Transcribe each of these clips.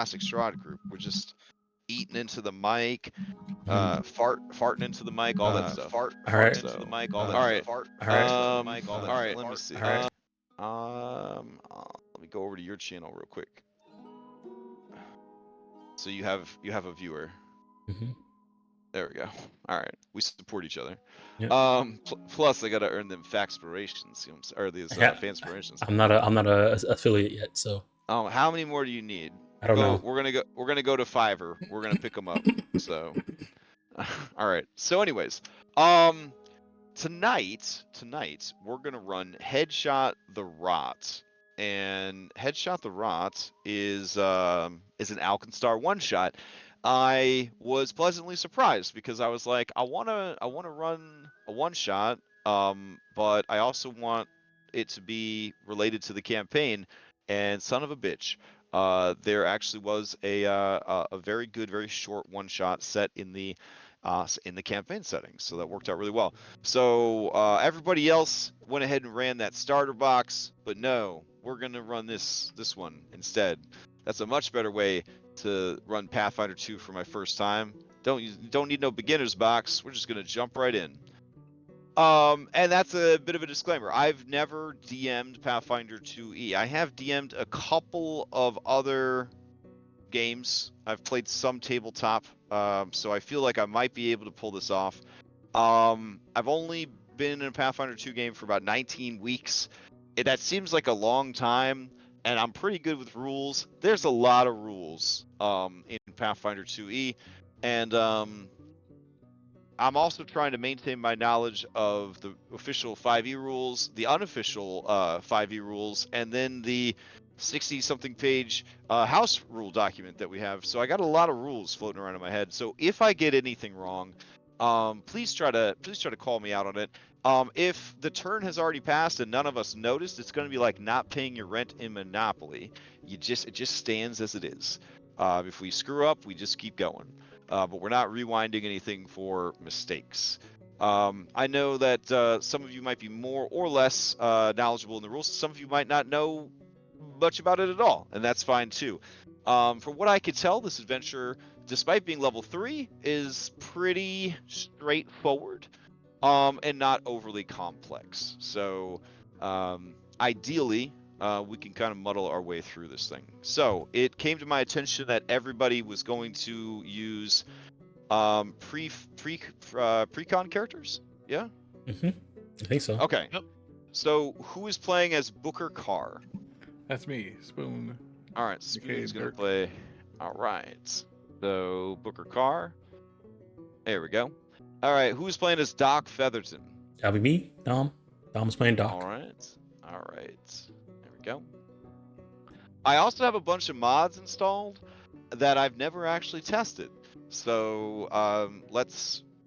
classic Strahd group. We're just eating into the mic, farting into the mic, all that stuff. Alright. Into the mic, all all right. Alright. All right. Let me see. Alright. Let me go over to your channel real quick. So you have a viewer. Mhm. There we go. All right, we support each other. Yep. Plus, I gotta earn them faxpirations, you know, or these Yeah. fanspirations. I'm not a affiliate yet, so How many more do you need? I don't know. We're gonna go to Fiverr. We're gonna pick them up. So, all right. So, anyways, tonight we're gonna run Headshot the Rot, and Headshot the Rot is an Alkenstar one shot. I was pleasantly surprised because I was like, I wanna run a one shot, but I also want it to be related to the campaign. And son of a bitch, there actually was a very good, very short one shot set in the campaign settings, so that worked out really well. So everybody else went ahead and ran that starter box, but no, we're gonna run this one instead. That's a much better way to run Pathfinder 2 for my first time. Don't need no beginner's box. We're just gonna jump right in. And that's a bit of a disclaimer. I've never DM'd Pathfinder 2e. I have DM'd a couple of other games. I've played some tabletop, so I feel like I might be able to pull this off. I've only been in a Pathfinder 2 game for about 19 weeks. That seems like a long time, and I'm pretty good with rules. There's a lot of rules in Pathfinder 2e, and I'm also trying to maintain my knowledge of the official 5e rules, the unofficial 5e rules, and then the 60-something page house rule document that we have. So I got a lot of rules floating around in my head. So if I get anything wrong, please try to call me out on it. If the turn has already passed and none of us noticed, it's going to be like not paying your rent in Monopoly. It just stands as it is. If we screw up, we just keep going. But we're not rewinding anything for mistakes. I know that some of you might be more or less knowledgeable in the rules. Some of you might not know much about it at all, and that's fine too. From what I could tell, this adventure, despite being level 3, is pretty straightforward and not overly complex. So ideally, we can kind of muddle our way through this thing. So it came to my attention that everybody was going to use pre-con characters. Yeah. I think so. Okay. Yep. So who is playing as Booker Carr? That's me, Spoon. All right, Spoon's gonna play. All right. So Booker Carr. There we go. All right, who's playing as Doc Featherton? That'll be me, Dom. Dom's playing Doc. All right. There we go. I also have a bunch of mods installed that I've never actually tested. So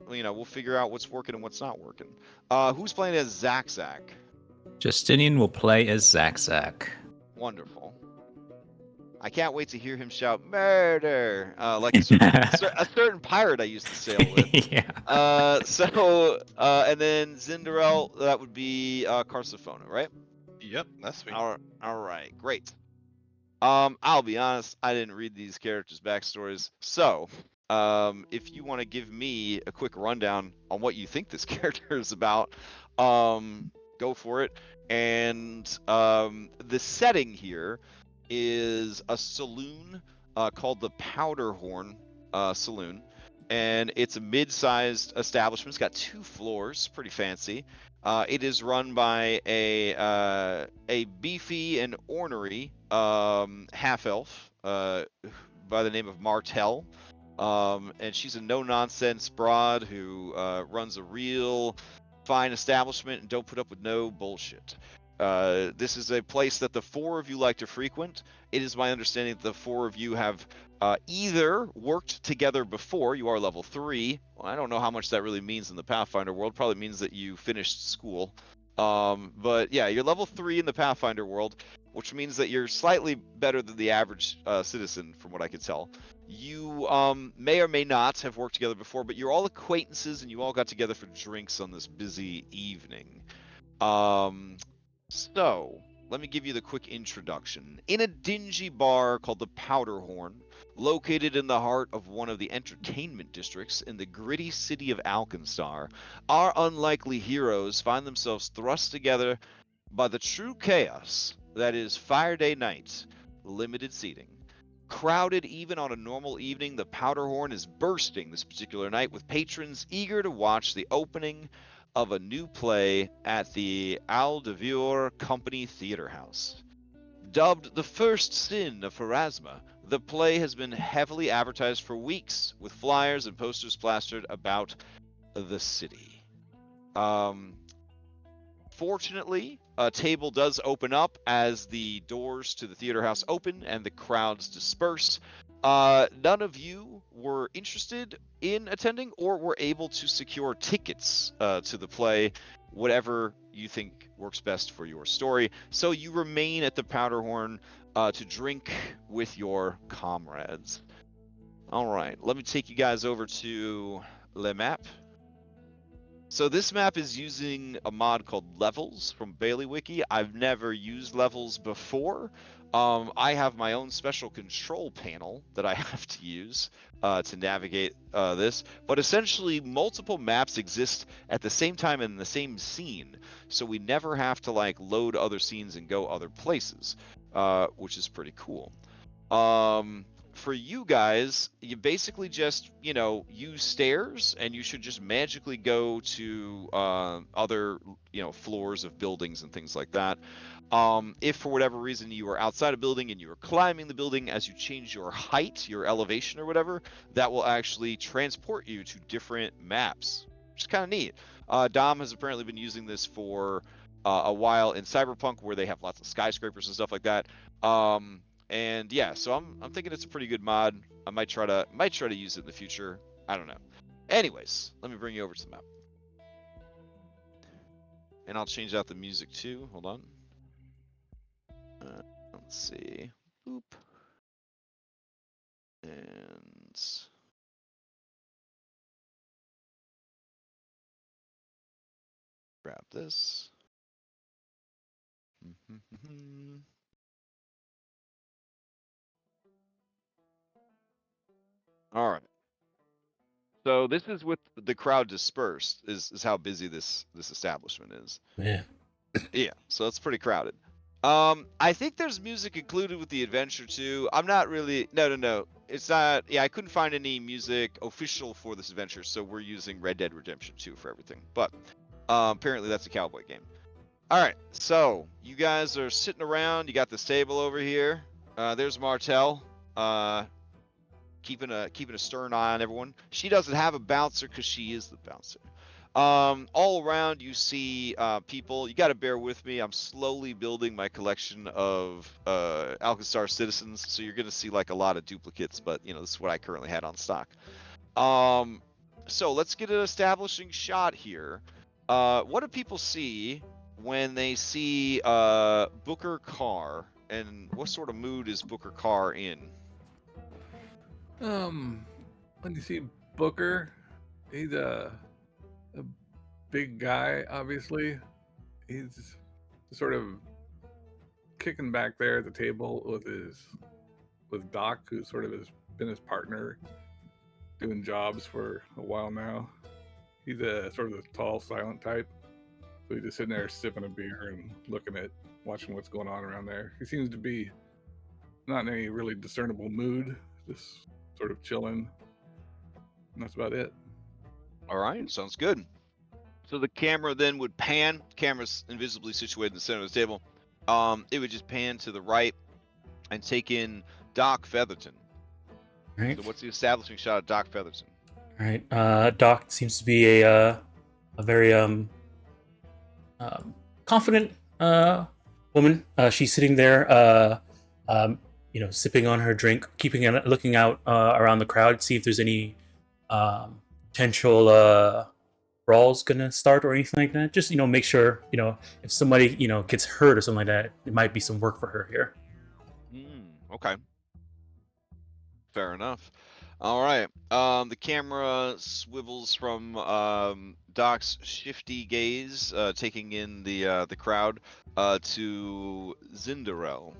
we'll figure out what's working and what's not working. Who's playing as Zack? Justinian will play as Zack. Wonderful. I can't wait to hear him shout "murder" like a certain pirate I used to sail with. Yeah. And then Zindarel, that would be Carsifona, right? Yep, that's me. All right, great. I'll be honest, I didn't read these characters' backstories, so if you want to give me a quick rundown on what you think this character is about, go for it. And the setting here is a saloon called the Powderhorn Saloon, and it's a mid-sized establishment. It's got 2 floors, pretty fancy. It is run by a beefy and ornery half-elf by the name of Martell. And she's a no-nonsense broad who runs a real fine establishment and don't put up with no bullshit. This is a place that the 4 of you like to frequent. It is my understanding that the 4 of you have either worked together before. You are level 3. Well, I don't know how much that really means in the Pathfinder world. Probably means that you finished school. But yeah, you're level 3 in the Pathfinder world, which means that you're slightly better than the average citizen, from what I could tell. You may or may not have worked together before, but you're all acquaintances, and you all got together for drinks on this busy evening. So let me give you the quick introduction. In a dingy bar called the Powderhorn, located in the heart of one of the entertainment districts in the gritty city of Alkenstar, our unlikely heroes find themselves thrust together by the true chaos that is Fire Day night, limited seating. Crowded even on a normal evening, the Powderhorn is bursting this particular night with patrons eager to watch the opening of a new play at the Aldevure Company Theater House. Dubbed the first sin of Pharasma, the play has been heavily advertised for weeks, with flyers and posters plastered about the city. Fortunately, a table does open up as the doors to the theater house open and the crowds disperse. None of you were interested in attending or were able to secure tickets to the play, whatever you think works best for your story. So you remain at the Powderhorn to drink with your comrades. All right, let me take you guys over to Le Map. So this map is using a mod called Levels from Bailey Wiki. I've never used Levels before. I have my own special control panel that I have to use to navigate this. But essentially, multiple maps exist at the same time in the same scene. So we never have to like load other scenes and go other places, which is pretty cool. For you guys, you basically just, use stairs and you should just magically go to other, floors of buildings and things like that. If for whatever reason you are outside a building and you are climbing the building, as you change your height, your elevation or whatever, that will actually transport you to different maps, which is kind of neat. Dom has apparently been using this for a while in Cyberpunk, where they have lots of skyscrapers and stuff like that. And yeah, so I'm thinking it's a pretty good mod. I might try to use it in the future. I don't know. Anyways, let me bring you over to the map. And I'll change out the music too. Hold on. Let's see. Boop. And grab this. All right. So this is with the crowd dispersed, is how busy this establishment is. Yeah. Yeah, so it's pretty crowded. I think there's music included with the adventure too. I'm not really. No. It's not. Yeah, I couldn't find any music official for this adventure, so we're using Red Dead Redemption 2 for everything. But apparently that's a cowboy game. All right, so you guys are sitting around. You got this table over here. There's Martel. Keeping a stern eye on everyone. She doesn't have a bouncer because she is the bouncer. All around you see people. You got to bear with me. I'm slowly building my collection of Alkenstar Citizens, so you're gonna see like a lot of duplicates, but this is what I currently had on stock. So let's get an establishing shot here. What do people see when they see Booker Carr, and what sort of mood is Booker Carr in? When you see Booker, he's a big guy, obviously. He's sort of kicking back there at the table with Doc, who sort of has been his partner, doing jobs for a while now. He's a sort of a tall, silent type. So he's just sitting there sipping a beer and watching what's going on around there. He seems to be not in any really discernible mood, just sort of chilling. And that's about it. All right, sounds good. So the camera then would pan. Camera's invisibly situated in the center of the table. It would just pan to the right and take in Doc Featherton. All right. So what's the establishing shot of Doc Featherton? All right. Doc seems to be a very confident woman. She's sitting there, sipping on her drink, looking out around the crowd, see if there's any potential brawls gonna start or anything like that. Just make sure if somebody gets hurt or something like that, it might be some work for her here. Okay. Fair enough. All right. The camera swivels from Doc's shifty gaze, taking in the crowd, to Zinderel.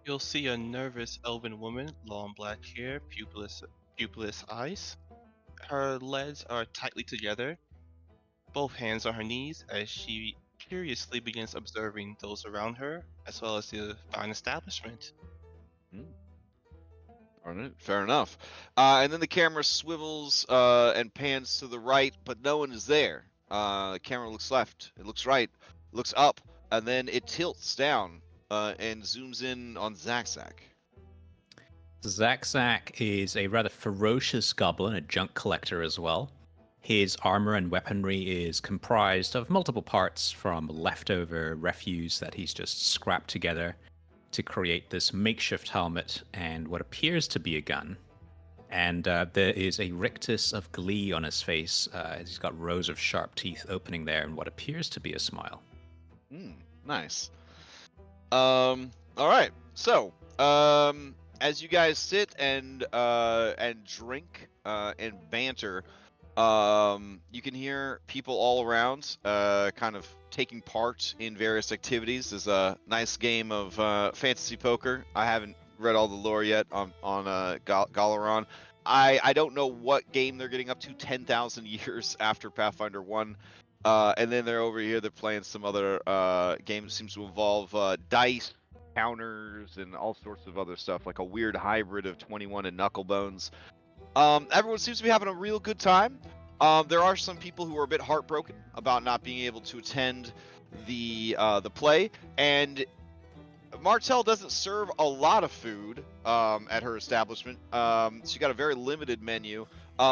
You'll see a nervous elven woman, long black hair, pupilless eyes. Her legs are tightly together, both hands on her knees, as she curiously begins observing those around her, as well as the fine establishment. All right, fair enough. And then the camera swivels and pans to the right, but no one is there. The camera looks left, it looks right, looks up, and then it tilts down and zooms in on Zack. Zack is a rather ferocious goblin, a junk collector as well. His armor and weaponry is comprised of multiple parts from leftover refuse that he's just scrapped together to create this makeshift helmet and what appears to be a gun. And there is a rictus of glee on his face. He's got rows of sharp teeth opening there and what appears to be a smile. Nice. All right. So, as you guys sit and drink and banter, you can hear people all around, kind of taking part in various activities. There's a nice game of fantasy poker. I haven't read all the lore yet on Galaron. I don't know what game they're getting up to 10,000 years after Pathfinder 1. And then they're over here, they're playing some other games. Seems to involve dice, counters, and all sorts of other stuff, like a weird hybrid of 21 and Knucklebones. Everyone seems to be having a real good time. There are some people who are a bit heartbroken about not being able to attend the play, and Martell doesn't serve a lot of food at her establishment. She got a very limited menu,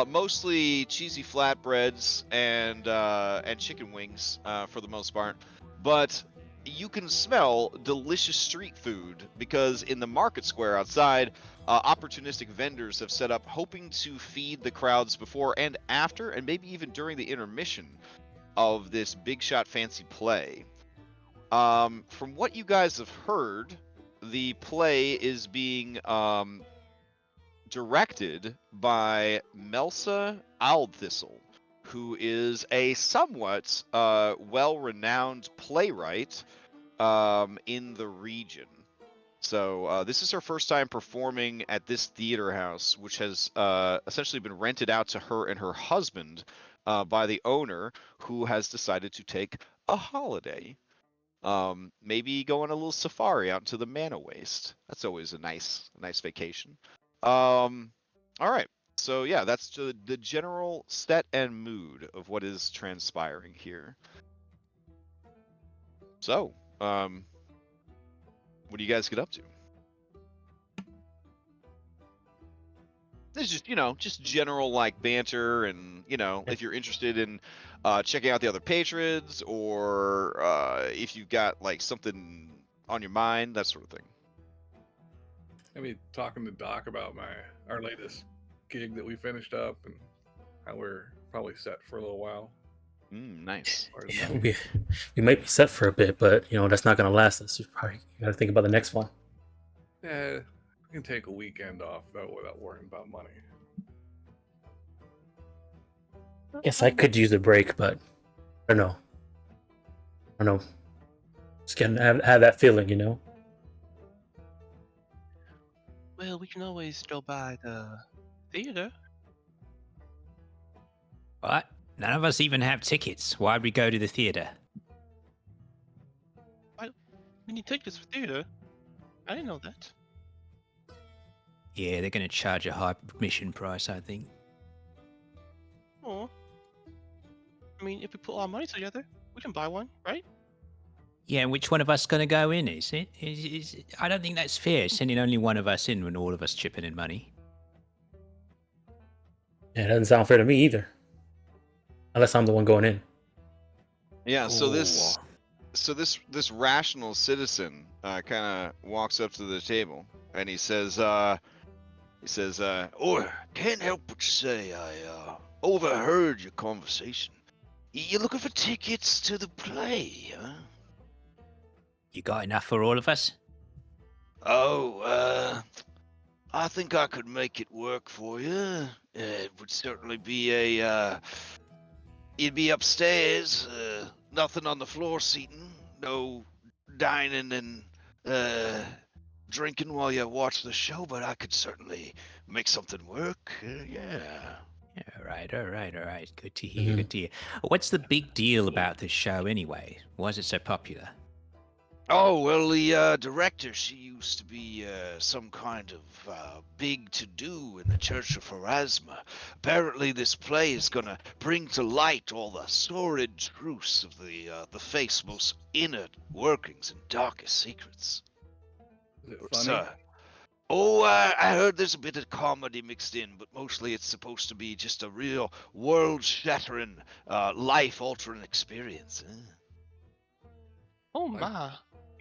mostly cheesy flatbreads and chicken wings for the most part. But you can smell delicious street food because in the market square outside, opportunistic vendors have set up hoping to feed the crowds before and after, and maybe even during the intermission of this big shot fancy play. From what you guys have heard, the play is being directed by Melsa Aldthistle, who is a somewhat well-renowned playwright in the region. So this is her first time performing at this theater house, which has essentially been rented out to her and her husband by the owner, who has decided to take a holiday. Maybe go on a little safari out into the Mana Waste. That's always a nice vacation. All right. So yeah, that's the general set and mood of what is transpiring here. So, what do you guys get up to? This is just general like banter, and if you're interested in checking out the other patrons, or if you've got like something on your mind, that sort of thing. I mean, talking to Doc about our latest gig that we finished up and how we're probably set for a little while. Nice. Yeah, we might be set for a bit, but that's not going to last us. You got to think about the next one. Yeah, we can take a weekend off though without worrying about money. Guess I could use a break, but I don't know. Just can't have that feeling, Well, we can always go by the theater. What? None of us even have tickets. Why'd we go to the theater? We need tickets for theater. I didn't know that. Yeah, they're going to charge a high admission price, I think. Oh. I mean, if we put our money together, we can buy one, right? Yeah, and which one of us going to go in, is it? I don't think that's fair, sending only one of us in when all of us chipping in money. Yeah, it doesn't sound fair to me either. Unless I'm the one going in. Yeah, so Ooh. this rational citizen kind of walks up to the table and he says, "Oh, can't help but say I overheard your conversation. You looking for tickets to the play, huh?" You got enough for all of us? Oh, I think I could make it work for you. It would certainly be you'd be upstairs, nothing on the floor seating, no dining and drinking while you watch the show, but I could certainly make something work. Yeah. All right, all right, all right. Good to hear, Mhm. good to hear. What's the big deal about this show anyway? Why is it so popular? Oh, well, the director, she used to be some kind of big to-do in the Church of Pharasma. Apparently, this play is going to bring to light all the sordid truths of the faith's most inner workings and darkest secrets. Is it It's, funny? I heard there's a bit of comedy mixed in, but mostly it's supposed to be just a real world-shattering, life-altering experience. Oh Like my!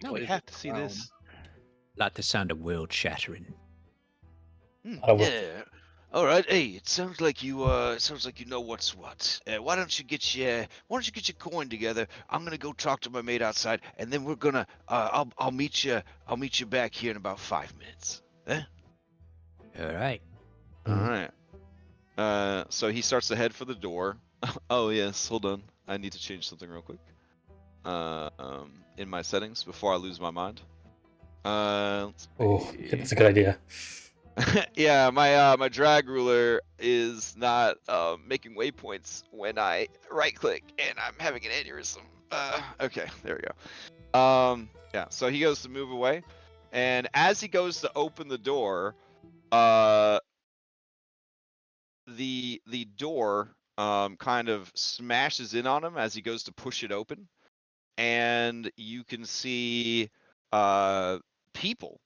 Now we plays have with to see clown. this. Like the sound of world shattering. Yeah. All right. Hey, it sounds like you know what's what. Why don't you get your coin together? I'm gonna go talk to my mate outside, and then we're gonna I'll meet you back here in about 5 minutes. Eh? All right. All right. So he starts to head for the door. Oh yes, hold on. I need to change something real quick. In my settings before I lose my mind. Let's Oh, see. that's a good idea. Yeah, my drag ruler is not making waypoints when I right click, and I'm having an aneurysm. Okay, there we go. Yeah, so he goes to move away, and as he goes to open the door, uh, the door kind of smashes in on him as he goes to push it open, and you can see people,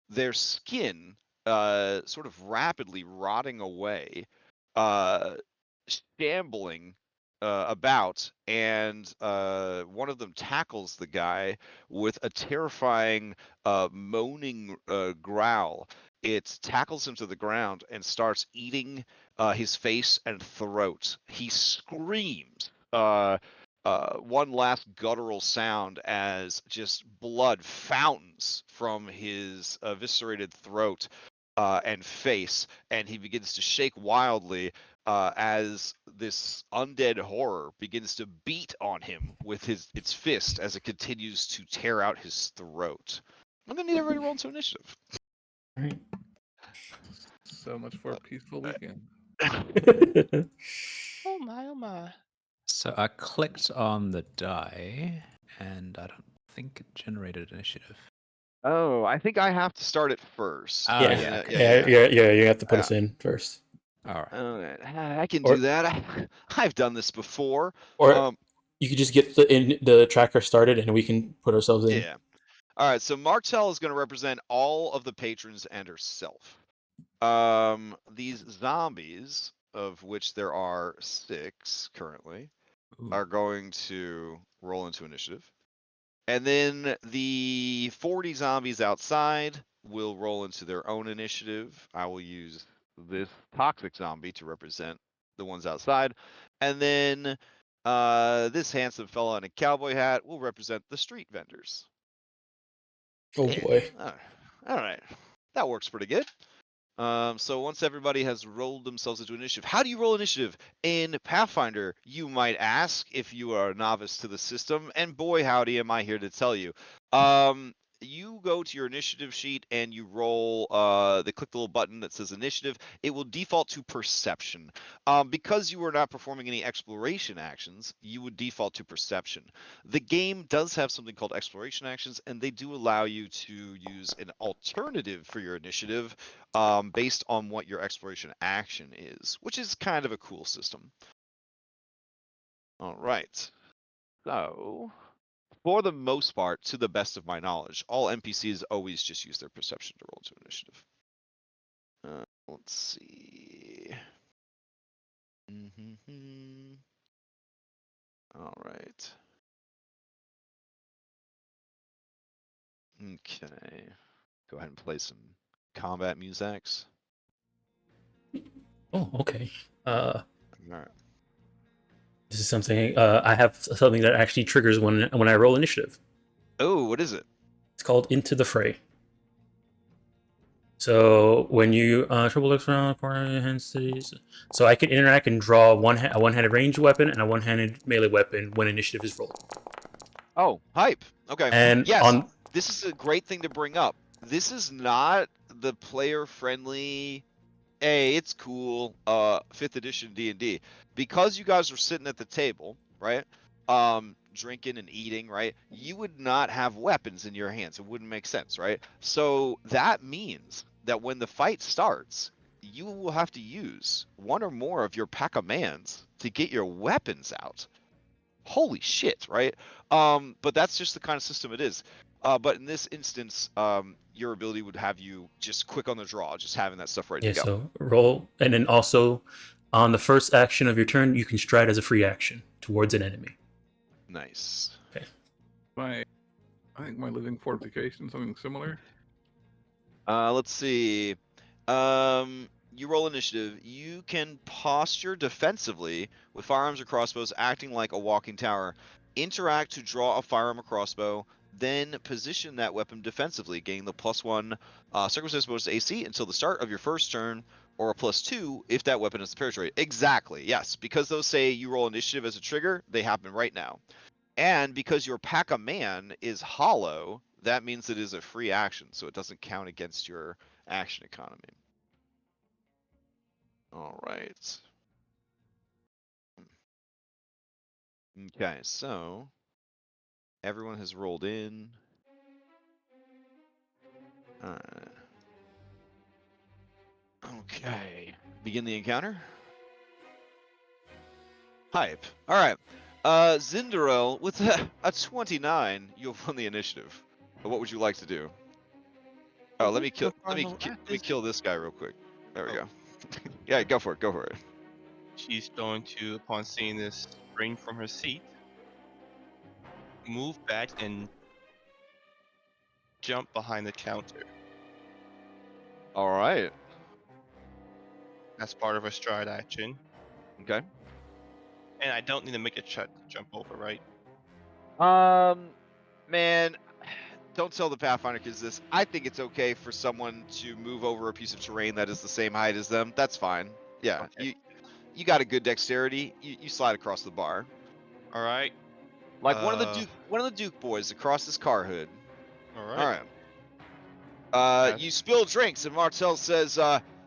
their skin sort of rapidly rotting away, uh, shambling about, and one of them tackles the guy with a terrifying moaning growl. It tackles him to the ground and starts eating his face and throat. He screams. One last guttural sound as just blood fountains from his eviscerated throat and face, and he begins to shake wildly as this undead horror begins to beat on him with its fist as it continues to tear out his throat. I'm gonna need everybody to roll into initiative. All right. So much for a peaceful weekend. Oh my! Oh my! So I clicked on the die, and I don't think it generated initiative. Oh, I think I have to start it first. Oh, Yeah. yeah, okay. Yeah. You have to put Yeah. us in first, All right. Alright, I can Or- do that. I've done this before. or Um, you could just get the tracker started, and we can put ourselves in. yeah. All right, so Martel is going to represent all of the patrons and herself. These zombies, of which there are 6 currently, Ooh. are going to roll into initiative. And then the 40 zombies outside will roll into their own initiative. I will use this toxic zombie to represent the ones outside. And then this handsome fella in a cowboy hat will represent the street vendors. Oh Yeah. boy. All right. That works pretty good. So once everybody has rolled themselves into initiative, how do you roll initiative in Pathfinder, you might ask, if you are a novice to the system? And boy, howdy, am I here to tell you. You go to your initiative sheet and you roll. They click the little button that says initiative. It will default to perception. Because you are not performing any exploration actions, you would default to perception. The game does have something called exploration actions, and they do allow you to use an alternative for your initiative based on what your exploration action is, which is kind of a cool system. All right. So, for the most part, to the best of my knowledge, all NPCs always just use their perception to roll into initiative. Let's see. All right. Okay. Go ahead and play some combat musics. Oh, okay. All right. This is something I have something that actually triggers when I roll initiative. Oh, what is it? It's called Into the Fray. So when you triple looks around the corner, hence cities. So I can interact and draw a one-handed ranged weapon and a one-handed melee weapon when initiative is rolled. Oh, hype. Okay. And Yes, on this is a great thing to bring up. This is not the player-friendly, hey, it's cool, 5th edition D&D. Because you guys are sitting at the table, right? Drinking and eating, right? You would not have weapons in your hands. It wouldn't make sense, right? So that means that when the fight starts, you will have to use one or more of your pack-a-mans to get your weapons out. Holy shit, right? But that's just the kind of system it is. But in this instance, your ability would have you just quick on the draw, just having that stuff ready yeah, to go. so roll, and then also on the first action of your turn, you can stride as a free action towards an enemy. Nice. I think my living fortification, something similar. Let's see. You roll initiative. You can posture defensively with firearms or crossbows, acting like a walking tower. Interact to draw a firearm or crossbow, then position that weapon defensively, gaining the +1 circumstance bonus to AC until the start of your first turn, or a +2 if that weapon is the parry. Exactly, yes. Because those say you roll initiative as a trigger, they happen right now. And because your pack-a-man is hollow, that means it is a free action, so it doesn't count against your action economy. All right. Okay, so everyone has rolled in. Okay. Begin the encounter. Hype. All right. Zindarel, with a 29, you'll won the initiative. What would you like to do? Oh, let me kill this guy real quick. There we go. Yeah, go for it. Go for it. She's going to, upon seeing this, spring from her seat, move back, and jump behind the counter. All right. That's part of her stride action. Okay. And I don't need to make a check to jump over, right? Man, don't tell the Pathfinder kids this. I think it's okay for someone to move over a piece of terrain that is the same height as them. That's fine. Yeah, Okay. you got a good dexterity. You slide across the bar, All right. like one of the Duke boys across his car hood. All All right. right. You spill drinks, and Martel says,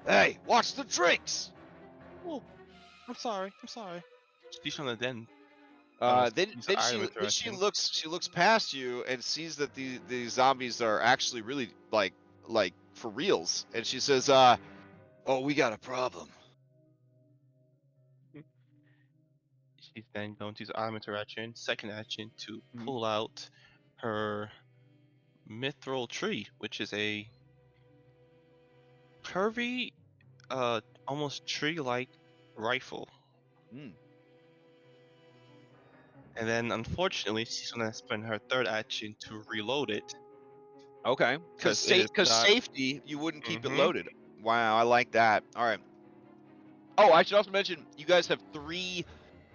"Hey, watch the drinks." Oh, I'm sorry. She's on the den. Then she looks past you and sees that the zombies are actually really like for reals, and she says, "Oh, we got a problem." She's then going to use armament action, second action, to Mhm. pull out her mithril tree, which is a curvy, almost tree-like rifle. Mm. And then, unfortunately, she's gonna spend her third action to reload it. Okay. Because Because it is not. safety, you wouldn't keep it Mhm. loaded. Wow, I like that. All right. Oh, I should also mention you guys have 3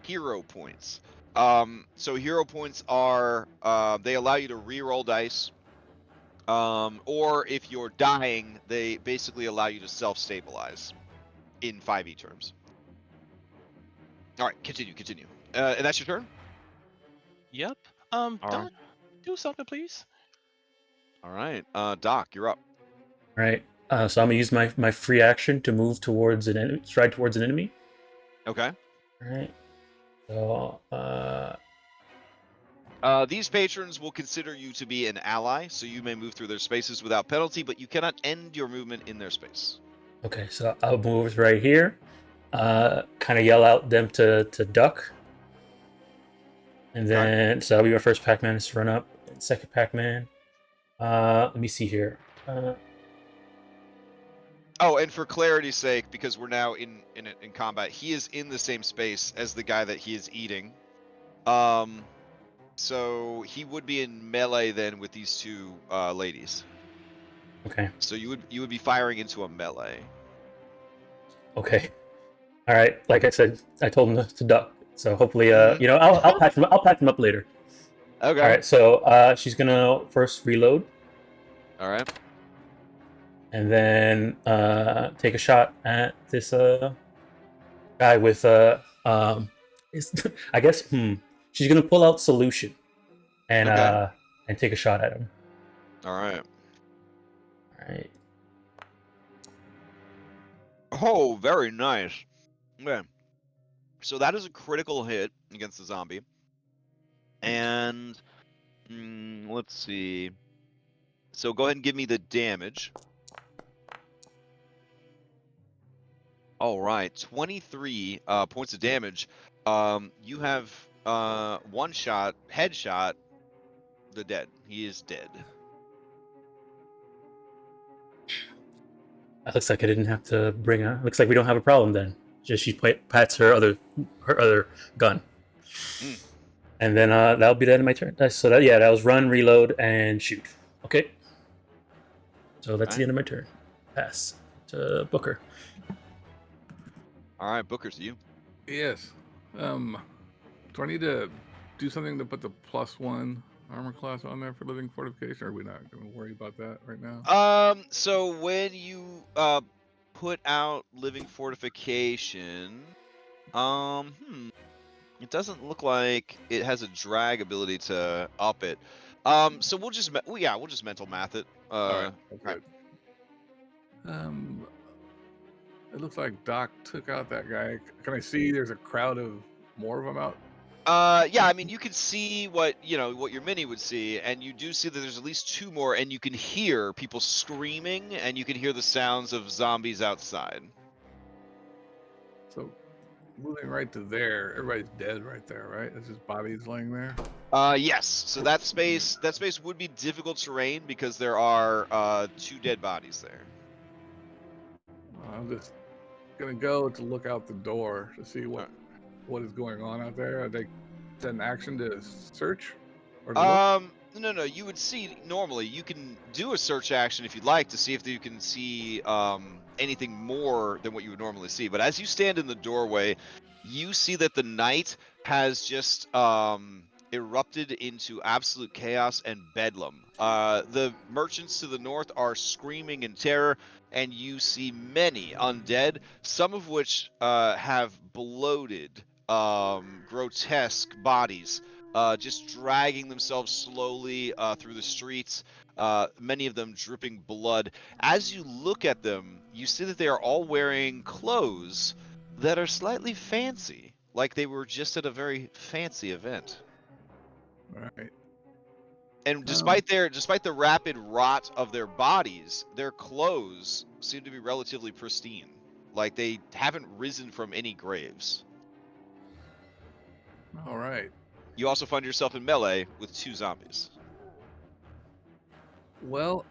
hero points. So hero points are they allow you to re-roll dice. Or if you're dying, they basically allow you to self-stabilize in 5e terms. All right, continue. And that's your turn? Yep. All Doc, right. do something, please. All right. Doc, you're up. All right. So I'm gonna use my free action to move towards an enemy, stride towards an enemy. Okay. All right. So These patrons will consider you to be an ally, so you may move through their spaces without penalty, but you cannot end your movement in their space. okay. So I'll move right here. Kind of yell out them to duck. And then so that'll be my first Pac-Man to run up. Second Pac-Man. Let me see here. Oh, and for clarity's sake, because we're now in combat, he is in the same space as the guy that he is eating. So he would be in melee then with these 2 ladies. Okay. So you would be firing into a melee. Okay. All right. Like I said, I told him to duck. So hopefully, Mhm. I'll patch him. I'll patch him up later. Okay. All right. So she's gonna first reload. All right. and then take a shot at this guy with I guess she's gonna pull out solution Okay. And take a shot at him. All right. All right. Oh, very nice. Okay. So that is a critical hit against the zombie. And let's see. So go ahead and give me the damage. All right, 23 points of damage. You have one shot, headshot, the dead. He is dead. That looks like I didn't have to bring a. Looks like we don't have a problem then. Just she pats her other gun, and then that'll be the end of my turn. So that was run, reload, and shoot. Okay. So that's the end of my turn. Pass to Booker. All right, Booker's you. Yes. Do I need to do something to put the +1 armor class on there for living fortification, or are we not going to worry about that right now? So when you put out living fortification, it doesn't look like it has a drag ability to up it. So we'll just mental math it. All right, that's right. good. It looks like Doc took out that guy. Can I see there's a crowd of more of them out? Yeah, I mean, you can see what your mini would see, and you do see that there's at least two more, and you can hear people screaming, and you can hear the sounds of zombies outside. So moving right to there, everybody's dead right there, right? It's just bodies laying there. Yes. So that space would be difficult terrain because there are 2 dead bodies there. I'm just gonna go to look out the door to see what is going on out there. Are they set an action to search or to look? No. You would see normally. You can do a search action if you'd like to see if you can see anything more than what you would normally see. But as you stand in the doorway, you see that the night has just erupted into absolute chaos and bedlam. The merchants to the north are screaming in terror, and you see many undead, some of which have bloated, grotesque bodies, just dragging themselves slowly through the streets, many of them dripping blood. As you look at them, you see that they are all wearing clothes that are slightly fancy, like they were just at a very fancy event. All right. And despite the rapid rot of their bodies, their clothes seem to be relatively pristine, like they haven't risen from any graves. All right. You also find yourself in melee with 2 zombies. Well,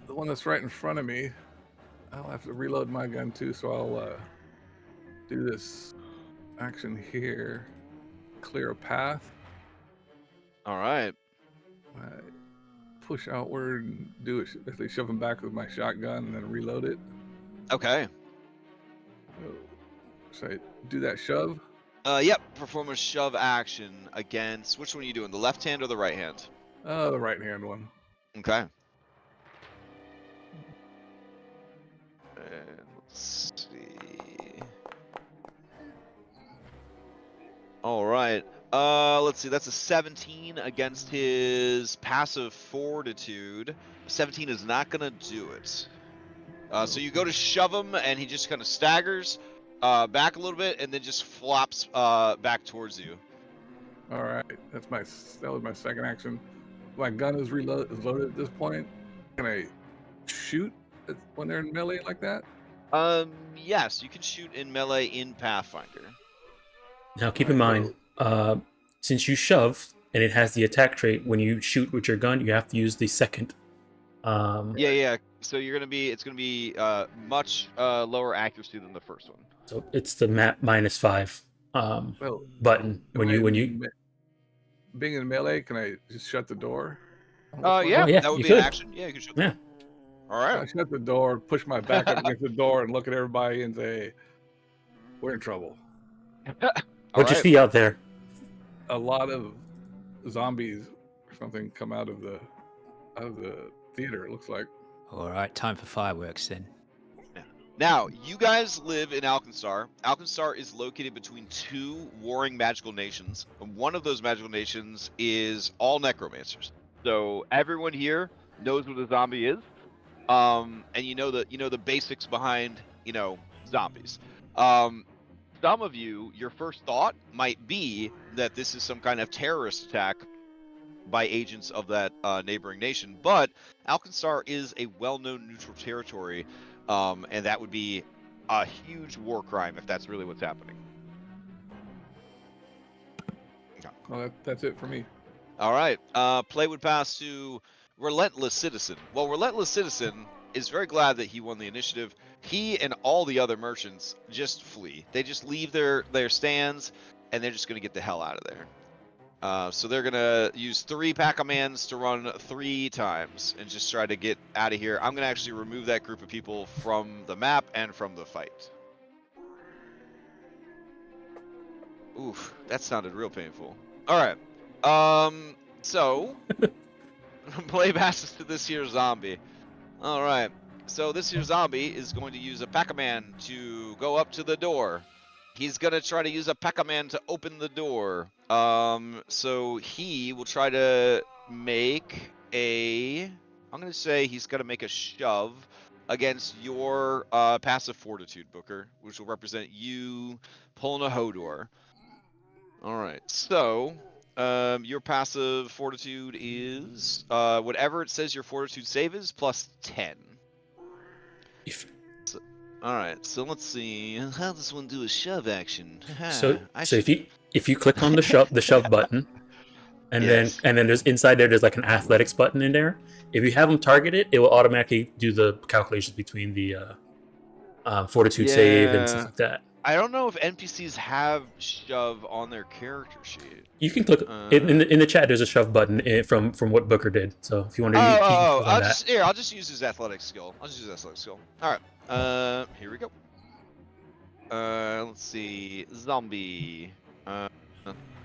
the one that's right in front of me, I'll have to reload my gun too, so I'll do this action here. Clear a path. All right. Push outward and do it. Basically, shove him back with my shotgun and then reload it. Okay. So I do that shove. Yep. Perform a shove action against. Which one are you doing? The left hand or the right hand? The right hand one. Okay. And let's see. All right. Let's see. That's a 17 against his passive fortitude. 17 is not gonna do it. So you go to shove him, and he just kind of staggers back a little bit, and then just flops back towards you. All right, that was my second action. My gun is loaded at this point. Can I shoot when they're in melee like that? Yes, you can shoot in melee in Pathfinder. Now keep in mind, since you shove and it has the attack trait, when you shoot with your gun, you have to use the second. Yeah. So it's gonna be much lower accuracy than the first one. So it's the map -5 button when you. Being in melee, can I just shut the door? Yeah, yeah, that would you be could. an action. Yeah, you can shut the door. All right. I shut the door, push my back up against the door, and look at everybody and say, "We're in trouble." What'd you see out there? A lot of zombies or something come out of the theater. It looks like. All right, time for fireworks then. Now, you guys live in Alkenstar. Alkenstar is located between two warring magical nations. And one of those magical nations is all necromancers. So everyone here knows what a zombie is. And you know the basics behind, zombies. Some of you, your first thought might be that this is some kind of terrorist attack by agents of that neighboring nation, but Alkenstar is a well-known neutral territory, and that would be a huge war crime if that's really what's happening. Well, that's it for me. All right, play would pass to Relentless Citizen. Well, Relentless Citizen is very glad that he won the initiative. He and all the other merchants just flee. They just leave their stands, and they're just going to get the hell out of there. So they're going to use 3 Pac-A-Mans to run 3 times and just try to get out of here. I'm going to actually remove that group of people from the map and from the fight. Oof, that sounded real painful. All right. So play passes to this here zombie. All right. So this here zombie is going to use a Pac-A-Man to go up to the door. He's going to try to use a Pac-A-Man to open the door. So he will try to make I'm going to say he's going to make a shove against your passive fortitude, Booker, which will represent you pulling a Hodor. All right. So your passive fortitude is whatever it says your fortitude save is plus 10. All right, so let's see. How does one do a shove action? So if you click on the shove button, and Yes. then there's inside there's like an athletics button in there. If you have them targeted, it will automatically do the calculations between the fortitude save and stuff like that. I don't know if NPCs have shove on their character sheet. You can click in the chat. There's a shove button from what Booker did. So if you want to, you can click on that. I'll just use his athletic skill. All right. Here we go. Let's see. Zombie. Do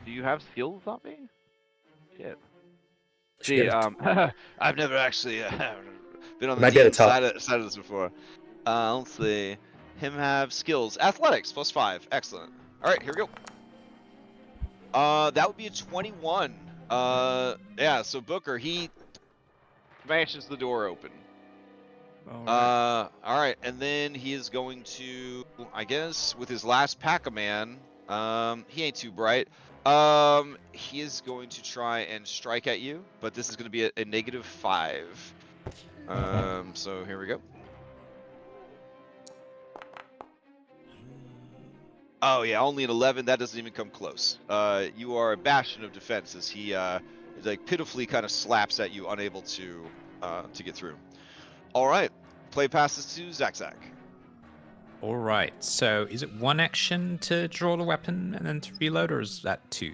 you have skills, zombie? Shit. See, I've never actually been on the team side of this before. Let's see. Him have skills. Athletics, plus 5. Excellent. All right, here we go. That would be a 21. Yeah, so Booker, he smashes the door open. All right, and then he is going to, I guess, with his last Pac-A-Man, he ain't too bright. He is going to try and strike at you, but this is going to be a -5. So here we go. Oh yeah, only an 11. That doesn't even come close. You are a bastion of defense as he like pitifully kind of slaps at you, unable to get through. All right, play passes to Zach. All right. So is it 1 action to draw the weapon and then to reload, or is that 2?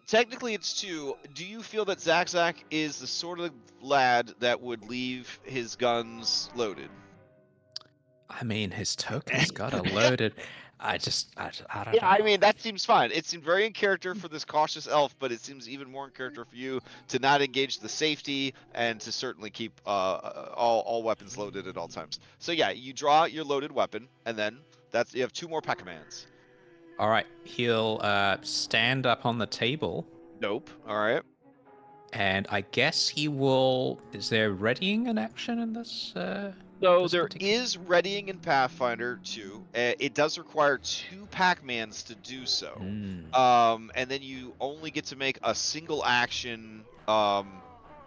Technically it's 2. Do you feel that Zach is the sort of lad that would leave his guns loaded? I mean, his token's got it loaded. I don't know. Yeah, I mean, that seems fine. It seemed very in character for this cautious elf, but it seems even more in character for you to not engage the safety and to certainly keep all weapons loaded at all times. So yeah, you draw your loaded weapon, and then you have 2 more Pac-A-Mans. All right, he'll stand up on the table. Nope. All right. And I guess he will. Is there readying an action in this? So there is readying in Pathfinder 2. It does require 2 Pac-Mans to do so. And then you only get to make a single action, a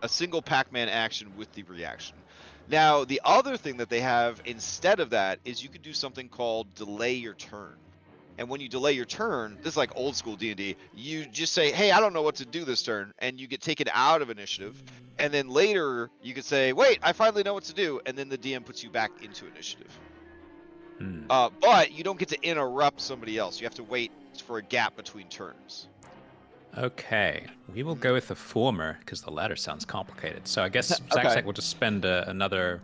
single Pac-Man action with the reaction. Now, the other thing that they have instead of that is you could do something called delay your turn. And when you delay your turn, this is like old school D&D, you just say, hey, I don't know what to do this turn, and you get taken out of initiative. And then later, you could say, wait, I finally know what to do, and then the DM puts you back into initiative. But you don't get to interrupt somebody else. You have to wait for a gap between turns. Okay, we will go with the former, because the latter sounds complicated. So I guess Zach will just spend another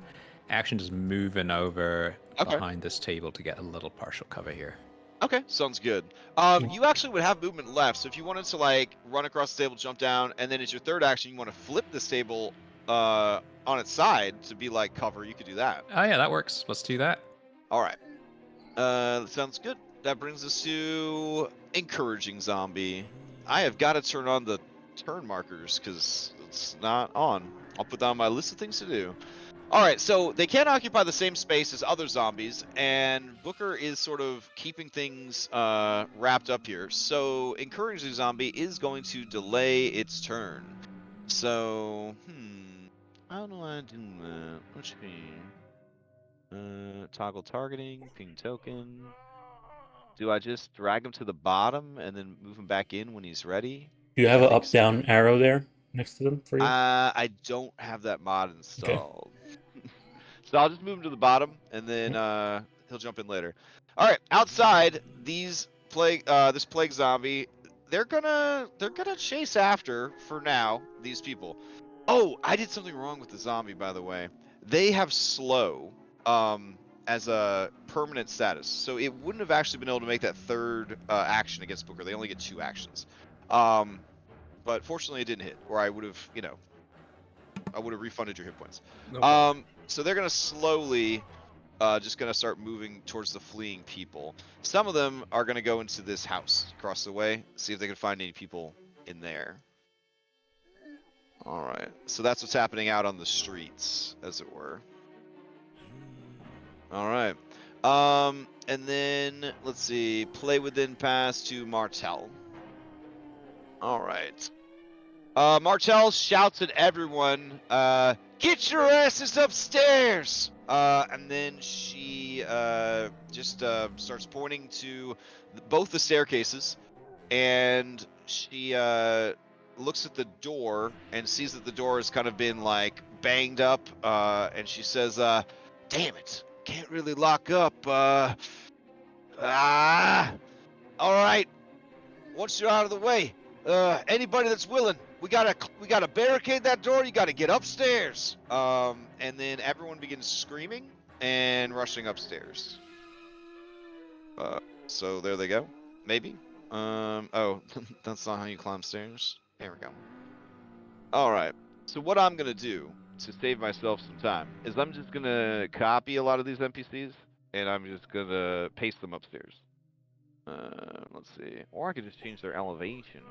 action just moving over behind this table to get a little partial cover here. Okay, sounds good. You actually would have movement left, so if you wanted to like run across the table, jump down, and then as your third action, you want to flip this table on its side to be like cover, you could do that. Oh yeah, that works. Let's do that. All right. Sounds good. That brings us to encouraging zombie. I have got to turn on the turn markers because it's not on. I'll put that on my list of things to do. All right, so they can't occupy the same space as other zombies, and Booker is sort of keeping things wrapped up here. So encouraging zombie is going to delay its turn. So, how do I do that? Let's see. Toggle targeting, ping token. Do I just drag him to the bottom and then move him back in when he's ready? Do you have I an think so. up-down arrow there next to them for you? I don't have that mod installed. So I'll just move him to the bottom and then he'll jump in later. All right, outside this plague zombie, they're gonna chase after for now these people. Oh, I did something wrong with the zombie, by the way. They have slow as a permanent status, so it wouldn't have actually been able to make that third action against Booker. They only get 2 actions. But fortunately, it didn't hit, or I would have, I would have refunded your hit points. No problem. So they're gonna slowly, just gonna start moving towards the fleeing people. Some of them are gonna go into this house across the way, see if they can find any people in there. All right, so that's what's happening out on the streets, as it were. All right, and then let's see, play within pass to Martel. All right. Martel shouts at everyone, get your asses upstairs! And then she just starts pointing to both the staircases, and she looks at the door and sees that the door has kind of been like banged up, and she says, damn it, can't really lock up. All right, once you're out of the way, anybody that's willing, we gotta barricade that door. You gotta get upstairs. And then everyone begins screaming and rushing upstairs. So there they go. Maybe. Oh, that's not how you climb stairs. There we go. All right. So what I'm gonna do to save myself some time is I'm just gonna copy a lot of these NPCs and I'm just gonna paste them upstairs. Let's see. Or I could just change their elevation.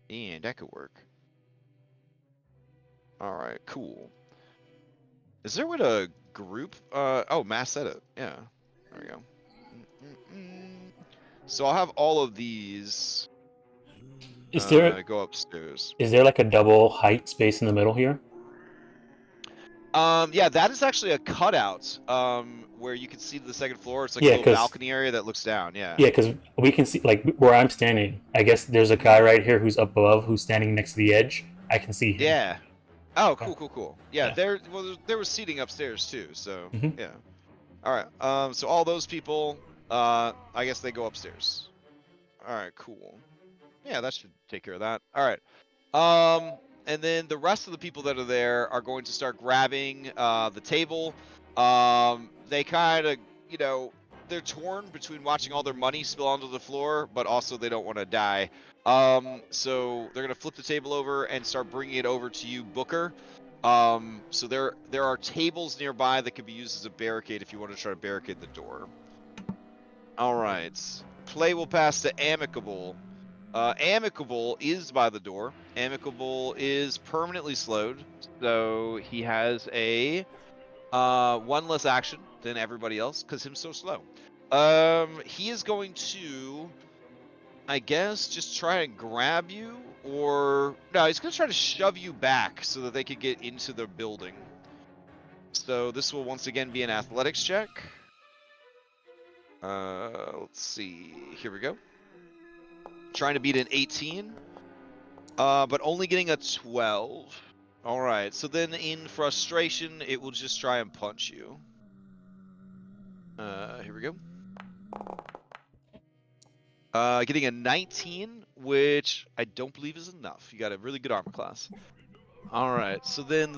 Yeah, that could work. Alright, cool. Is there a way to group? Oh, mass edit. Yeah. There we go. So I'll have all of these Is there go upstairs. like a double height space in the middle here? Yeah, that is actually a cutout. Where you can see the second floor. It's like Yeah, a little balcony area that looks down. Yeah. Yeah, because we can see, like, where I'm standing. I guess there's a guy right here who's up above, who's standing next to the edge. I can see him. Yeah. Oh, cool. Yeah, Yeah. there was seating upstairs too. So Mhm. yeah. All right. So all those people, I guess they go upstairs. All right. Cool. Yeah, that should take care of that. All right. And then the rest of the people that are there are going to start grabbing the table. They kind of, they're torn between watching all their money spill onto the floor, but also they don't want to die. So they're gonna flip the table over and start bringing it over to you, Booker. So there are tables nearby that could be used as a barricade if you want to try to barricade the door. All right. Play will pass to Amicable. Amicable is by the door. Amicable is permanently slowed, so he has a 1 less action than everybody else because him's so slow. He is going to, I guess, just try and grab you, or no, he's going to try to shove you back so that they could get into the building. So this will once again be an athletics check. Let's see. Here we go. Trying to beat an 18, but only getting a 12. All right, so then in frustration, it will just try and punch you. Here we go. Getting a 19, which I don't believe is enough. You got a really good armor class. All right, so then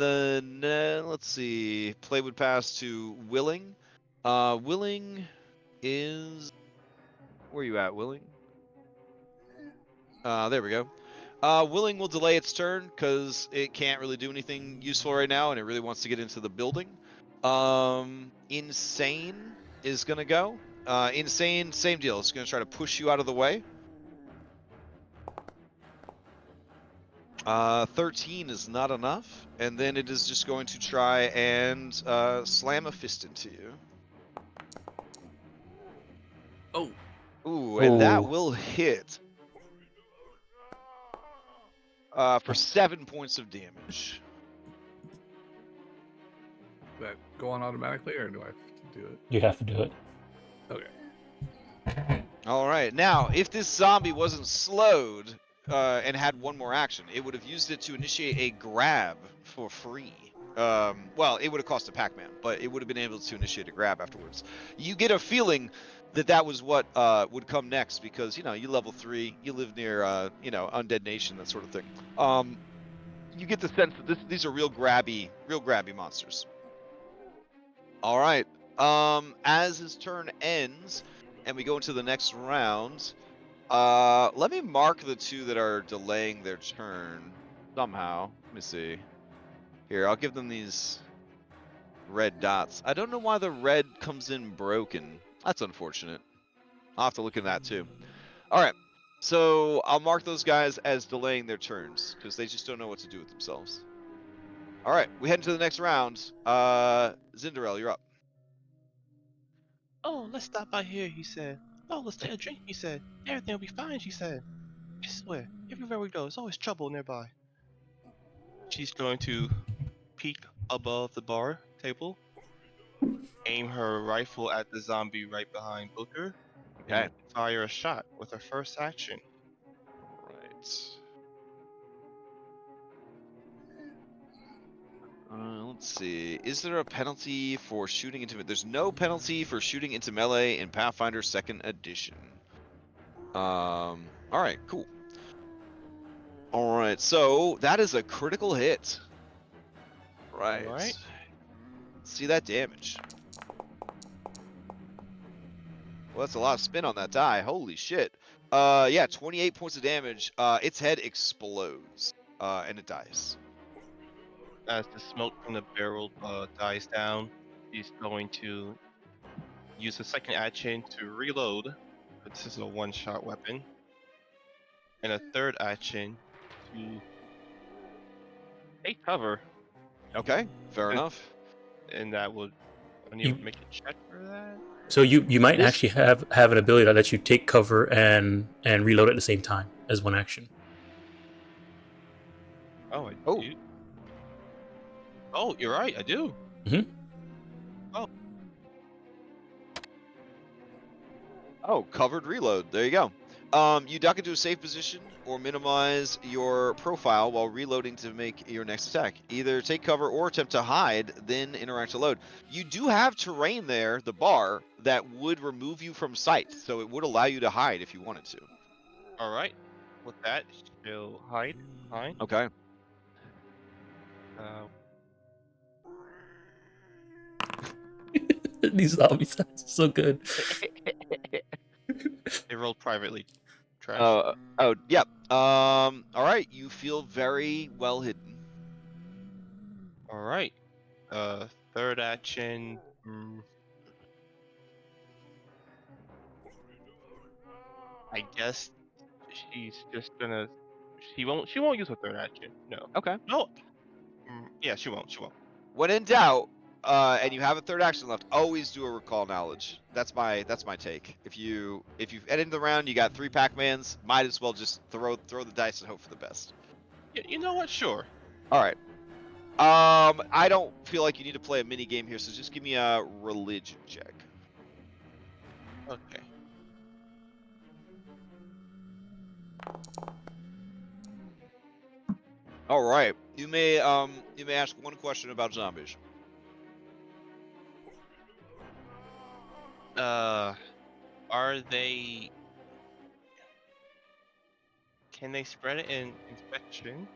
let's see. Play would pass to Willing. Willing is... Where are you at, Willing? There we go. Willing will delay its turn because it can't really do anything useful right now, and it really wants to get into the building. Insane is gonna go. Insane, same deal. It's gonna try to push you out of the way. 13 is not enough, and then it is just going to try and slam a fist into you. Oh, Ooh, and that Ooh. will hit for 7 points of damage. does that go on automatically, or do I have to do it? You have to do it. Okay. All right, now if this zombie wasn't slowed and had one more action, it would have used it to initiate a grab for free. Well, it would have cost a Pac-Man, but it would have been able to initiate a grab afterwards. You get a feeling that that was what would come next because, you know, you level 3, you live near, you know, Undead Nation, that sort of thing. You get the sense that these are real grabby monsters. All right. As his turn ends and we go into the next round, let me mark the 2 that are delaying their turn somehow. Let me see. Here, I'll give them these red dots. I don't know why the red comes in broken. That's unfortunate. I'll have to look into that too. All right. So I'll mark those guys as delaying their turns because they just don't know what to do with themselves. All right, we head into the next round. Zinderell, you're up. Oh, let's stop by here, he said. Oh, let's take a drink, he said. Everything will be fine, she said. I swear, everywhere we go, there's always trouble nearby. She's going to peek above the bar table, aim her rifle at the zombie right behind Booker, Okay. and fire a shot with her first action. All right. Let's see. Is there a penalty for shooting into? There's no penalty for shooting into melee in Pathfinder 2nd Edition. All right, cool. All right, so that is a critical hit. Right. All right. See that damage. Well, that's a lot of spin on that die. Holy shit. Yeah, 28 points of damage. Its head explodes, and it dies. As the smoke from the barrel dies down, he's going to use a second action to reload. This is a one-shot weapon. And a third action to take cover. Okay, fair And- enough. And that would... I need to make a check for that? So you might This- actually have an ability that lets you take cover and reload at the same time as one action. Oh, I Oh. do. Oh, you're right, I do. Oh, covered reload. There you go. You duck into a safe position or minimize your profile while reloading to make your next attack. Either take cover or attempt to hide, then interact to load. You do have terrain there, the bar, that would remove you from sight, so it would allow you to hide if you wanted to. Alright. With that, she'll hide. Fine. Okay. These zombie sounds so good. They rolled privately. Trash. Oh, yep. All right. You feel very well hidden. Alright. Third action. I guess she's just gonna. She won't use her third action. No. Okay. No. Yeah, she won't. When in doubt, and you have a third action left, always do a recall knowledge. That's my take. If you head into the round, you got 3 Pac-Mans, might as well just throw the dice and hope for the best. Yeah, you know what? Sure. All right. I don't feel like you need to play a mini game here, so just give me a religion check. Okay. All right. You may ask one question about zombies. Are they? Can they spread it in infection?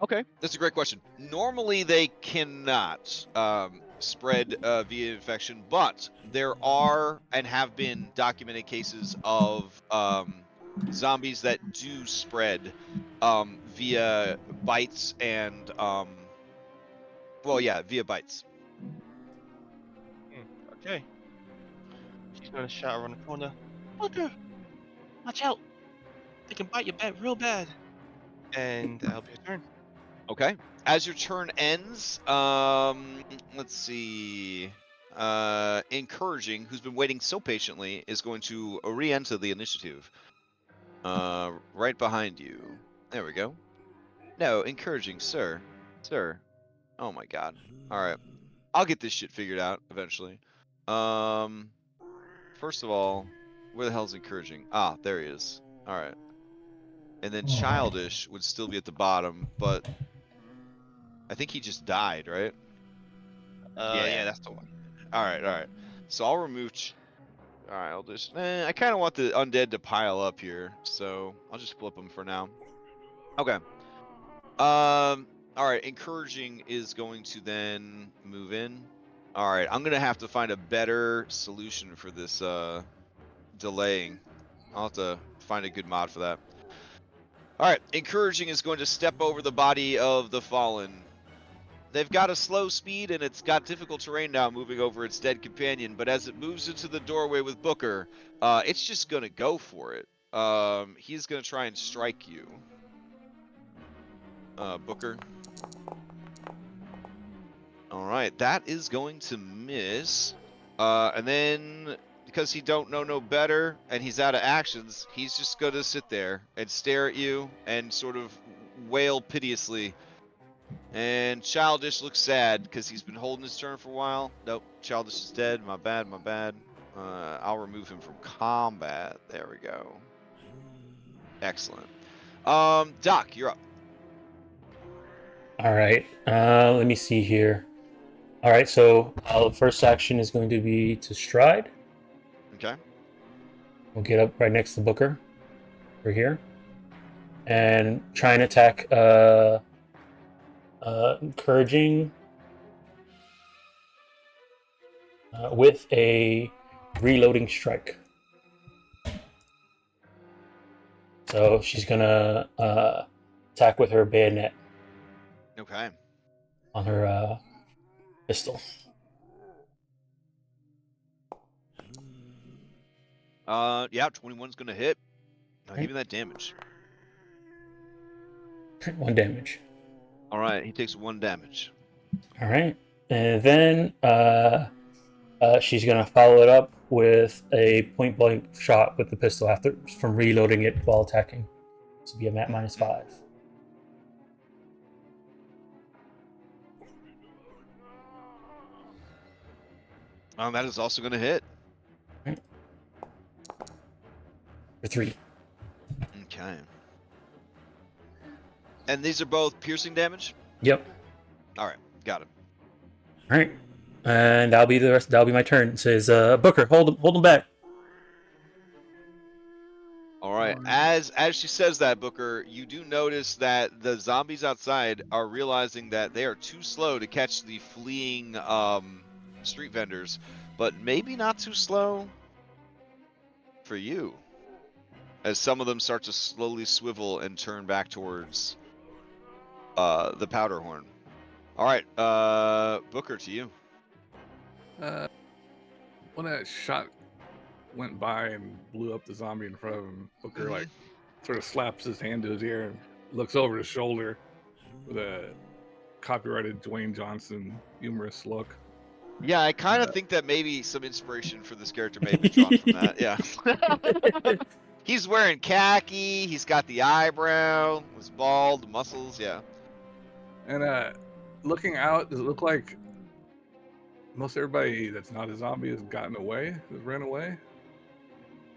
Okay, that's a great question. Normally they cannot spread via infection, but there are and have been documented cases of zombies that do spread via bites and via bites. Okay. She's gonna shout around the corner. Booker, watch out! They can bite your bed real bad. And that'll be your turn. Okay. As your turn ends, let's see. Encouraging, who's been waiting so patiently, is going to re-enter the initiative. Right behind you. There we go. No, encouraging, sir. Sir. Oh my god. Alright. I'll get this shit figured out eventually. First of all, where the hell's encouraging? Ah, there he is. Alright. And then childish would still be at the bottom, but I think he just died, right? Yeah, that's the one. Alright. So I'll remove alright, I'll just I kinda want the undead to pile up here, so I'll just flip them for now. Okay. Alright, encouraging is going to then move in. Alright, I'm gonna have to find a better solution for this delaying. I'll have to find a good mod for that. Alright, encouraging is going to step over the body of the fallen. They've got a slow speed and it's got difficult terrain now moving over its dead companion, but as it moves into the doorway with Booker, it's just gonna go for it. He's gonna try and strike you. Booker. Alright, that is going to miss. And then, because he don't know no better, and he's out of actions, he's just gonna sit there and stare at you and sort of wail piteously. And Childish looks sad, because he's been holding his turn for a while. Nope, Childish is dead, my bad. I'll remove him from combat. There we go. Excellent. Doc, you're up. All right. Let me see here. All right. So first action is going to be to stride. Okay. We'll get up right next to Booker. Over here, and try and attack. Encouraging with a reloading strike. So she's gonna attack with her bayonet Okay. on her pistol. Yeah, 21's gonna hit. Now give me that damage. 1 damage. Alright, he takes 1 damage. All right, and then she's gonna follow it up with a point blank shot with the pistol after from reloading it while attacking. This will be a mat -5. That is also gonna hit. Right. For 3. Okay. And these are both piercing damage? Yep. Alright, got it. All right, and that'll be the rest. That'll be my turn. It says Booker, hold him back. Alright, as she says that, Booker, you do notice that the zombies outside are realizing that they are too slow to catch the fleeing street vendors, but maybe not too slow for you. As some of them start to slowly swivel and turn back towards the powder horn. Alright, Booker, to you. When that shot went by and blew up the zombie in front of him, Booker like sort of slaps his hand to his ear and looks over his shoulder with a copyrighted Dwayne Johnson humorous look. Yeah, I kind of think that maybe some inspiration for this character may have been drawn from that. Yeah. He's wearing khaki. He's got the eyebrow. Was bald. Muscles. Yeah. And looking out, does it look like most everybody that's not a zombie has gotten away, has ran away?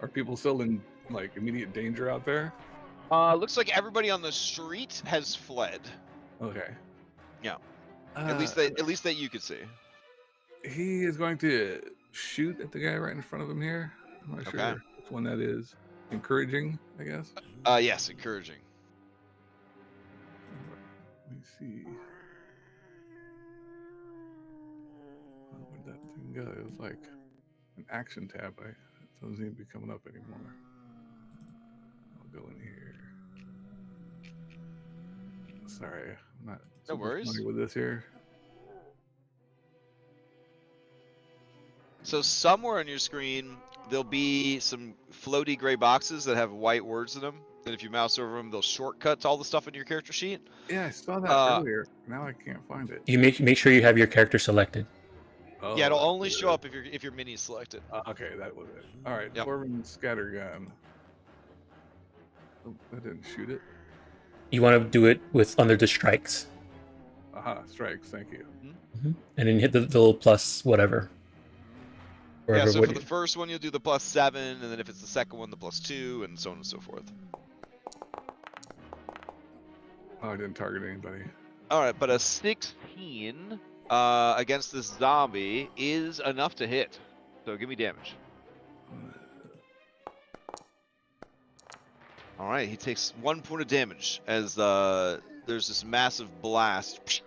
Are people still in like immediate danger out there? Looks like everybody on the street has fled. Okay. Yeah. Uh, At least that you could see. he is going to shoot at the guy right in front of him here. I'm not sure Okay. which one that is. Encouraging, I guess. Yes, encouraging. Let me see. Where'd that thing go? It was like an action tab. It doesn't seem to be coming up anymore. go in here. Sorry, I'm not No super worries. familiar with this here. So somewhere on your screen, there'll be some floaty gray boxes that have white words in them. And if you mouse over them, they'll shortcut to all the stuff in your character sheet. Yeah, I saw that Uh, earlier. Now I can't find it. You make sure you have your character selected. Oh, yeah, it'll that's only what show it up if your mini is selected. is. Okay, that was it. All right, Yep. Dwarven scattergun. Oh, that didn't shoot it. You want to do it with under the strikes. Aha, strikes. Thank you. And then hit the little plus whatever. Yeah, Wherever, so what for the first one, you'll do the +7, and then if it's the second one, the +2, and so on and so forth. Oh, I didn't target anybody. All right, but a 16 against this zombie is enough to hit. So give me damage. All right, he takes 1 point of damage as there's this massive blast.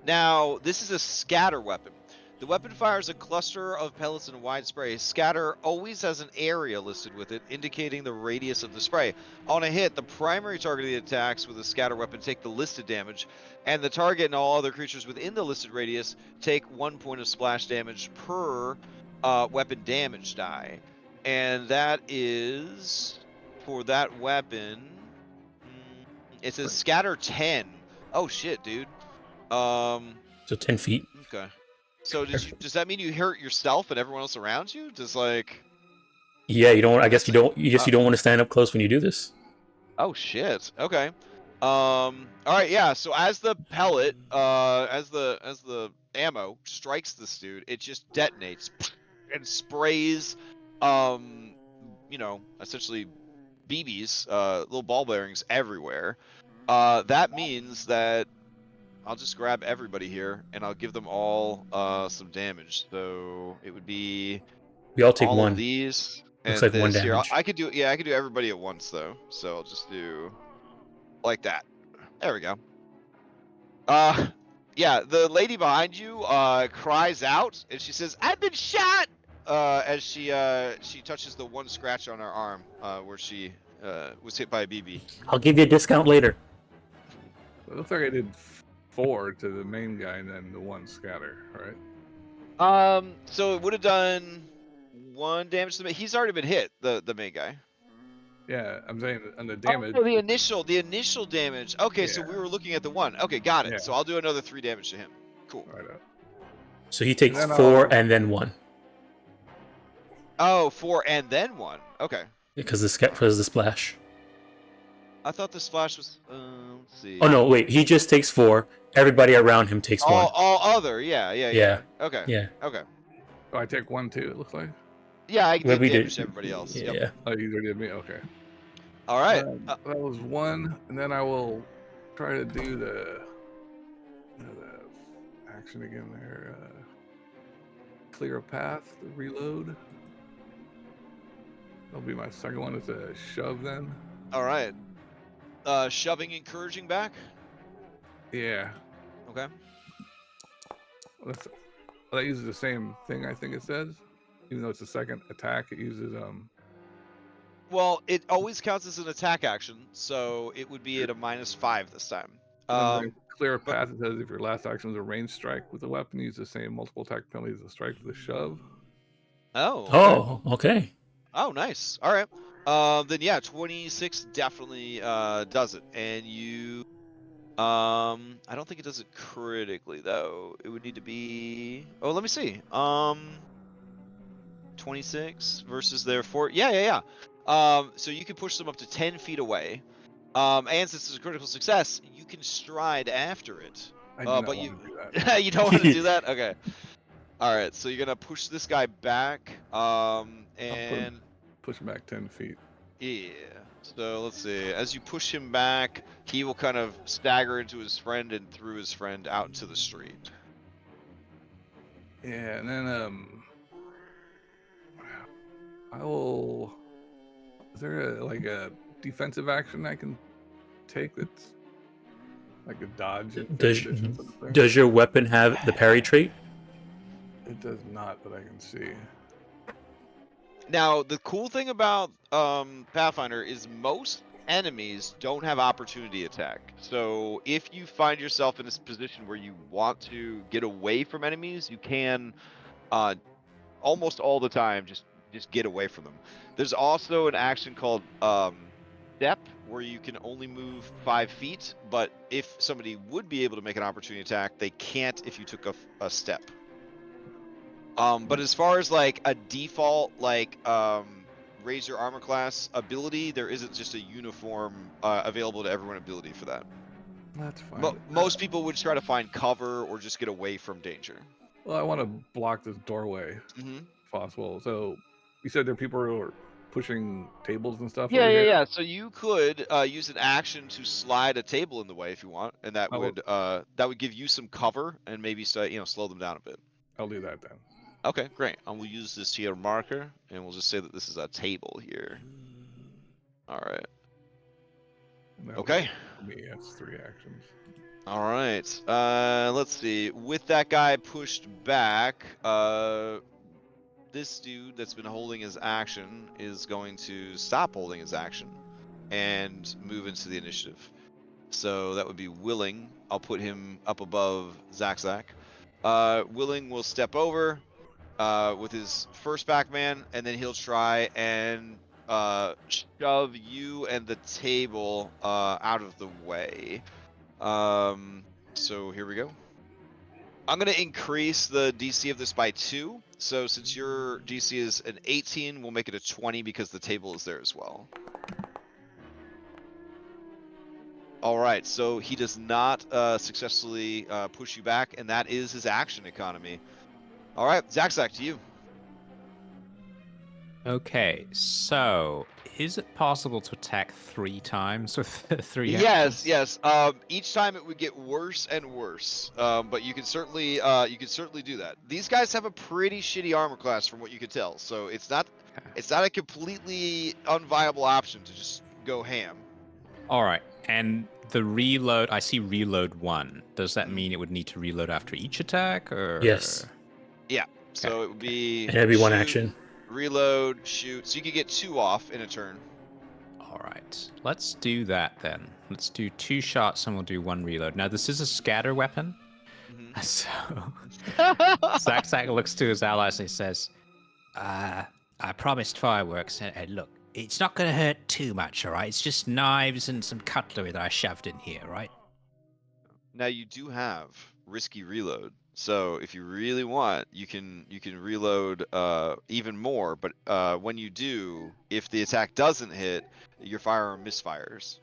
Now, this is a scatter weapon. The weapon fires a cluster of pellets in wide spray. Scatter always has an area listed with it, indicating the radius of the spray. On a hit, the primary targeted attacks with a scatter weapon take the listed damage, and the target and all other creatures within the listed radius take 1 point of splash damage per weapon damage die. And that is, for that weapon, it says scatter 10. Oh shit, dude. So 10 feet. Okay. So does that mean you hurt yourself and everyone else around you? Yeah, you don't. I guess you don't. You don't want to stand up close when you do this. Oh shit. Okay. All right. Yeah. So as the pellet, as the ammo strikes this dude, it just detonates and sprays, essentially BBs, little ball bearings everywhere. That means that I'll just grab everybody here and I'll give them all some damage. So it would be We all take all one. of these Looks and like one this here. damage. I could do everybody at once though. So I'll just do like that. There we go. Yeah, the lady behind you cries out and she says, "I've been shot!" As she touches the one scratch on her arm where she was hit by a BB. I'll give you a discount later. It looks like I did 4 to the main guy and then the 1 scatter, right? So it would have done 1 damage to the he's already been hit, the main guy. Yeah, I'm saying on the damage. Oh, the initial damage. Okay, so Yeah. we were looking at the 1. Okay, got it. Yeah. So I'll do another 3 damage to him. Cool. Right up. So he takes And then 4 I'll- and then 1 Oh, 4 and then 1. Okay. because the splash. I thought the splash was. Let's see. Oh no, wait. He just takes 4. Everybody around him takes 1. All other. Yeah. Okay. Yeah. Okay. Oh, I take 1 too, it looks like. Yeah, I can Well, do we damage did. to everybody else. Yeah. Yep. Oh, you already did me? Okay. All right. That was 1, and then I will try to do the action again there. Clear a path, the reload. That'll be my second one. It's a shove then. All right. Shoving, encouraging back. Yeah. Okay. That uses the same thing, I think it says. Even though it's a second attack, it uses Well, it always counts as an attack action, so it would be at a -5 this time. clear a path. It says if your last action was a ranged strike with a weapon, use the same multiple attack penalty as a strike with a shove. Oh. Oh, okay. Oh, nice. All right. Then yeah, 26 definitely does it, and you. I don't think it does it critically though. It would need to be. Oh, let me see. 26 versus their 4. Yeah. So you can push them up to 10 feet away. And since it's a critical success, you can stride after it. I do not But want you to do that. you don't want to do that? Okay. All right. So you're gonna push this guy back. And Push him back 10 feet. yeah. So let's see. As you push him back, he will kind of stagger into his friend and through his friend out into the street. Yeah, and then I will. Is there a defensive action I can take that's like a dodge? Does your weapon have the parry trait? It does not, but I can see. Now, the cool thing about Pathfinder is most enemies don't have opportunity attack. So if you find yourself in a position where you want to get away from enemies, you can almost all the time just get away from them. There's also an action called step, where you can only move 5 feet, but if somebody would be able to make an opportunity attack, they can't if you took a step. But as far as like a default raise your armor class ability, there isn't just a uniform available to everyone ability for that. That's fine. Most people would try to find cover or just get away from danger. Well, I want to block this doorway Mm-hmm. if possible. So you said there are people who are pushing tables and stuff Yeah, over yeah, here? yeah. So you could use an action to slide a table in the way if you want, and that would give you some cover and maybe slow them down a bit. I'll do that then. Okay, great. And we'll use this here marker, and we'll just say that this is a table here. All right. And that Okay. for me, that's 3 actions. All right. Let's see. With that guy pushed back, this dude that's been holding his action is going to stop holding his action and move into the initiative. So that would be Willing. I'll put him up above Zach. Willing will step over with his first Pac-Man, and then he'll try and shove you and the table out of the way. So here we go. I'm going to increase the DC of this by 2. So since your DC is an 18, we'll make it a 20 because the table is there as well. All right, so he does not successfully push you back, and that is his action economy. All right, Zach, to you. Okay, so is it possible to attack 3 times with 3 Yes, actions? yes. Each time it would get worse and worse. But you can certainly do that. These guys have a pretty shitty armor class, from what you could tell. So it's not a completely unviable option to just go ham. All right, and the reload, I see reload 1. Does that mean it would need to reload after each attack, or? Yes. Yeah. So it would be. And it'd be 1 shoot, action. Reload, shoot. So you could get 2 off in a turn. All right, let's do that then. Let's do 2 shots and we'll do 1 reload. Now, this is a scatter weapon. Mm-hmm. So Zach looks to his allies and he says, I promised fireworks, and look, it's not going to hurt too much, all right? It's just knives and some cutlery that I shoved in here, right? Now you do have risky reload, so if you really want, you can reload even more. But when you do, if the attack doesn't hit, your firearm misfires.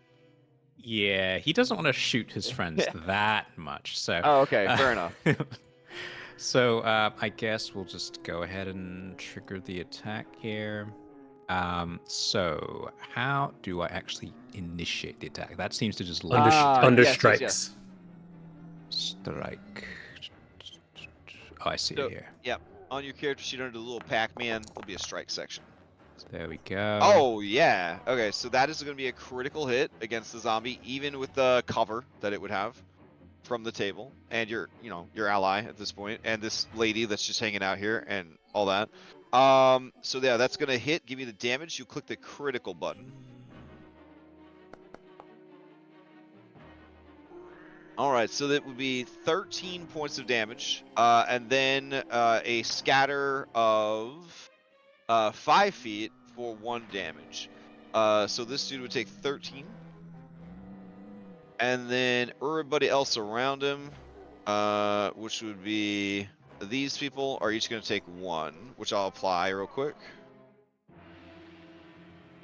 Yeah, he doesn't want to shoot his friends that much, so... Oh, okay, fair enough. So I guess we'll just go ahead and trigger the attack here. So how do I actually initiate the attack? That seems to just Under yes, strikes. yes. Strike. Oh, I see So, it here. Yep. On your character sheet under the little Pac-Man, there'll be a strike section. There we go. Oh yeah. Okay, so that is going to be a critical hit against the zombie, even with the cover that it would have from the table, and your ally at this point, and this lady that's just hanging out here, and all that. So yeah, that's gonna hit. Give you the damage. You click the critical button. All right, so that would be 13 points of damage, and then a scatter of 5 feet for 1 damage. So this dude would take 13. And then everybody else around him, which would be these people, are each going to take 1, which I'll apply real quick.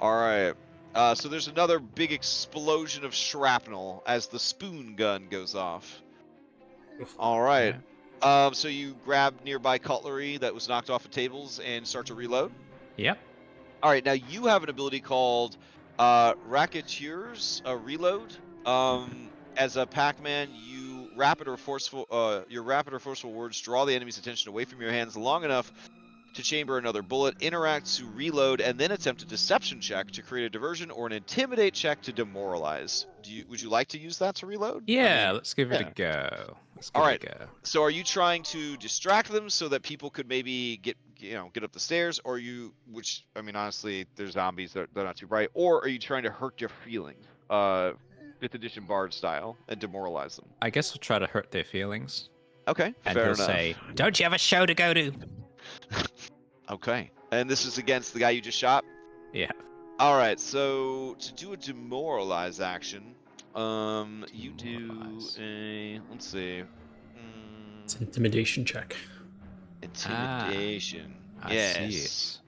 All right. So there's another big explosion of shrapnel as the spoon gun goes off. All right. Yeah. So you grab nearby cutlery that was knocked off of tables and start to reload. Yep. All right. Now you have an ability called Racketeers Reload. As a Pac-Man, your rapid or forceful words draw the enemy's attention away from your hands long enough to chamber another bullet, interact to reload, and then attempt a deception check to create a diversion or an intimidate check to demoralize. Would you like to use that to reload? Yeah, let's give it a go. All right. So are you trying to distract them so that people could maybe get up the stairs, or which I mean, honestly, there's zombies that they're not too bright, or are you trying to hurt their feelings, 5th edition bard style, and demoralize them? I guess we'll try to hurt their feelings. Okay, And fair he'll enough. say, "Don't you have a show to go to?" Okay, and this is against the guy you just shot. Yeah. All right, so to do a demoralize action, you do Demoralize. let's see, It's an intimidation check. intimidation. I see Yes. it.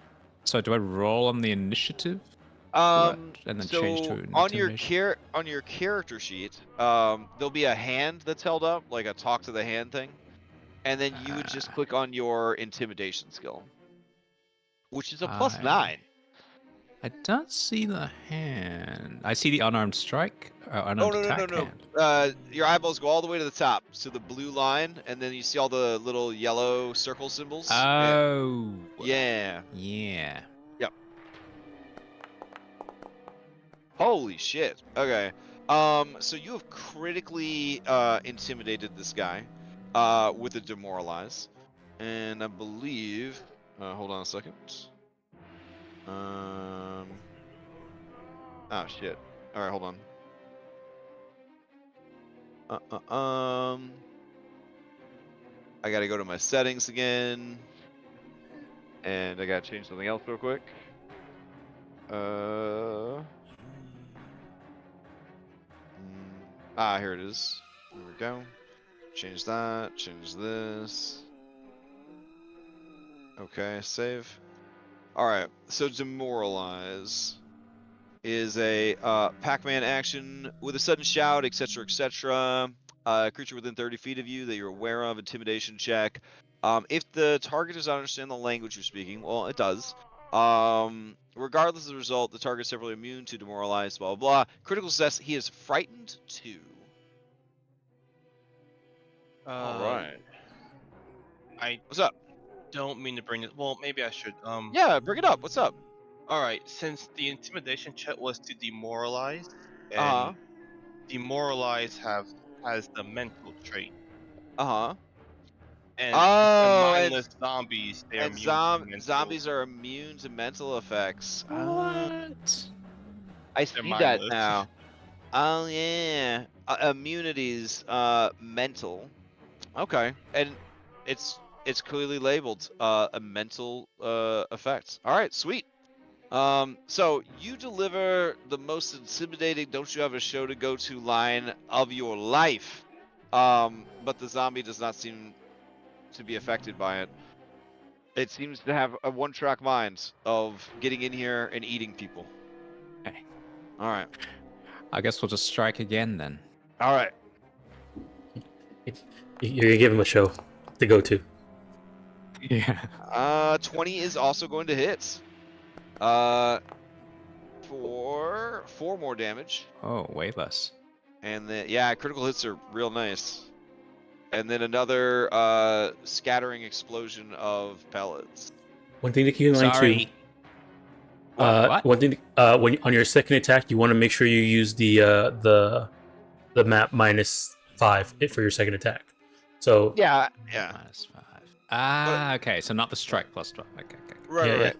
So do I roll on the initiative? for that, and then change to So an on your intimidation? on your character sheet, there'll be a hand that's held up, like a talk to the hand thing, and then you would just click on your intimidation skill, which is a +9. I don't see the hand. I see the unarmed strike, Oh unarmed no attack no hand. no! Your eyeballs go all the way to the top, so the blue line, and then you see all the little yellow circle symbols. Oh. Yeah. Yeah. Yep. Holy shit. Okay. So you have critically intimidated this guy with a demoralize. And I believe hold on a second. Oh shit. Alright, hold on. I gotta go to my settings again. And I gotta change something else real quick. Here it is. There we go. Change that, change this. Okay, save. Alright, so demoralize is a Pac-Man action with a sudden shout, etc., etc. Creature within 30 feet of you that you're aware of, intimidation check. If the target does not understand the language you're speaking, well, it does. Regardless of the result, the target is severely immune to demoralize, blah, blah, blah. Critical success, he is frightened 2. Alright. What's up? Don't mean to bring it. Well, maybe I should. Yeah, bring it up. What's up? All right. Since the intimidation check was to demoralize, and Uh-huh. demoralize has the mental trait, Uh-huh. and Oh, mindless zombies, they are and immune to mental. zombies are immune to mental effects. What? I They're see that mindless. now. Oh yeah, immunities, mental. Okay, and it's clearly labeled a mental effect. All right, sweet. So you deliver the most intimidating "Don't you have a show to go to" line of your life. But the zombie does not seem to be affected by it. It seems to have a one-track mind of getting in here and eating people. Okay. All right. I guess we'll just strike again then. All right. You're gonna give him a show to go to. Yeah. 20 is also going to hit. For 4 more damage. Oh, way less. And then, yeah, critical hits are real nice. And then another scattering explosion of pellets. One thing to keep in mind Sorry. too. What? One thing, when on your second attack, you want to make sure you use the map -5 for your second attack. So Yeah. -5. Okay. So not the strike +12. Okay. Right.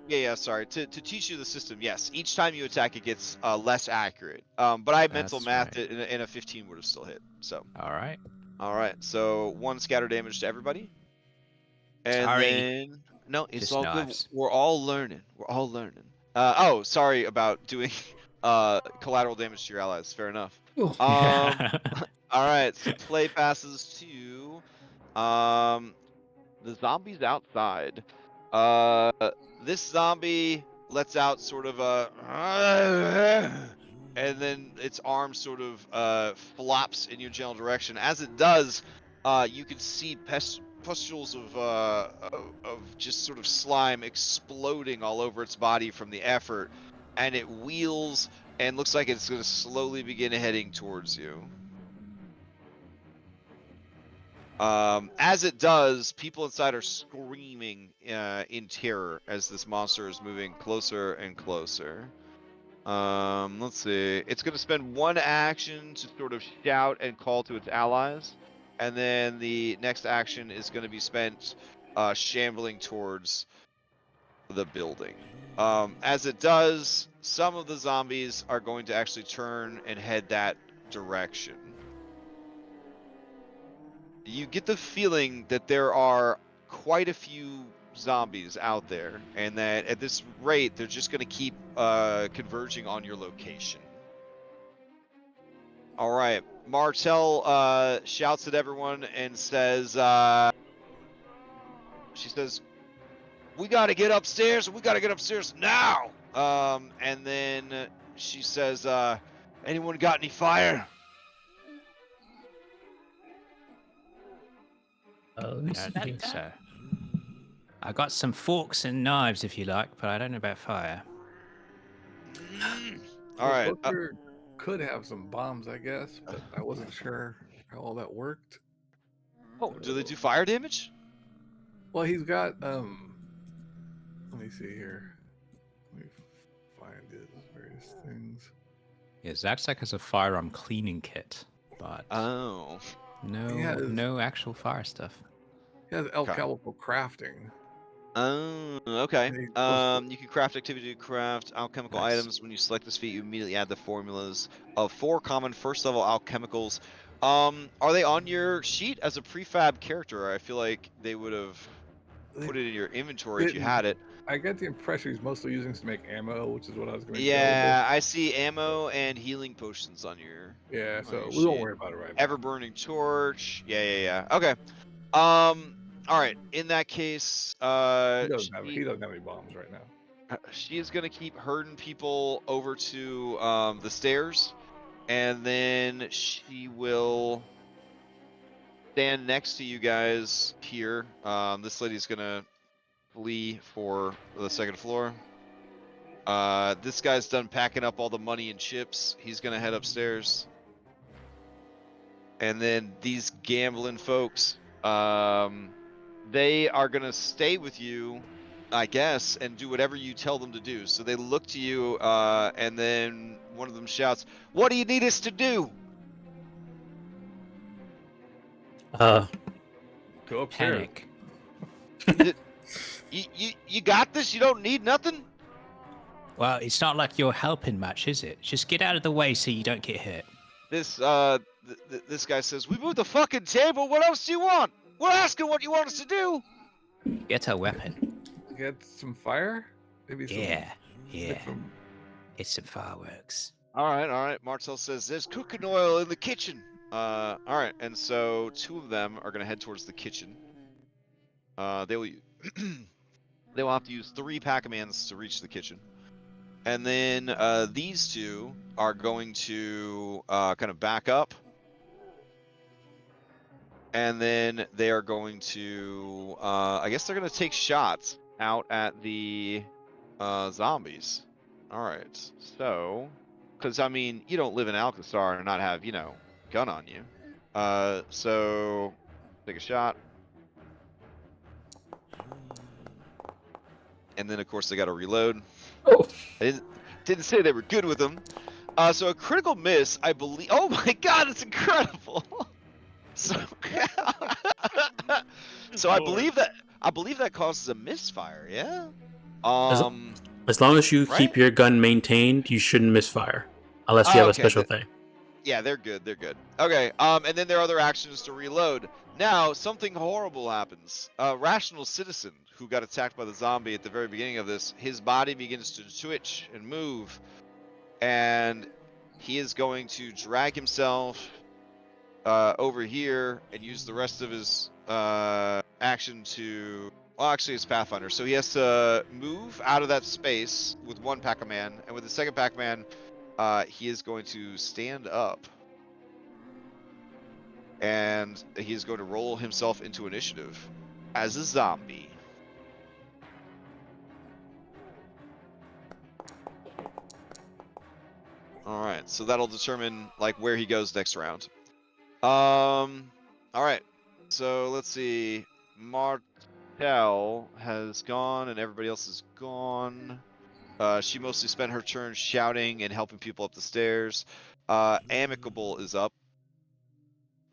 Yeah. Sorry. To teach you the system, yes. Each time you attack, it gets less accurate. But I mental mathed it, and a 15 would have still hit. So. All right. All right. So 1 scatter damage to everybody. And Sorry. then no, it's Just all knives. good. We're all learning. Sorry about doing collateral damage to your allies. Fair enough. All right. So play passes to the zombies outside. This zombie lets out sort of a, and then its arm sort of flops in your general direction. As it does, you can see pustules of just sort of slime exploding all over its body from the effort, and it wheels and looks like it's going to slowly begin heading towards you. As it does, people inside are screaming in terror as this monster is moving closer and closer. Let's see. It's going to spend 1 action to sort of shout and call to its allies. And then the next action is going to be spent shambling towards the building. As it does, some of the zombies are going to actually turn and head that direction. You get the feeling that there are quite a few zombies out there, and that at this rate, they're just going to keep converging on your location. All right, Martell shouts at everyone and says, she says, "We got to get upstairs. We got to get upstairs now." And then she says, "Anyone got any fire?" Let me I see don't think things. so. I got some forks and knives if you like, but I don't know about fire. All Well, right. Booker could have some bombs, I guess, but I wasn't sure how all that worked. Oh, do they do fire damage? Well, he's got let me see here. Let me find his various things. Yeah, Zaxak has a firearm cleaning kit, but Oh. no actual fire stuff. He has alchemical crafting. Oh, okay. And he's supposed to- You can craft activity to craft alchemical Nice. items. When you select this feat, you immediately add the formulas of 4 common first level alchemicals. Are they on your sheet as a prefab character? I feel like they would have put it in your inventory if you had it. I get the impression he's mostly using this to make ammo, which is what I was going to go Yeah, I see ammo and healing potions on your with. Yeah, on so your we won't sheet. worry about it right now. Ever burning torch. Yeah. Okay. All right. In that case, He doesn't have any bombs right now. she is gonna keep herding people over to the stairs, and then she will stand next to you guys here. This lady's gonna flee for the second floor. This guy's done packing up all the money and chips. He's gonna head upstairs. And then these gambling folks, they are gonna stay with you, I guess, and do whatever you tell them to do. So they look to you, and then one of them shouts, "What do you need us to do?" Uh, Go upstairs. Panic. You got this. You don't need nothing. Well, it's not like you're helping much, is it? Just get out of the way so you don't get hit. This this guy says, "We moved the fucking table. What else do you want? We're asking what you want us to do." Get a weapon. Get some fire? Maybe some. Yeah. Get some. It's some fireworks. All right. Marcel says, "There's cooking oil in the kitchen." All right, and so 2 of them are gonna head towards the kitchen. They will they will have to use 3 Pac-Mans to reach the kitchen, and then these 2 are going to kind of back up, and then they are going to I guess they're gonna take shots out at the zombies. All right, so because I mean you don't live in Alkenstar and not have gun on you. So take a shot. And then of course they got to reload. oh, I didn't say they were good with them. So a critical miss, I believe. Oh my god, it's incredible. So, so I believe that causes a misfire. Yeah. as long as you right? keep your gun maintained, you shouldn't misfire, unless you have a Okay, special thing. Yeah, they're good. They're good. Okay. And then their other action is to reload. Now something horrible happens. Rational Citizen, who got attacked by the zombie at the very beginning of this, his body begins to twitch and move, and he is going to drag himself over here and use the rest of his action to. Well, actually, it's Pathfinder, so he has to move out of that space with 1 Pac-Man, and with the second Pac-Man, he is going to stand up, and he is going to roll himself into initiative as a zombie. All right, so that'll determine like where he goes next round. All right, so let's see. Martel has gone, and everybody else is gone. She mostly spent her turn shouting and helping people up the stairs. Amicable is up.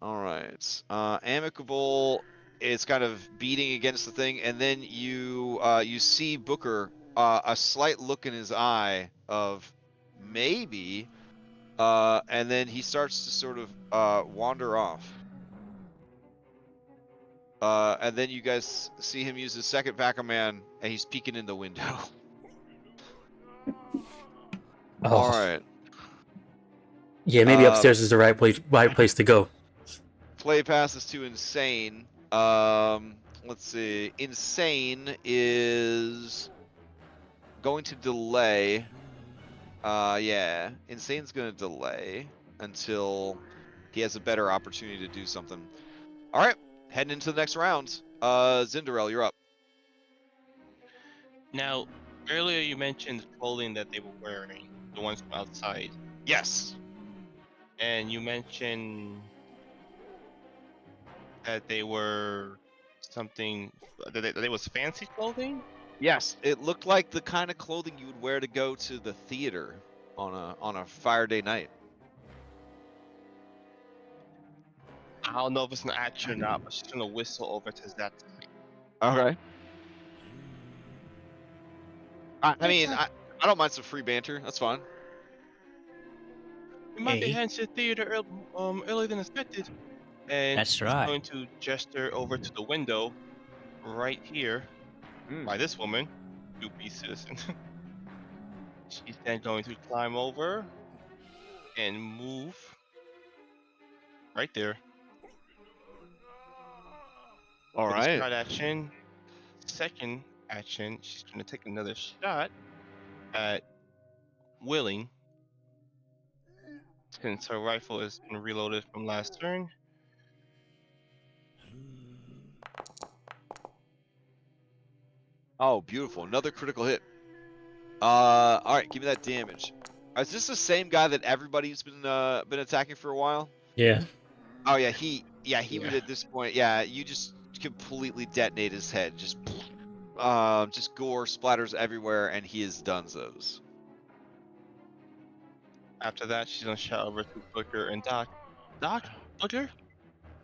All right. Amicable it's kind of beating against the thing, and then you see Booker a slight look in his eye of maybe, and then he starts to sort of wander off. And then you guys see him use his second Pac-Man, and he's peeking in the window. Oh. All right. Yeah, maybe upstairs is the right place to go. Play passes to Insane. Let's see. Insane is going to delay. Yeah. Insane's going to delay until he has a better opportunity to do something. All right. Heading into the next round. Zinderell, you're up. Now, earlier you mentioned the clothing that they were wearing, the ones from outside, Yes. and you mentioned that they were something that they was fancy clothing. Yes. It looked like the kind of clothing you would wear to go to the theater on a fire day night. I don't know if it's an action or not, but she's gonna whistle over to that. Okay. I mean, I don't mind some free banter. That's fine. We might be Hey. heading to the theater earlier than expected. And That's she's right. going to gesture over to the window right here by this woman, UP citizen. She's then going to climb over and move right there. All For the right. shot action. Second action, she's going to take another shot at Willing. Since her rifle has been reloaded from last turn. Oh, beautiful. Another critical hit. All right, give me that damage. Is this the same guy that everybody's been attacking for a while? Yeah. Oh yeah, he would Yeah. at this point. Yeah, you just completely detonate his head. Just gore splatters everywhere, and he is donezo's. After that, she's gonna shout over to Booker and Doc. Doc, Booker,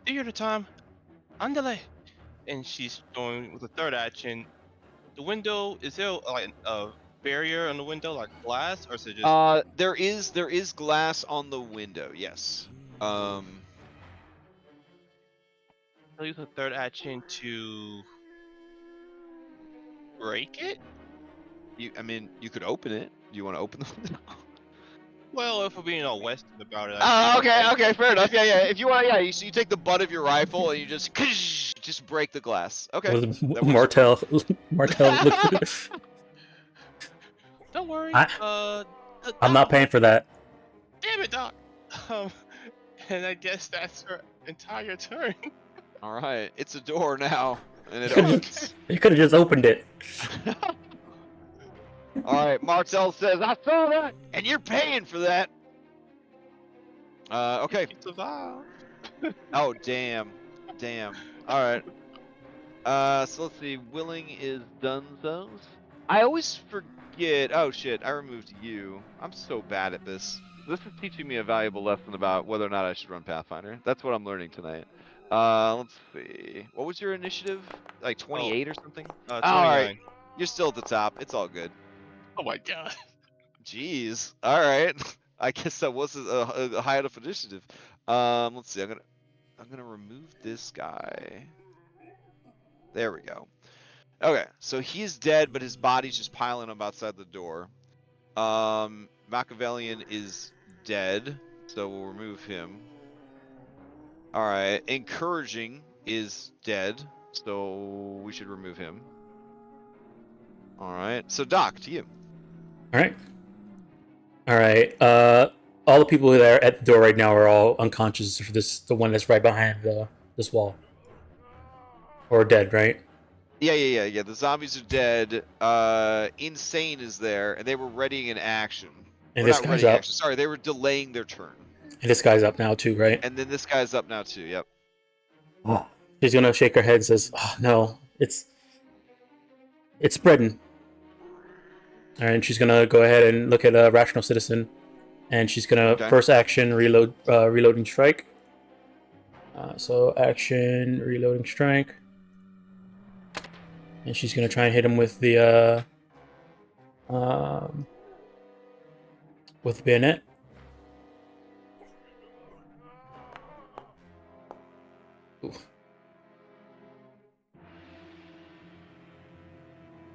theater time, andale. And she's going with the third action. The window, is there like a barrier on the window, like glass, or is it just? There is glass on the window. Yes. I'll use the third action to break it. I mean, you could open it. Do you want to open the window? Well, if we're being all Western about it. Oh, okay, fair enough. Yeah. If you want, you take the butt of your rifle and you just break the glass. Okay. With that works. Martel looks. Don't worry. I'm not paying for that. Damn it, Doc. And I guess that's her entire turn. All right, it's a door now, and it You could've opens. You could have just opened it. All right, Martel says, "I saw that, and you're paying for that." Okay. Survive. Oh, damn. All right. So let's see. Willing is Dunzos. I always forget. Oh shit! I removed you. I'm so bad at this. This is teaching me a valuable lesson about whether or not I should run Pathfinder. That's what I'm learning tonight. Let's see. What was your initiative? Like 28 or something? 29. All right. You're still at the top. It's all good. Oh my god. Jeez. All right. I guess that was a high enough initiative. Let's see. I'm gonna remove this guy. There we go. Okay, so he's dead, but his body's just piling up outside the door. Machiavellian is dead, so we'll remove him. All right, Encouraging is dead, so we should remove him. All right, so Doc, to you. All right. All the people that are at the door right now are all unconscious for the one that's right behind this wall, or dead, right? Yeah. The zombies are dead. Insane is there, and they were readying an action. And Or this not guy's readying up. action. Sorry, they were delaying their turn. And this guy's up now too, right? And then this guy's up now too. Yep. Oh. She's gonna shake her head and says, "Oh no, it's spreading." And she's gonna go ahead and look at a rational citizen, and she's gonna first action reloading strike. So action reloading strike. And she's gonna try and hit him with the bayonet. Ooh.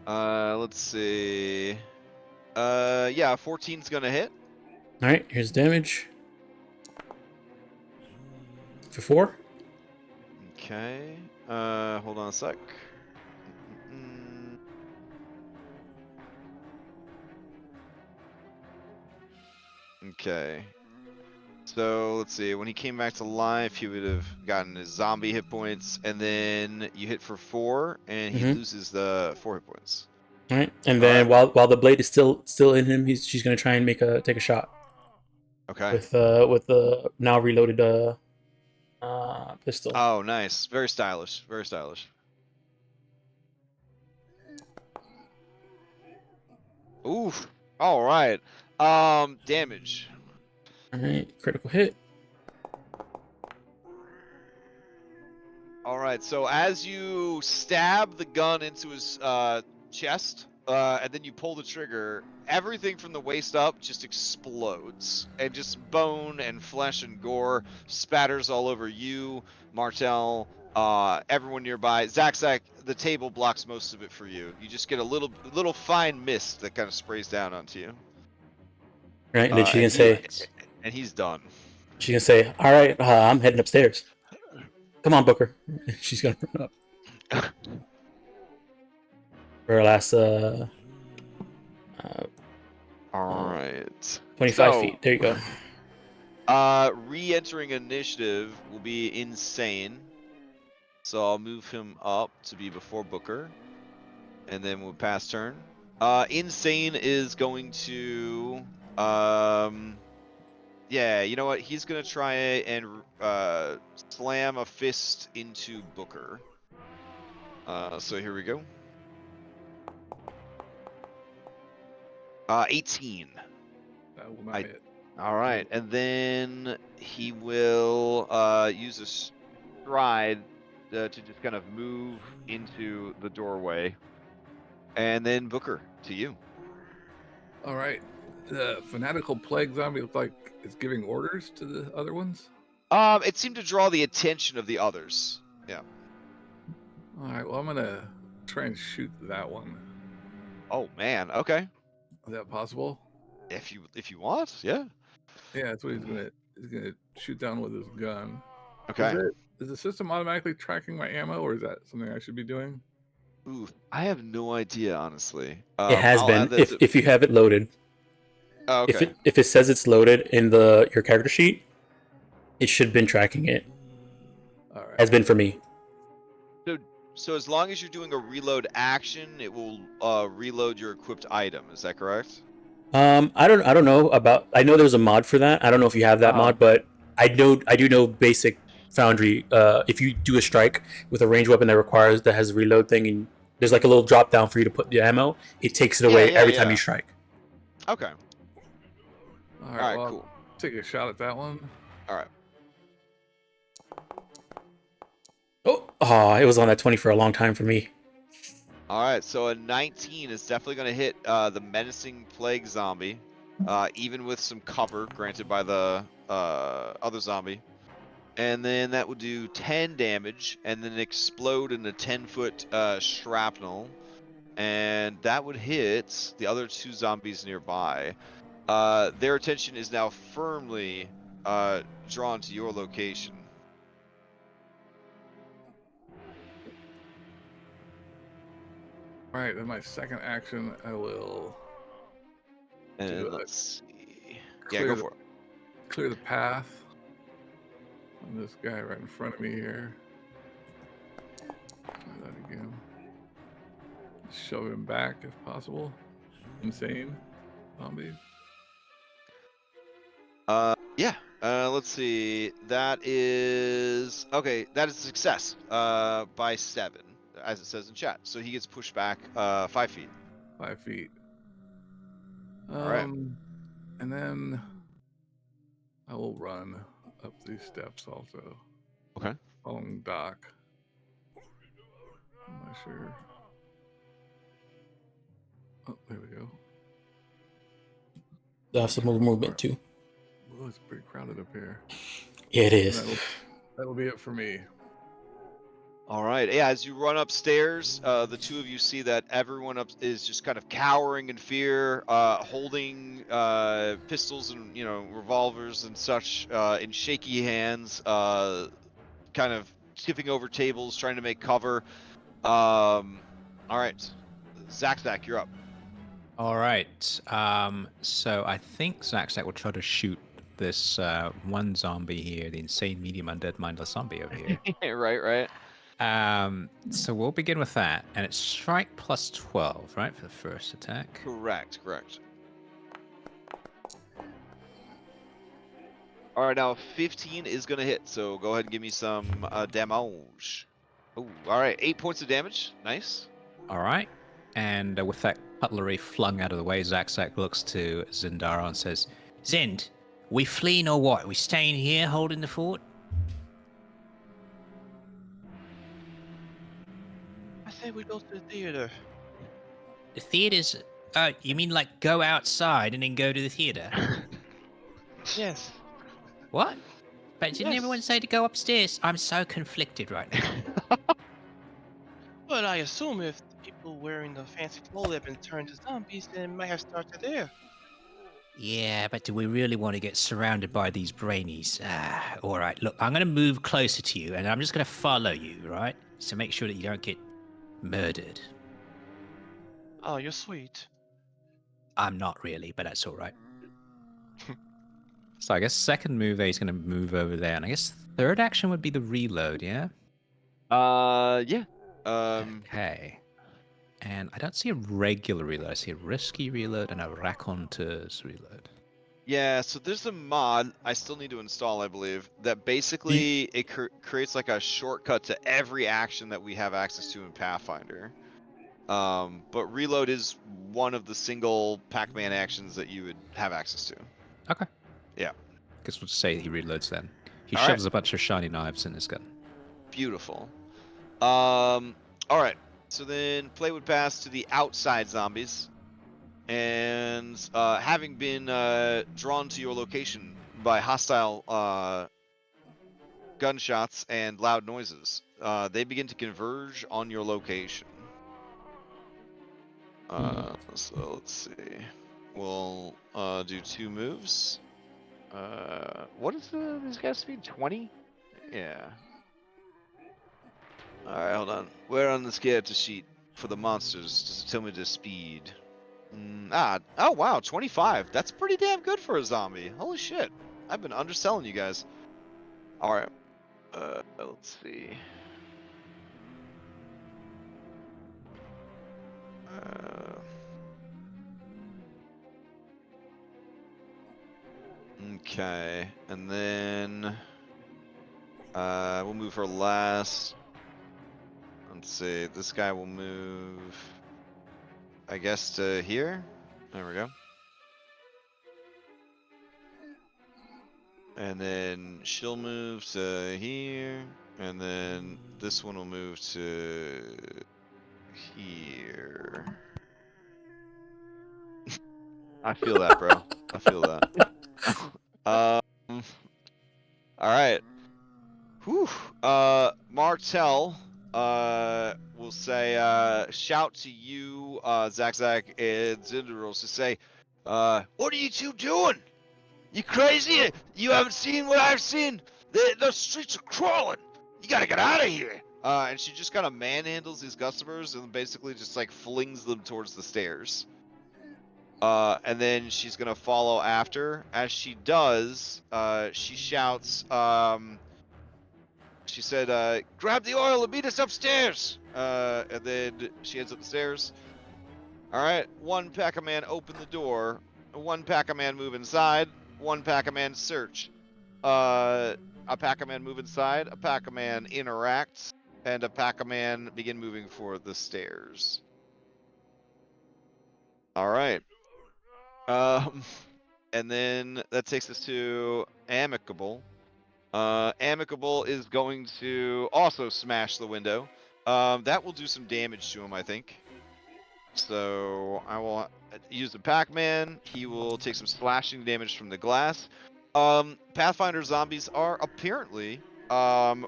Let's see. Yeah, 14's gonna hit. All right, here's damage. For 4. Okay. Hold on a sec. Mm-mm. Okay. So let's see. When he came back to life, he would have gotten his zombie hit points, and then you hit for 4, and he loses the 4 hit points. All right, and All then right. while the blade is still in him, she's gonna try and take a shot Okay. with the now reloaded pistol. Oh, nice. Very stylish. Very stylish. Oof. All right. Damage. All right, critical hit. All right. So as you stab the gun into his chest, and then you pull the trigger, everything from the waist up just explodes, and just bone and flesh and gore spatters all over you, Martel, everyone nearby. Zach, the table blocks most of it for you. You just get a little fine mist that kind of sprays down onto you. Right, and then she's he's done. gonna say, "All right, I'm heading upstairs. Come on, Booker." She's gonna run up for her last All right. 25 feet. There you go. Re-entering initiative will be Insane. So I'll move him up to be before Booker. And then we'll pass turn. Insane is going to yeah, you know what? He's gonna try and slam a fist into Booker. So here we go. 18. That will not hit. All right, and then he will use a stride to just kind of move into the doorway, and then Booker, to you. All right. The fanatical plague zombie looks like it's giving orders to the other ones. It seemed to draw the attention of the others. Yeah. All right. Well, I'm gonna try and shoot that one. Oh man. Okay. Is that possible? If you want, yeah. Yeah, that's what he's gonna shoot down with his gun. Okay. Is the system automatically tracking my ammo, or is that something I should be doing? Ooh, I have no idea, honestly. It has I'll been add that if you have it loaded. Oh, okay. If it says it's loaded in your character sheet, it should have been tracking it. All right. Has been for me. So as long as you're doing a reload action, it will reload your equipped item. Is that correct? I don't know about. I know there's a mod for that. I don't know if you have that mod, but I do know basic Foundry. If you do a strike with a ranged weapon that has a reload thing, and there's like a little drop down for you to put the ammo, it takes it away every time you strike. Okay. All right. Well, cool. Take a shot at that one. All right. Oh, it was on that 20 for a long time for me. All right, so a 19 is definitely going to hit the menacing plague zombie, even with some cover granted by the other zombie. And then that would do 10 damage, and then explode in a 10-foot shrapnel. And that would hit the other 2 zombies nearby. Their attention is now firmly drawn to your location. All right, then my second action, I will. And let's see. Yeah, go for it. Clear the path on this guy right in front of me here. Try that again. Shove him back if possible. Insane zombie. Yeah. Let's see. That is okay. That is a success. By 7, as it says in chat. So he gets pushed back 5 feet. 5 feet. All right. And then I will run up these steps also. Okay. Following Doc. I'm not sure. Oh, there we go. They have some movement too. Oh, it's pretty crowded up here. It is. That'll be it for me. All right. Yeah, as you run upstairs, the two of you see that everyone up is just kind of cowering in fear, holding pistols and revolvers and such in shaky hands, kind of tipping over tables, trying to make cover. All right, Zach, you're up. All right. So I think Zack will try to shoot this one zombie here, the insane medium undead mindless zombie over here. Right. So we'll begin with that, and it's strike plus 12, right, for the first attack. Correct. All right, now 15 is gonna hit, so go ahead and give me some damage. Oh, all right, 8 points of damage. Nice. All right. And with that cutlery flung out of the way, Zack looks to Zindara and says, "Zind, we fleeing or what? We staying here holding the fort?" I say we go to the theater. The theater's... you mean like go outside and then go to the theater? Yes. What? But didn't Yes. everyone say to go upstairs? I'm so conflicted right now. But I assume if the people wearing the fancy clothes have been turned to zombies, then it might have started there. Yeah, but do we really want to get surrounded by these brainies? All right, look, I'm going to move closer to you, and I'm just going to follow you, right? So make sure that you don't get murdered. Oh, you're sweet. I'm not really, but that's all right. So I guess second move there, he's going to move over there, and I guess third action would be the reload, yeah? Yeah. Okay. And I don't see a regular reload. I see a risky reload and a raconteur's reload. Yeah, so there's a mod I still need to install, I believe, that basically it creates like a shortcut to every action that we have access to in Pathfinder. But reload is one of the single Pac-Man actions that you would have access to. Okay. Yeah. Guess we'll just say he reloads then. He All shoves right. a bunch of shiny knives in his gun. Beautiful. All right. So then play would pass to the outside zombies. And having been drawn to your location by hostile gunshots and loud noises, they begin to converge on your location. So let's see. We'll do 2 moves. What is this guy's speed? 20? Yeah. Alright, hold on. Where on the character sheet for the monsters does it tell me their speed? Oh wow, 25. That's pretty damn good for a zombie. Holy shit. I've been underselling you guys. Alright. Let's see. Okay, and then we'll move her last. Let's see, this guy will move, I guess, to here. There we go. And then she'll move to here, and then this one will move to here. I feel that, bro. I feel that. All right. Whew. Martel will say, shout to you, Zach, and Zinderos to say, what are you two doing? You crazy? You haven't seen what I've seen? The streets are crawling. You gotta get out of here. And she just kind of manhandles these customers and basically just like flings them towards the stairs. And then she's gonna follow after. As she does, she shouts, she said, grab the oil and meet us upstairs. And then she heads up the stairs. All right, one Pac-Man open the door. One Pac-Man move inside. One Pac-Man search. A Pac-Man move inside. A Pac-Man interacts. And a Pac-Man begin moving for the stairs. All right. And then that takes us to Amicable. Amicable is going to also smash the window. That will do some damage to him, I think. So I will use the Pac-Man. He will take some slashing damage from the glass. Pathfinder zombies are apparently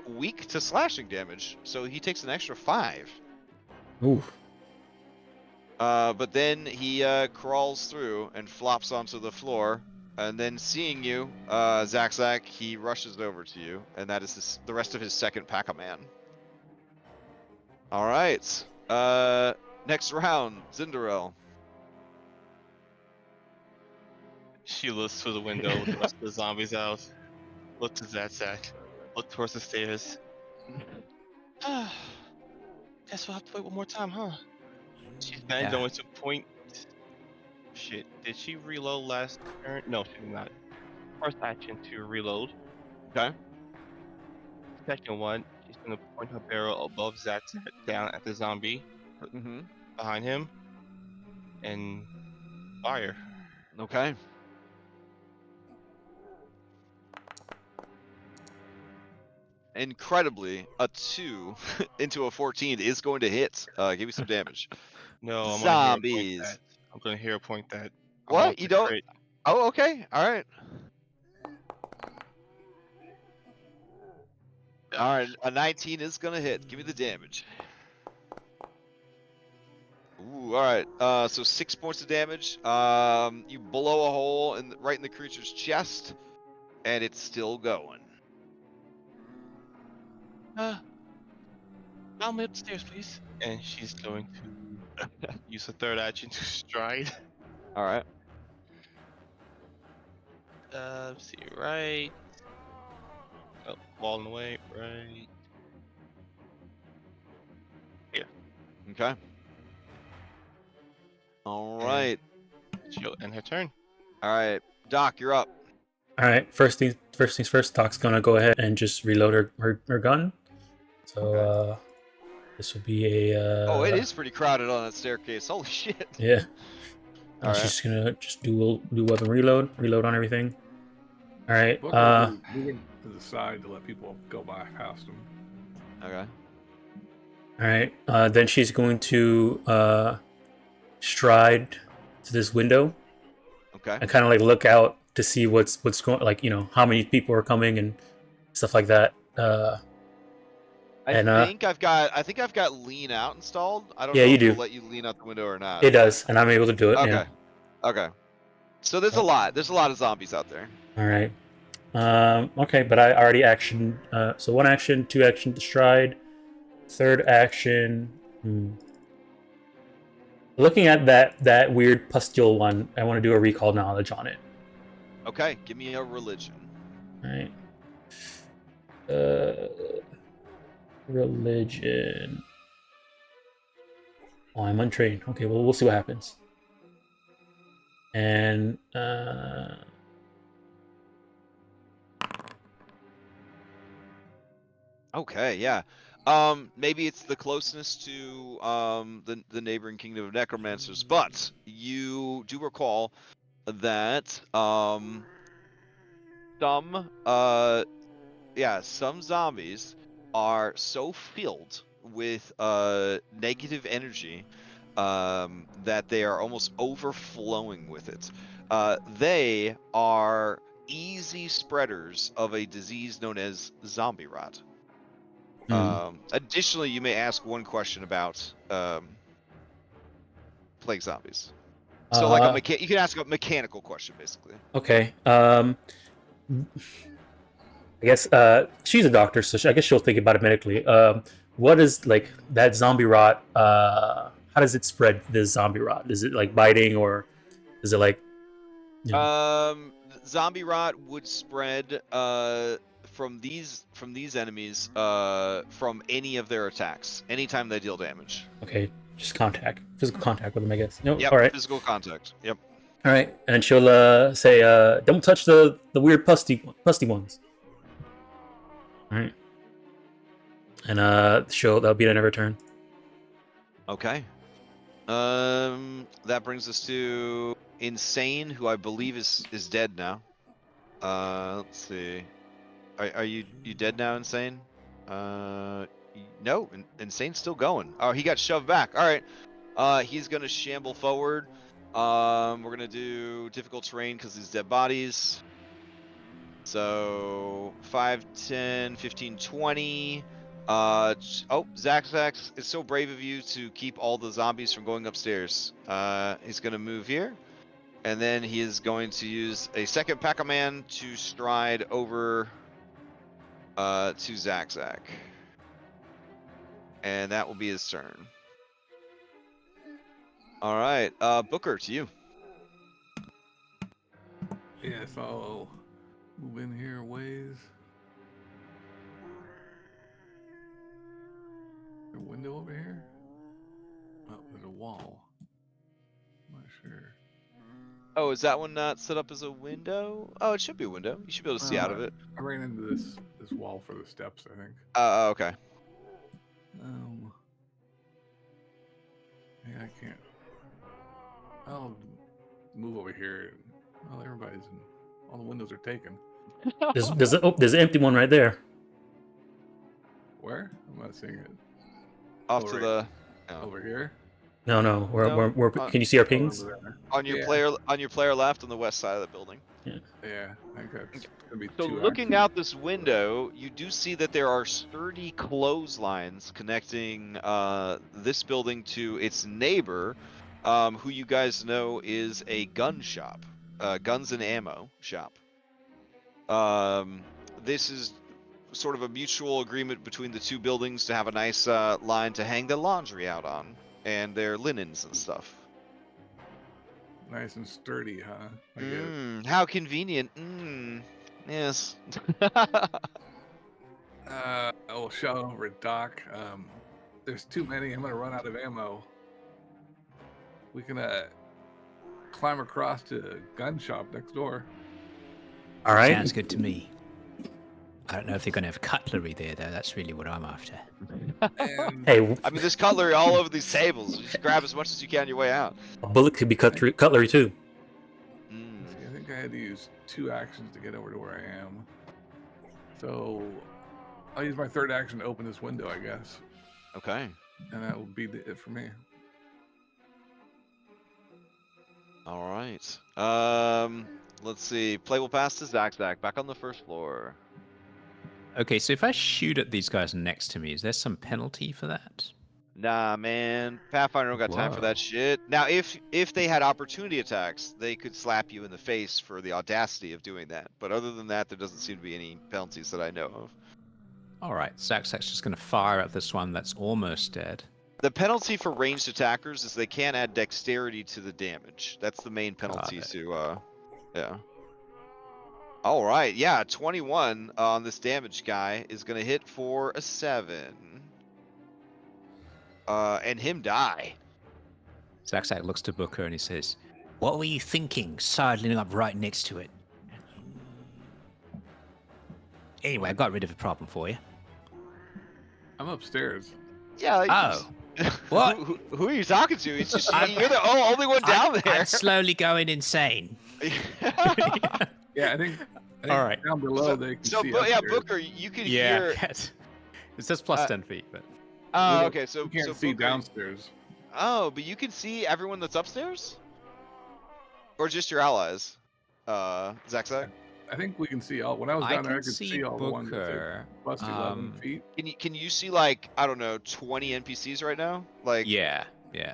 weak to slashing damage, so he takes an extra 5. Ooh. But then he crawls through and flops onto the floor, and then seeing you, Zack, he rushes over to you, and that is the rest of his second Pac-Man. All right. Next round, Zinderell. She looks through the window with the rest of the zombies out. Look to Zack. Look towards the stairs. Guess we'll have to wait one more time, huh? She's then going to point. Shit. Did she reload last turn? No, she did not. First action to reload. Okay. Second one, she's gonna point her barrel above Zack's head down at the zombie Mm-hmm. behind him and fire. Okay. Incredibly, a 2 into a 14 is going to hit. Give me some damage. No, I'm Zombies. gonna hero point that. I What? want You the don't? crit. Oh, okay. All right. All right. A 19 is going to hit. Give me the damage. Ooh, all right. So 6 points of damage. You blow a hole right in the creature's chest, and it's still going. Allow me upstairs, please. And she's going to use a third action to stride. All right. Let's see, right. Oh, wall in the way, right. Okay. All right. She'll end her turn. All right. Doc, you're up. All right. First things first. Doc's gonna go ahead and just reload her gun. So Okay. this would be a. Oh, it is pretty crowded on that staircase. Holy shit. Yeah. All right. She's gonna just do weapon reload on everything. All right. Booker moving to the side to let people go by past him. Okay. All right. Then she's going to stride to this window Okay. and kind of like look out to see what's going, like, how many people are coming and stuff like that. I think I've got lean out installed. I don't know you if do. it'll let you lean out the window or not. It does, and I'm able to do it. Okay. Yeah. Okay. So there's a lot. There's a lot of zombies out there. All right. Okay, but I already actioned. So 1 action, 2 action to stride, 3rd action. Looking at that weird pustule one, I want to do a recall knowledge on it. Okay, give me a religion. All right. Religion. Oh, I'm untrained. Okay, well, we'll see what happens. And Okay, yeah. Maybe it's the closeness to the neighboring kingdom of necromancers, but you do recall that some zombies are so filled with negative energy that they are almost overflowing with it. They are easy spreaders of a disease known as zombie rot. Additionally, you may ask one question about plague zombies. So, you can ask a mechanical question, basically. Okay. I guess she's a doctor, so I guess she'll think about it medically. What is like that zombie rot? How does it spread? This zombie rot? Is it like biting, or is it like? Zombie rot would spread from these enemies from any of their attacks, anytime they deal damage. Okay, just physical contact with them, I guess. No, yep, all right. Physical contact. Yep. All right, and she'll say, "Don't touch the weird pusty ones." All right, and that'll be the end of her turn. Okay. That brings us to Insane, who I believe is dead now. Let's see. Are you dead now, Insane? No, Insane's still going. Oh, he got shoved back. All right. He's gonna shamble forward. We're gonna do difficult terrain because these dead bodies. So 5, 10, 15, 20. Zach is so brave of you to keep all the zombies from going upstairs. He's gonna move here, and then he is going to use a second Pac-Man to stride over to Zach. And that will be his turn. All right, Booker, to you. Yeah, so I'll move in here a ways. A window over here? Oh, there's a wall. I'm not sure. Oh, is that one not set up as a window? Oh, it should be a window. You should be able to see out of it. I ran into this wall for the steps, I think. Okay. Yeah, I can't. I'll move over here. Well, all the windows are taken. There's an empty one right there. Where? I'm not seeing it. Off to the Over here. No. No, Can you see our pings? Over there. on your player left on the west side of the building. Yeah, I think that's gonna be So two looking actions. out this window, you do see that there are sturdy clotheslines connecting this building to its neighbor, who you guys know is a gun shop, guns and ammo shop. This is sort of a mutual agreement between the two buildings to have a nice line to hang the laundry out on and their linens and stuff. Nice and sturdy, huh? I get it. How convenient. Yes. I will shout over at Doc. There's too many. I'm gonna run out of ammo. We can climb across to the gun shop next door. All right. Sounds good to me. I don't know if they're going to have cutlery there, though. That's really what I'm after. And Hey, I mean, there's cutlery all over these tables. You just grab as much as you can on your way out. a bullet could be cutlery too. I think I had to use 2 actions to get over to where I am. So I'll use my third action to open this window, I guess. Okay. And that will be it for me. All right. Let's see. Play will pass to Zach. Back on the first floor. Okay, so if I shoot at these guys next to me, is there some penalty for that? Nah, man. Pathfinder don't got time for Whoa. that shit. Now, if they had opportunity attacks, they could slap you in the face for the audacity of doing that. But other than that, there doesn't seem to be any penalties that I know of. All right, Zach's just going to fire at this one that's almost dead. The penalty for ranged attackers is they can't add dexterity to the damage. That's the main penalty to, yeah. All right, yeah, 21 on this damage guy is going to hit for a 7. And him die. Zach looks to Booker and he says, "What were you thinking, sidling up right next to it?" Anyway, I got rid of a problem for you. I'm upstairs. Yeah. Oh. What? Who are you talking to? It's just you're the only one down there. I'm slowly going insane. Yeah, I think All right. down below they can see yeah, upstairs. Booker, you can Yeah, hear. it says plus 10 feet, but Oh, okay. So You can't so see Booker, downstairs. Oh, but you can see everyone that's upstairs, or just your allies. Zach. I think we can see all. When I was I down there, I can could see see all the ones that Booker. plus 11 feet. Can you see like I don't know 20 NPCs right now? Like Yeah.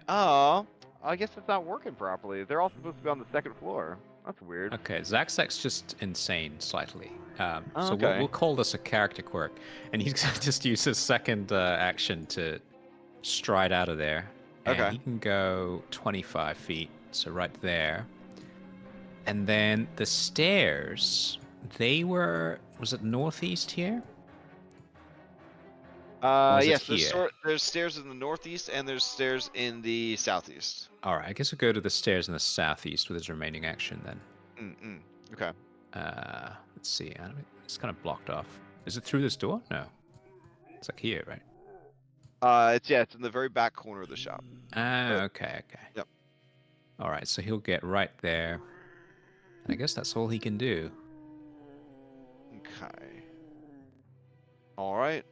Oh, I guess it's not working properly. They're all supposed to be on the second floor. That's weird. Okay, Zach's just insane slightly. So okay. we'll call this a character quirk, and he's gonna just use his second action to stride out of there. And Okay. he can go 25 feet, so right there. And then the stairs, was it northeast here? is it Yes. here? There's stairs in the northeast and there's stairs in the southeast. All right, I guess we'll go to the stairs in the southeast with his remaining action then. Okay. Let's see. It's kind of blocked off. Is it through this door? No. It's like here, right? It's in the very back corner of the shop. Okay. Yep. All right, so he'll get right there. And I guess that's all he can do. Okay. All right.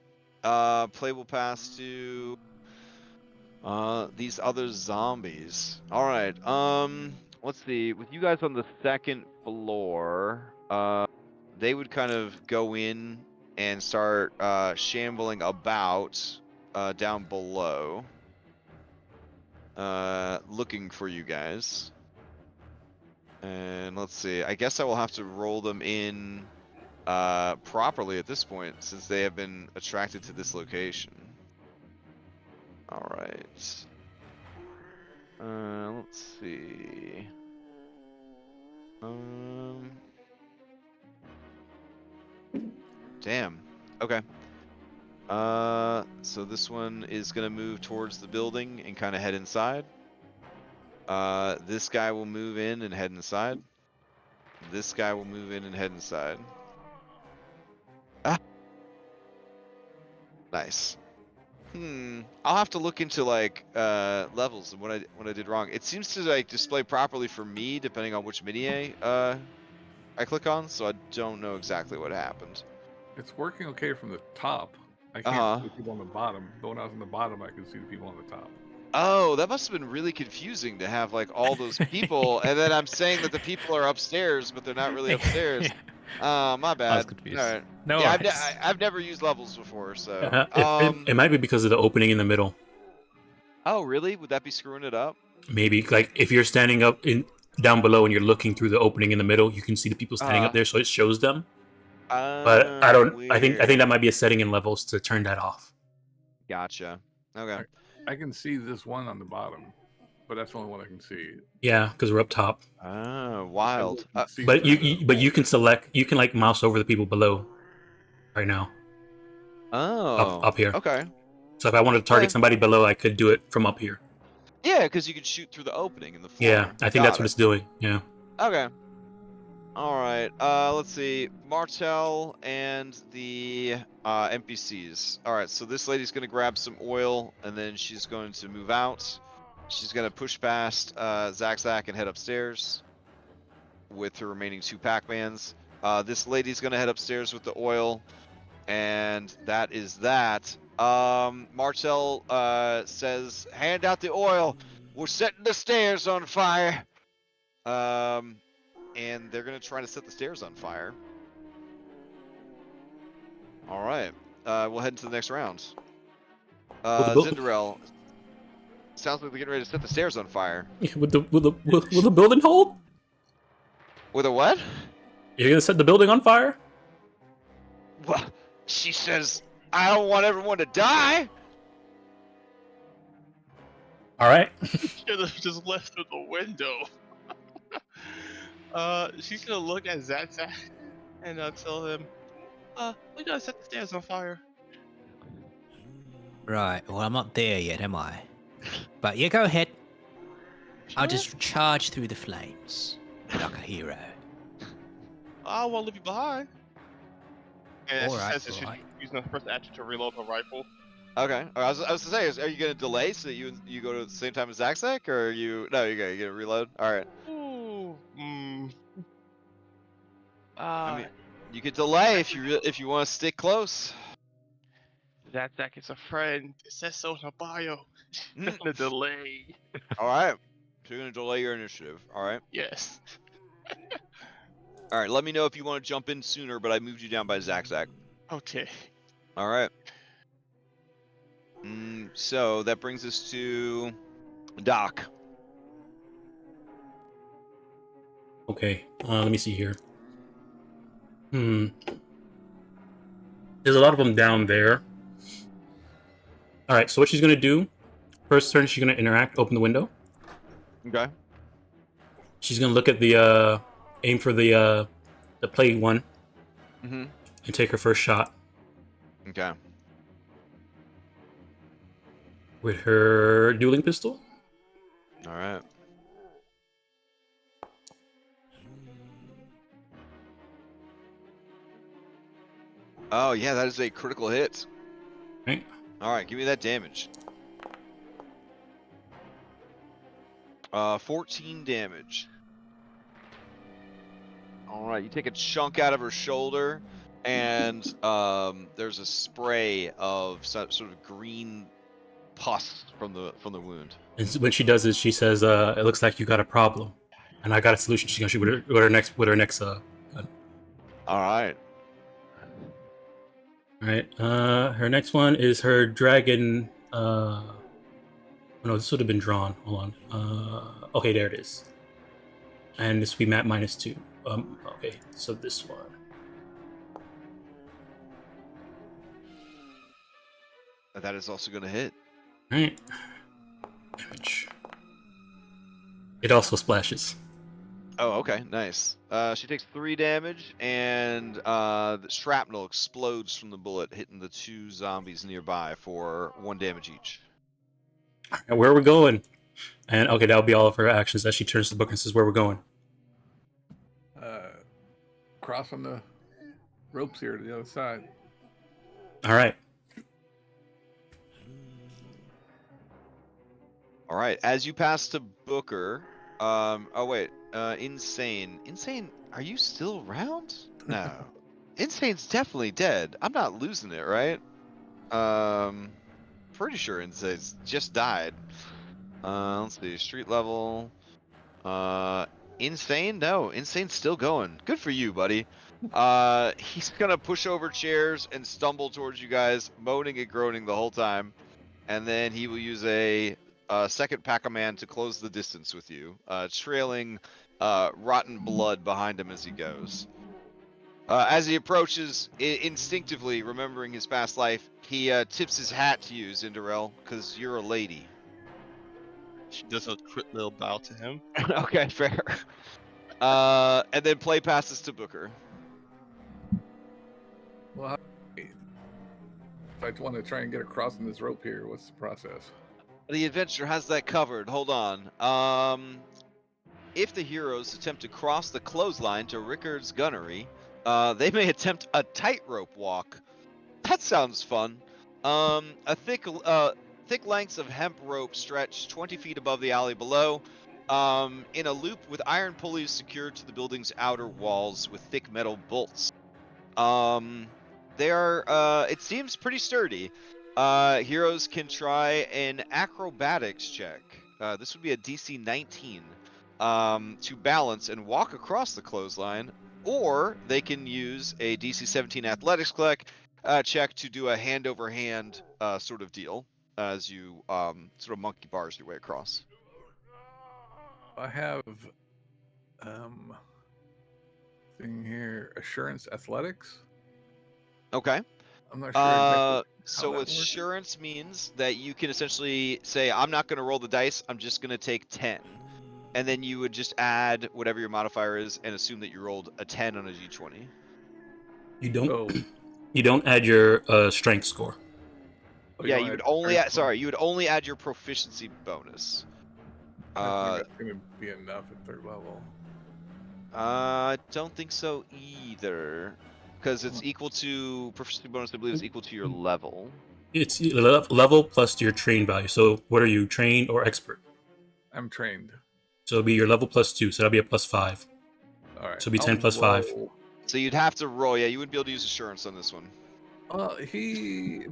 Play will pass to These other zombies. All right. Let's see. With you guys on the second floor, they would kind of go in and start shambling about down below, looking for you guys. And let's see. I guess I will have to roll them in properly at this point, since they have been attracted to this location. All right. Let's see. Damn. Okay. So this one is gonna move towards the building and kind of head inside. This guy will move in and head inside. This guy will move in and head inside. Ah. Nice. I'll have to look into like levels and what I did wrong. It seems to like display properly for me depending on which mini I click on, so I don't know exactly what happened. It's working okay from the top. I can't see the people on the bottom, but when I was on the bottom, I could see the people on the top. Oh, that must have been really confusing to have like all those people, and then I'm saying that the people are upstairs, but they're not really upstairs. My I was bad. confused. All right. No Yeah, worries. I've never used levels before, so. It might be because of the opening in the middle. Oh, really? Would that be screwing it up? Maybe like if you're standing up in down below and you're looking through the opening in the middle, you can see the people standing up there, so it shows them. But I don't. I think Weird. that might be a setting in levels to turn that off. Gotcha. Okay. I can see this one on the bottom, but that's the only one I can see. Yeah, because we're up top. Oh, wild. But you can select. You can like mouse over the people below. Right now. Oh. Up here. Okay. So if I wanted to target somebody below, I could do it from up here. Yeah, because you could shoot through the opening in the floor. Yeah, I think that's what it's doing. Yeah. Okay. All right. Let's see. Martel and the NPCs. All right. So this lady's gonna grab some oil, and then she's going to move out. She's gonna push past Zach and head upstairs with her remaining 2 Pac-Mans. This lady's gonna head upstairs with the oil, and that is that. Martel says, "Hand out the oil. We're setting the stairs on fire." And they're gonna try to set the stairs on fire. All right. We'll head into the next round. Zinderell. Sounds like they're getting ready to set the stairs on fire. Will the building hold? With a what? You're gonna set the building on fire? Well, she says, "I don't want everyone to die." All right. Should have just left through the window. She's gonna look at Zach and tell him, we gotta set the stairs on fire. Right, well, I'm not there yet, am I? But you go ahead. I'll just charge through the flames like a hero. I won't leave you behind. And Alright, she says that she's using her first action to reload her rifle. Okay. I was to say, are you gonna delay so that you go to the same time as Zach, or are you? No, you're gonna reload. All right. Ooh. I mean, you could delay if you want to stick close. Zach is a friend. It says so in her bio. She's gonna delay. All right. So you're gonna delay your initiative. All right. Yes. All right. Let me know if you want to jump in sooner, but I moved you down by Zach. Okay. All right. So that brings us to Doc. Okay. Let me see here. There's a lot of them down there. All right. So what she's gonna do? First turn, she's gonna interact. Open the window. Okay. She's gonna look at the aim for the plague one. And take her first shot. Okay. With her dueling pistol. All right. Oh yeah, that is a critical hit. Right. All right, give me that damage. 14 damage. All right, you take a chunk out of her shoulder, and there's a spray of sort of green pus from the wound. And when she does this, she says, "It looks like you got a problem, and I got a solution." She's gonna shoot with her next gun. All right. All right. Her next one is her dragon. No, this would have been drawn. Hold on. Okay, there it is. And this will be map -2. Okay, so this one. That is also going to hit. All right. Damage. It also splashes. Oh, okay, nice. She takes 3 damage, and the shrapnel explodes from the bullet, hitting the 2 zombies nearby for 1 damage each. And where we're going? And okay, that'll be all of her actions as she turns to the book and says, "Where we're going." Crossing the ropes here to the other side. All right. All right, as you pass to Booker, oh wait, Insane. Insane, are you still around? No. Insane's definitely dead. I'm not losing it, right? Pretty sure Insane's just died. Let's see, street level. Insane? No, Insane's still going. Good for you, buddy. He's gonna push over chairs and stumble towards you guys, moaning and groaning the whole time. And then he will use a second Pac-Man to close the distance with you, trailing rotten blood behind him as he goes. As he approaches, instinctively remembering his past life, he tips his hat to you, Zinderell, because you're a lady. She does a quick little bow to him. Okay, fair. And then play passes to Booker. Well, if I want to try and get across in this rope here, what's the process? The adventure has that covered. Hold on. If the heroes attempt to cross the clothesline to Rickard's gunnery, they may attempt a tightrope walk. That sounds fun. A thick lengths of hemp rope stretch 20 feet above the alley below, in a loop with iron pulleys secured to the building's outer walls with thick metal bolts. They are, it seems pretty sturdy. Heroes can try an acrobatics check. This would be a DC 19 to balance and walk across the clothesline, or they can use a DC 17 athletics check to do a hand-over-hand sort of deal as you sort of monkey bars your way across. I have thing here, assurance athletics. Okay. I'm not sure exactly So that works. assurance means that you can essentially say, I'm not going to roll the dice, I'm just going to take 10. And then you would just add whatever your modifier is and assume that you rolled a 10 on a d20. You don't. Oh, You don't add your strength score. Yeah, don't you would add only strength add, sorry, you would only add your proficiency bonus. I think that's going to be enough at 3rd level. I don't think so either, because it's equal to proficiency bonus. I believe is equal to your level. It's level plus your train value. So what are you, trained or expert? I'm trained. So it'll be your level +2. So that'll be a +5. All right. So it'll be 10 I'll plus 5. roll. So you'd have to roll. Yeah, you wouldn't be able to use assurance on this one.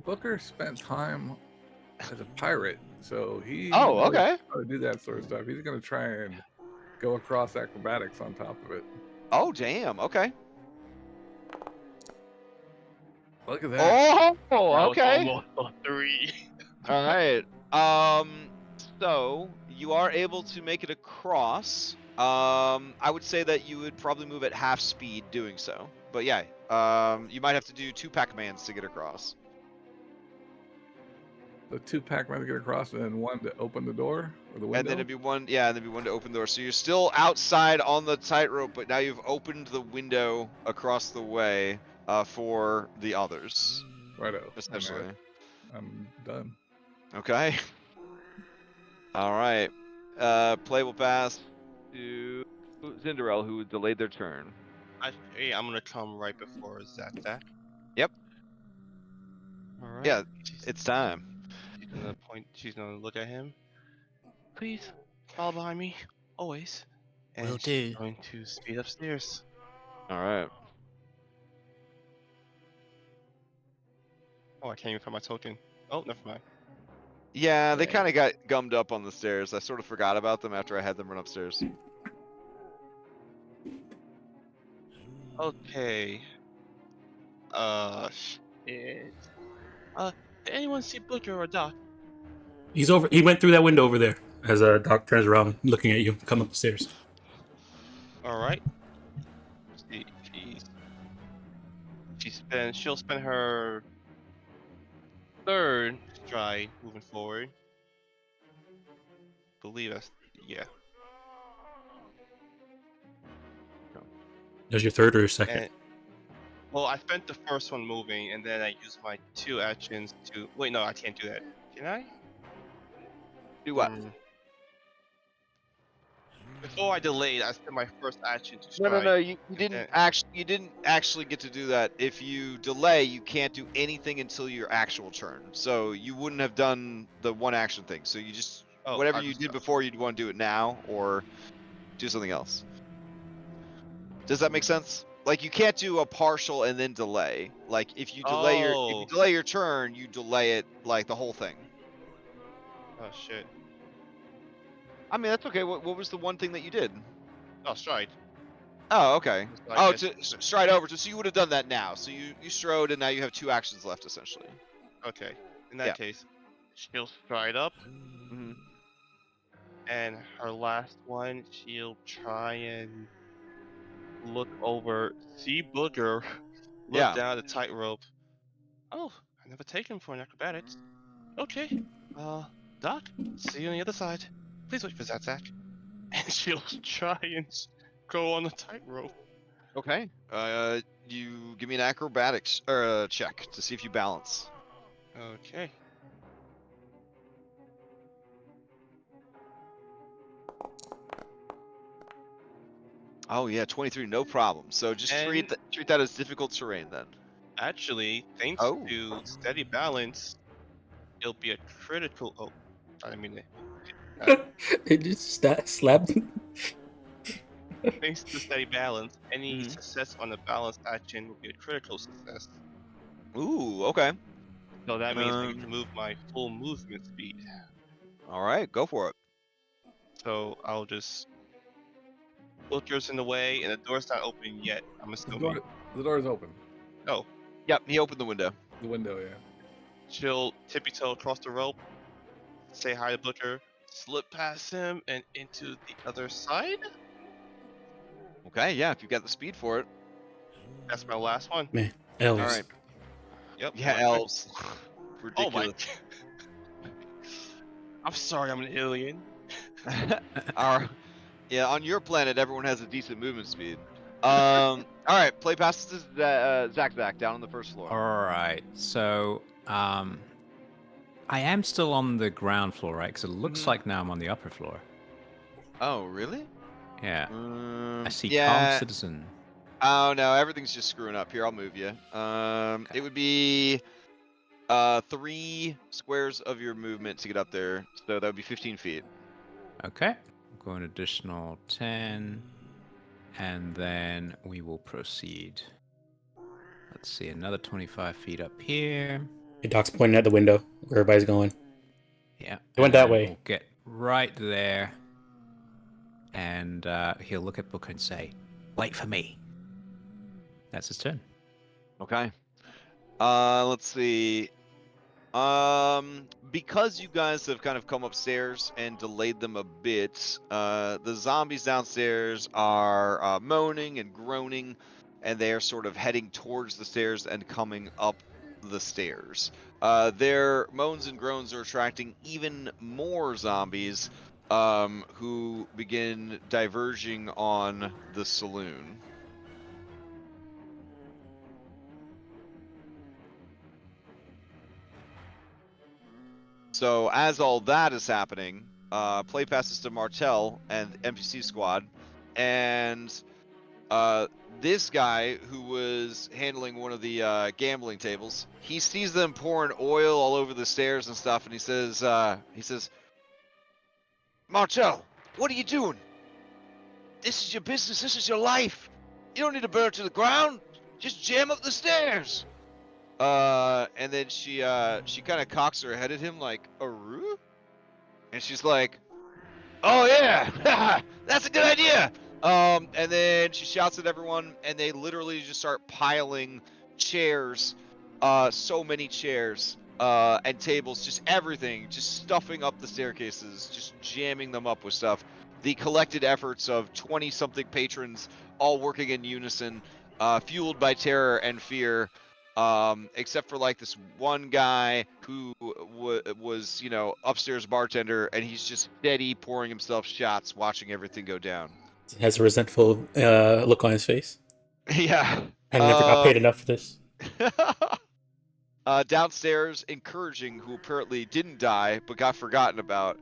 Booker spent time as a pirate, so he Oh, knows okay. how to do that sort of stuff. He's going to try and go across acrobatics on top of it. Oh, damn. Okay. Look at that. Oh, That was okay. almost a 3. All right. So you are able to make it across. I would say that you would probably move at half speed doing so. But yeah, you might have to do 2 Pac-Mans to get across. The 2 Pac-Man to get across, and then 1 to open the door or the window. And then it'd be 1, yeah, and then it'd be 1 to open the door. So you're still outside on the tightrope, but now you've opened the window across the way for the others. Righto. Essentially. I'm done. Okay. All right. Play will pass to Zinderell, who delayed their turn. Hey, I'm gonna come right before Zach. Yep. All right. Yeah, it's time. She's gonna point. She's gonna look at him. Please follow behind me, always. And Will she's do. going to speed upstairs. All right. Oh, I can't even find my token. Oh, never mind. Yeah, they Okay. kind of got gummed up on the stairs. I sort of forgot about them after I had them run upstairs. Okay. Shit. Did anyone see Booker or Doc? He's over. He went through that window over there. As Doc turns around, looking at you, come up the stairs. All right. She, she'll spend her third stride moving forward. Believe us. Yeah. There's your third or your second. And well, I spent the first one moving, and then I used my 2 actions to. Wait, no, I can't do that. Can I? Do what? Before I delayed, I spent my first action to No, strike. no, no. You and didn't then- actually get to do that. If you delay, you can't do anything until your actual turn. So you wouldn't have done the one action thing. So you just Oh, whatever I you just- did before, you'd want to do it now or do something else. Does that make sense? Like you can't do a partial and then delay. Like if you delay your turn, you delay it like the whole thing. Oh shit. I mean that's okay. What was the one thing that you did? Oh, stride. Oh, okay. So I guess- to stride over. So you would have done that now. So you strode and now you have 2 actions left essentially. Okay. In that Yeah. case, she'll stride up, Mm-hmm. and her last one, she'll try and look over, see Booker, look Yeah. down the tightrope. Oh, I never taken for an acrobatics. Okay. Doc, see you on the other side. Please wait for Zatzak. And she'll try and go on the tightrope. Okay. You give me an acrobatics check to see if you balance. Okay. Oh yeah, 23, no problem. So just treat And- that as difficult terrain then. Actually, thanks Oh. to steady balance, it'll be a critical. Oh, I didn't mean it. It just slapped. Thanks to steady balance, any Mhm. success on the balance action will be a critical success. Ooh, okay. So that means I get to Um, move my full movement speed. All right, go for it. So I'll just. Booker's in the way, and the door's not open yet. I'm assuming. The door is open. Oh, Yep, he opened the window. The window, yeah. she'll tippy toe across the rope, say hi to Booker, slip past him, and into the other side. Okay, yeah, if you got the speed for it. That's my last one. Man, elves. All right. Yep. Yeah, my- elves. Oh my. Ridiculous. I'm sorry, I'm an alien. Yeah, on your planet, everyone has a decent movement speed. All right, play passes to Zach down on the first floor. All right. So, I am still on the ground floor, right? Because it looks Mhm. like now I'm on the upper floor. Oh, really? Yeah. I see yeah. Calm Citizen. Oh no, everything's just screwing up. Here, I'll move you. It would be 3 squares of your movement to get up there, so that would be 15 feet. Okay. Go an additional 10. And then we will proceed. Let's see, another 25 feet up here. Hey, Doc's pointing at the window where everybody's going. Yeah. It went and that then way. We'll get right there. And he'll look at Booker and say, "Wait for me." That's his turn. Okay. Let's see. Because you guys have kind of come upstairs and delayed them a bit, the zombies downstairs are moaning and groaning, and they are sort of heading towards the stairs and coming up the stairs. Their moans and groans are attracting even more zombies, who begin diverging on the saloon. So as all that is happening, play passes to Martel and NPC squad, and this guy who was handling one of the gambling tables, he sees them pouring oil all over the stairs and stuff, and he says, Martel, what are you doing? This is your business. This is your life. You don't need to burn to the ground. Just jam up the stairs. And then she kind of cocks her head at him like, "Aru?" And she's like, "Oh yeah, that's a good idea." And then she shouts at everyone, and they literally just start piling chairs, so many chairs, and tables, just everything, just stuffing up the staircases, just jamming them up with stuff. The collected efforts of 20-something patrons, all working in unison, fueled by terror and fear. Except for like this one guy who was, upstairs bartender, and he's just steady pouring himself shots, watching everything go down. He has a resentful look on his face. Yeah. I never got paid enough for this. Downstairs, encouraging, who apparently didn't die but got forgotten about.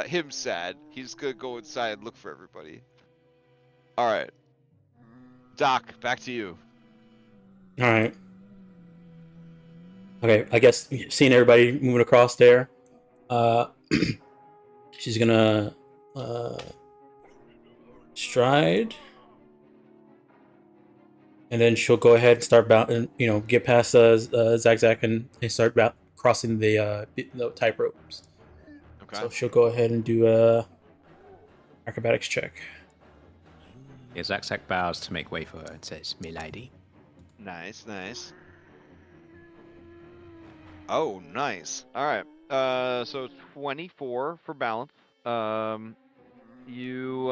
Him sad. He's gonna go inside and look for everybody. All right, Doc, back to you. All right. Okay, I guess seeing everybody moving across there, she's gonna stride, and then she'll go ahead and start and get past Zag Zag and start crossing the tight ropes. Okay. So she'll go ahead and do a acrobatics check. Yeah, Zak bows to make way for her and says, "Milady." Nice, nice. Oh, nice. All right. So 24 for balance. You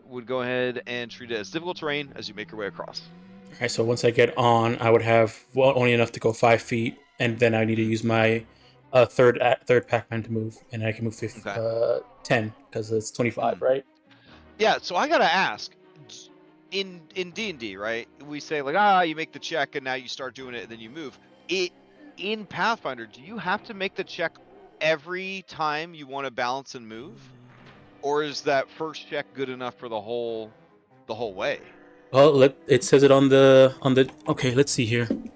would go ahead and treat it as difficult terrain as you make your way across. All right. So once I get on, I would have only enough to go 5 feet, and then I need to use my third Pac-Man to move, and I can move 10 because it's 25, right? Yeah. So I gotta ask. In D&D, right? We say like, you make the check and now you start doing it and then you move. In Pathfinder, do you have to make the check every time you want to balance and move, or is that first check good enough for the whole way? Well, it says it on the Okay, let's see here. You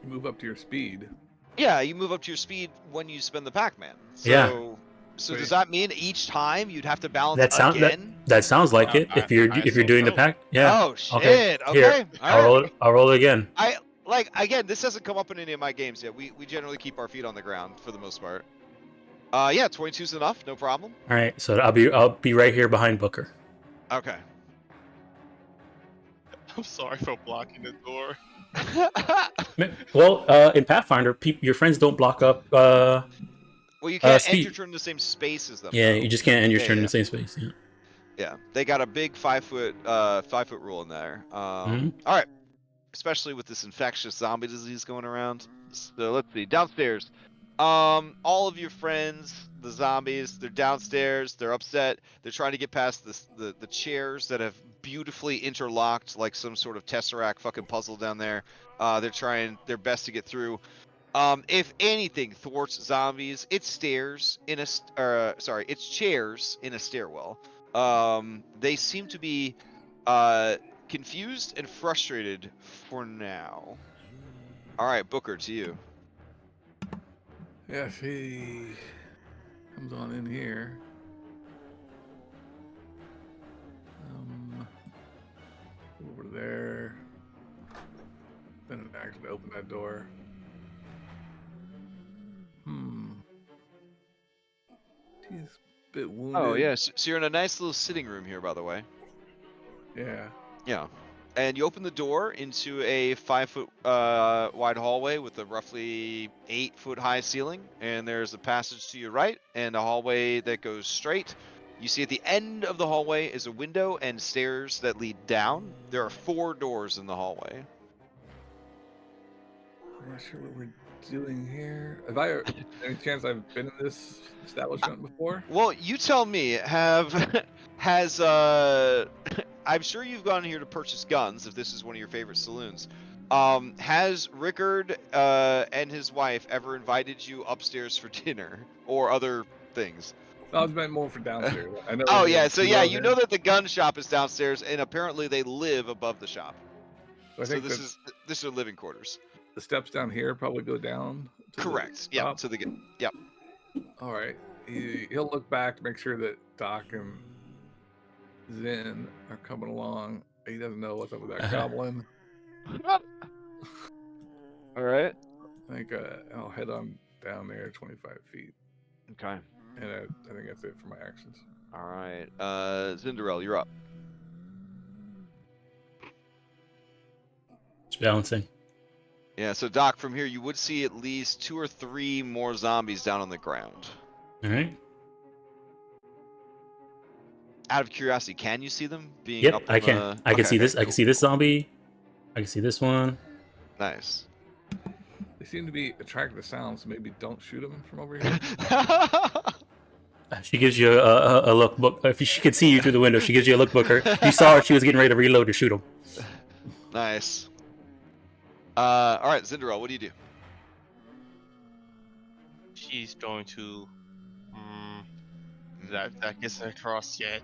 move up to your speed. Yeah, you move up to your speed when you spend the Pac-Man. So, Yeah. So does that mean each time you'd have to balance again? That sounds like it. If you're doing the pack, yeah. Oh shit! Okay, Here, I'll roll it again. Again, this hasn't come up in any of my games yet. We generally keep our feet on the ground for the most part. Yeah, 22's enough, no problem. All right, so I'll be right here behind Booker. Okay. I'm sorry for blocking the door. Well, in Pathfinder, your friends don't block up. Well, you can't end speed. your turn in the same space as them. Yeah, though. you just can't end your turn in the same space. Yeah. Yeah, they got a big 5-foot rule in there. All right, especially with this infectious zombie disease going around. So let's see, downstairs. All of your friends, the zombies, they're downstairs. They're upset. They're trying to get past the chairs that have beautifully interlocked like some sort of tesseract fucking puzzle down there. They're trying their best to get through. If anything thwarts zombies, it's chairs in a stairwell. They seem to be confused and frustrated for now. All right, Booker, to you. Yeah, she comes on in here. Over there. Then actually open that door. She's a bit wounded. Oh, yeah. So you're in a nice little sitting room here, by the way. Yeah. Yeah. And you open the door into a 5-foot wide hallway with a roughly 8-foot high ceiling. And there's a passage to your right and a hallway that goes straight. You see at the end of the hallway is a window and stairs that lead down. There are 4 doors in the hallway. I'm not sure what we're doing here. Have I any chance I've been in this establishment before? Well, you tell me. I'm sure you've gone here to purchase guns if this is one of your favorite saloons. Has Rickard and his wife ever invited you upstairs for dinner or other things? I was meant more for downstairs. I know. Oh yeah, so yeah, you know that the gun shop is downstairs, and apparently they live above the shop. So this is their living quarters. The steps down here probably go down. Correct. Yeah. To the yep. All right. He'll look back to make sure that Doc and Zen are coming along. He doesn't know what's up with that goblin. All right. I think I'll head on down there 25 feet. Okay. And I think that's it for my actions. All right. Zinderell, you're up. Just balancing. Yeah, so Doc, from here you would see at least 2 or 3 more zombies down on the ground. All right. Out of curiosity, can you see them being Yep, up I on can. the... I can Okay, see this. okay, I can see this zombie. I can see this one. Nice. They seem to be attracted to sound, so maybe don't shoot them from over here. She gives you a look book. If she could see you through the window, she gives you a look booker. You saw her. She was getting ready to reload to shoot him. Nice. All right, Zinderell, what do you do? She's going to. That gets her across yet.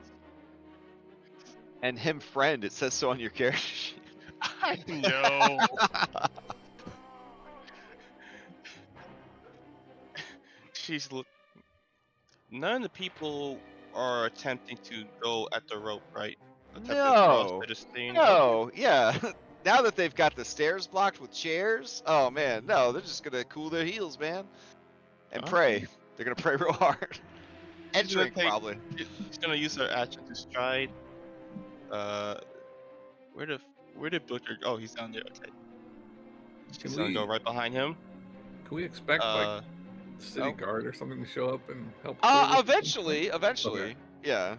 And him friend, it says so on your character sheet. I know. She's look. None of the people are attempting to go at the rope, right? Attempt to cross No. to the stain. No, yeah. Now that they've got the stairs blocked with chairs, oh man, no, they're just gonna cool their heels, man. And Okay. pray. They're gonna pray real hard. And She's gonna drink, take- probably. She's gonna use her action to stride. Where did Butcher? Oh, he's down there. Okay. She's Can gonna go we- right behind him. Can we expect like city oh. guard or something to show up and help? Eventually, Okay. yeah.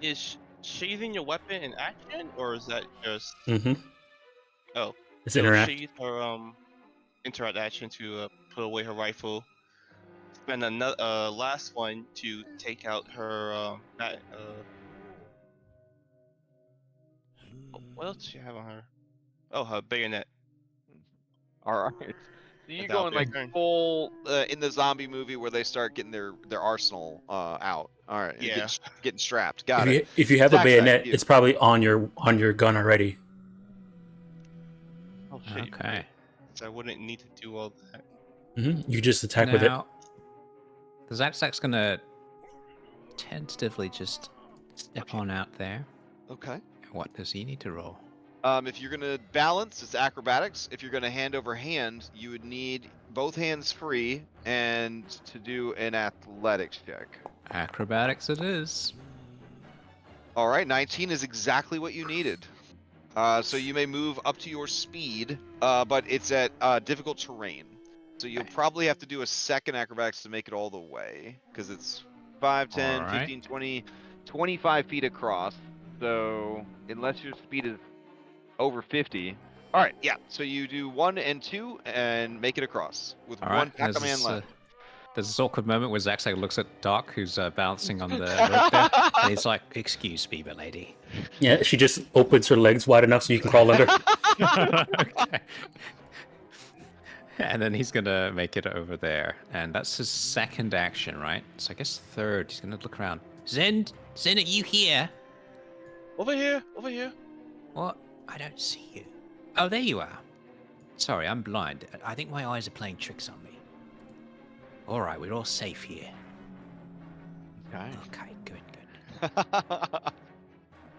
Is sheathing your weapon in action, or is that just Mm-hmm. Oh. It's she'll interact. sheath her interact action to put away her rifle? Spend another last one to take out her what else does she have on her? Oh, her bayonet. All right. So you're That'll going be her like turn. full in the zombie movie where they start getting their arsenal out. All right. and Yeah. Getting strapped. Got it. If you have a Zach's bayonet, you. it's probably on your gun already. Oh shit. you're Okay. right. So I wouldn't need to do all that. You just attack with it. Now, the Zach's gonna tentatively just step on out there. Okay. What does he need to roll? If you're gonna balance, it's acrobatics. If you're gonna hand over hand, you would need both hands free and to do an athletics check. Acrobatics it is. All right, 19 is exactly what you needed. So you may move up to your speed, but it's at difficult terrain. So you'll Okay. probably have to do a second acrobatics to make it all the way, because it's 5, 10, All right. 15, 20, 25 feet across. So unless your speed is over 50. All right, yeah. So you do 1 and 2 and make it across with All one right. pack man left. There's this awkward moment where Zach looks at Doc, who's balancing on the rope there, and he's like, "Excuse me, milady." Yeah, she just opens her legs wide enough so you can crawl under. Okay. And then he's gonna make it over there, and that's his second action, right? So I guess third, he's gonna look around. Zen, are you here? Over here. Over here. What? I don't see you. Oh, there you are. Sorry, I'm blind. I think my eyes are playing tricks on me. All right, we're all safe here. Okay. Okay, good.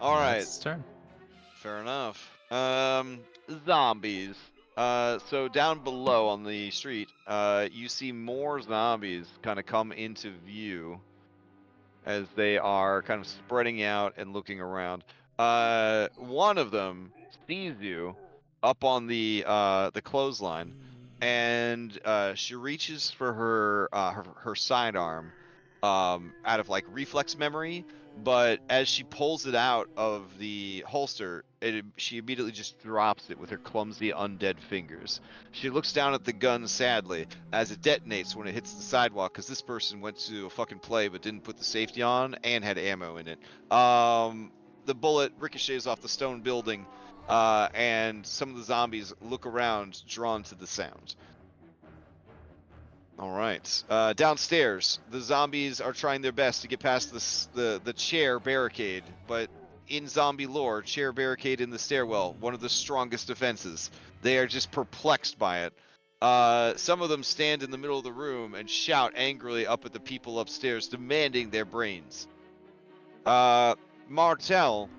All right. It's turn. Fair enough. Zombies. So down below on the street, you see more zombies kind of come into view as they are kind of spreading out and looking around. One of them sees you up on the clothesline, and she reaches for her sidearm out of like reflex memory. But as she pulls it out of the holster, she immediately just drops it with her clumsy undead fingers. She looks down at the gun sadly as it detonates when it hits the sidewalk, because this person went to a fucking play but didn't put the safety on and had ammo in it. The bullet ricochets off the stone building, and some of the zombies look around, drawn to the sound. All right. Downstairs, the zombies are trying their best to get past the chair barricade, but in zombie lore, chair barricade in the stairwell, one of the strongest defenses. They are just perplexed by it. Some of them stand in the middle of the room and shout angrily up at the people upstairs, demanding their brains. Martel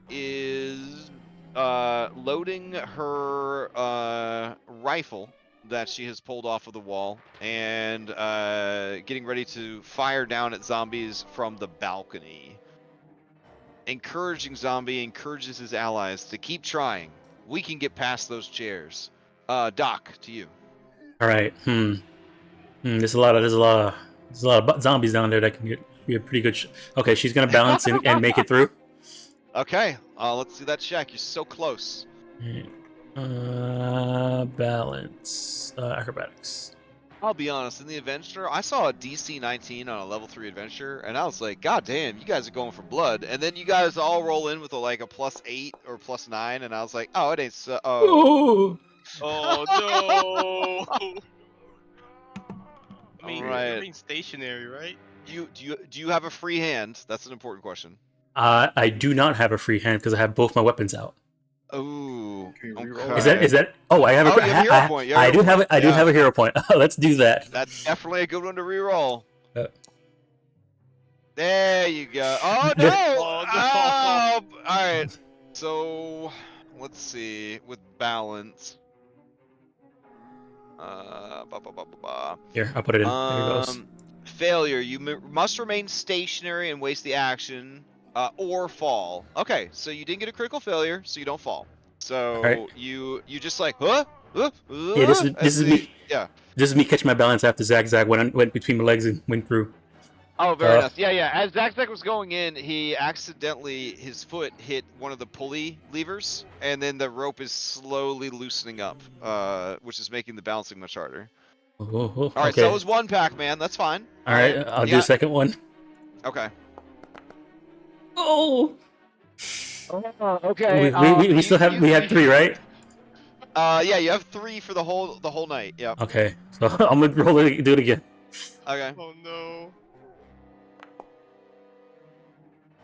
is loading her rifle that she has pulled off of the wall and getting ready to fire down at zombies from the balcony. Encouraging Zombie encourages his allies to keep trying. We can get past those chairs. Doc, to you. All right. There's a lot of zombies down there that can be a pretty good. Okay, she's gonna balance and make it through. Okay, let's do that check. You're so close. Balance. Acrobatics. I'll be honest, in the adventure, I saw a DC 19 on a level 3 adventure, and I was like, God damn, you guys are going for blood. And then you guys all roll in with like a +8 or +9, and I was like, oh, it ain't so. Oh. Oh no! I mean, Alright. remain stationary, right? Do you have a free hand? That's an important question. I do not have a free hand because I have both my weapons out. Ooh. Can you reroll? Okay. Is that? Oh, I have a. Oh, you have a hero point. You have a I do hero have. point. I do Yeah. have a hero point. Let's do that. That's definitely a good one to reroll. Uh. There you go. Oh no! Oh, no. Alright. So let's see. With balance. Here, I'll put it in. There it goes. Failure. You must remain stationary and waste the action, or fall. Okay, so you didn't get a critical failure, so you don't fall. So Alright. you just like, huh? Yeah, this is me. Yeah. This is me catching my balance after Zag went between my legs and went through. Oh, very nice. Yeah. As Zag was going in, he accidentally, his foot hit one of the pulley levers, and then the rope is slowly loosening up, which is making the balancing much harder. All Alright, so it was one Pac-Man, that's fine. Alright, I'll do the second one. Okay. Oh! Okay. We still have, we had 3, right? Yeah, you have 3 for the whole night, yeah. Okay, so I'm gonna roll it, do it again. Okay. Oh no!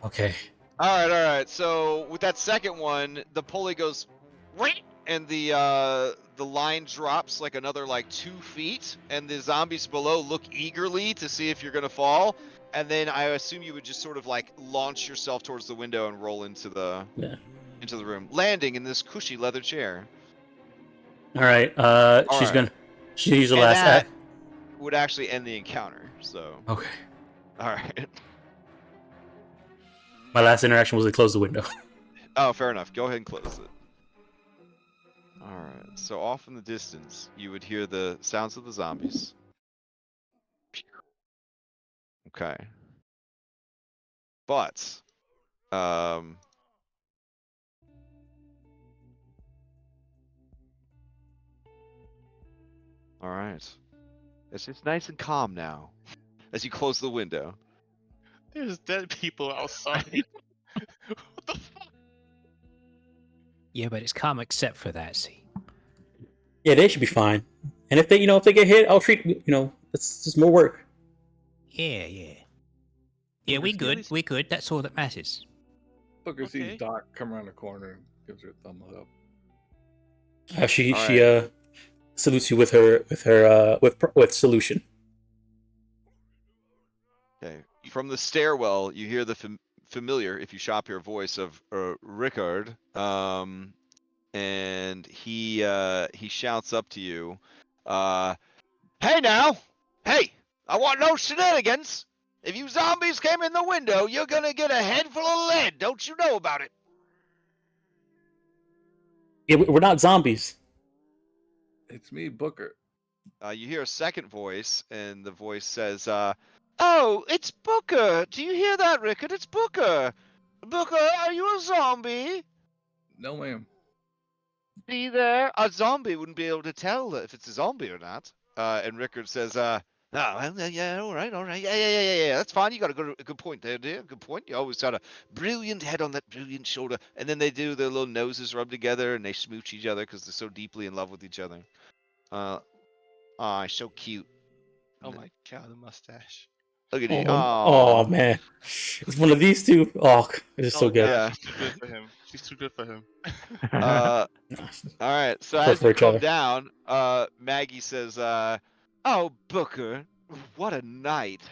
Okay. Alright, so with that second one, the pulley goes, wait, and the line drops like another 2 feet, and the zombies below look eagerly to see if you're gonna fall, and then I assume you would just sort of launch yourself towards the window and roll into the room, landing in this cushy leather chair. Alright, she's gonna use the And last that act. would actually end the encounter, so. Okay. Alright. My last interaction was to close the window. Oh, fair enough. Go ahead and close it. Alright, so off in the distance, you would hear the sounds of the zombies. Okay. But, alright. It's just nice and calm now, as you close the window. There's dead people outside. What the fuck? Yeah, but it's calm except for that, see. Yeah, they should be fine. And if they get hit, I'll treat, it's just more work. Yeah. Yeah, we good. We good. That's all that matters. Booker Okay. sees Doc come around the corner and gives her a thumbs up. She Alright. salutes you with solution. Okay. From the stairwell, you hear the familiar, if you shop your voice, of Rickard. And he shouts up to you, "Hey now! Hey! I want no shenanigans! If you zombies came in the window, you're gonna get a head full of lead! Don't you know about it?" Yeah, we're not zombies. It's me, Booker. You hear a second voice, and the voice says, "Oh, it's Booker! Do you hear that, Rickard? It's Booker! Booker, are you a zombie? No, ma'am. See there? A zombie wouldn't be able to tell if it's a zombie or not." And Rickard says, "Oh, well, yeah, all right, yeah, that's fine. You got a good point there, dear. Good point. You always got a brilliant head on that brilliant shoulder." And then they do their little noses rub together, and they smooch each other because they're so deeply in love with each other. So cute. Oh my god, the mustache. Look at you. Oh man, it's one of these two. Oh, it's so good. yeah. She's too good for him. She's too good for him. All right. So Good as for you each come other. down, Maggie says, "Oh, Booker, what a night.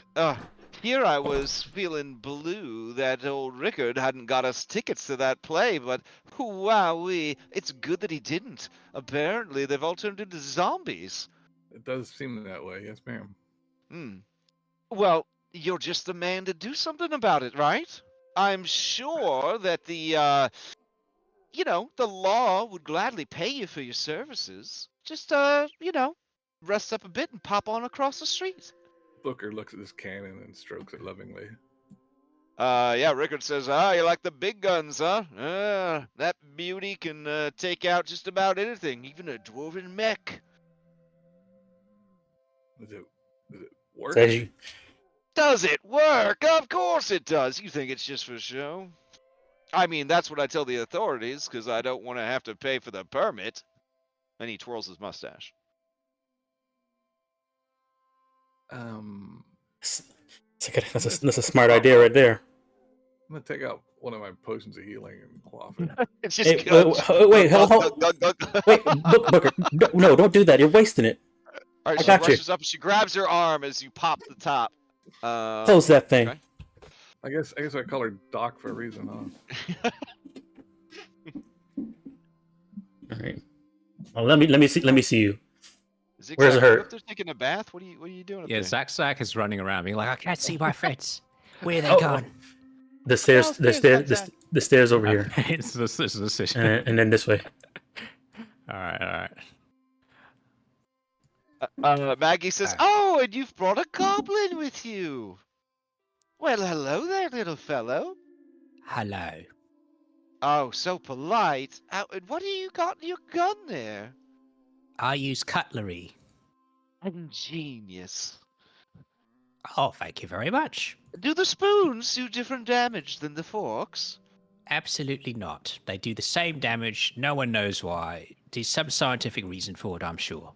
Here I was feeling blue that old Rickard hadn't got us tickets to that play, but wowee, it's good that he didn't. Apparently, they've all turned into zombies. It does seem that way. Yes, ma'am. Hmm. Well, you're just the man to do something about it, right? I'm sure that the law would gladly pay you for your services. Just, rest up a bit and pop on across the street. Booker looks at this cannon and strokes it lovingly. Yeah, Rickard says, you like the big guns, huh? That beauty can take out just about anything, even a dwarven mech. Does it work? So as you, Does it work? Of course it does. You think it's just for show? I mean, that's what I tell the authorities, because I don't want to have to pay for the permit. And he twirls his mustache. that's a smart idea right there. I'm gonna take out one of my potions of healing and quaff it. It's just Hey, wait, hold. Wait, Booker, no, don't do that. You're wasting it. All right, I she got you. rushes up and she grabs your arm as you pop the top. Close that thing. Okay. I guess I call her Doc for a reason, huh? All right. Well, let me see you. Zigzag, Where's it are you hurt? up there taking a bath? What are you doing up Yeah, there? Zach is running around being like, I can't see my friends. Where are they Oh, gone? The stairs, the stairs over here, It's this decision. and then this way. All right. Maggie says, "Oh, and you've brought a goblin with you. Well, hello there, little fellow. Hello. Oh, so polite. And what do you got in your gun there? I use cutlery. Ingenious. Oh, thank you very much. Do the spoons do different damage than the forks? Absolutely not. They do the same damage. No one knows why. There's some scientific reason for it, I'm sure.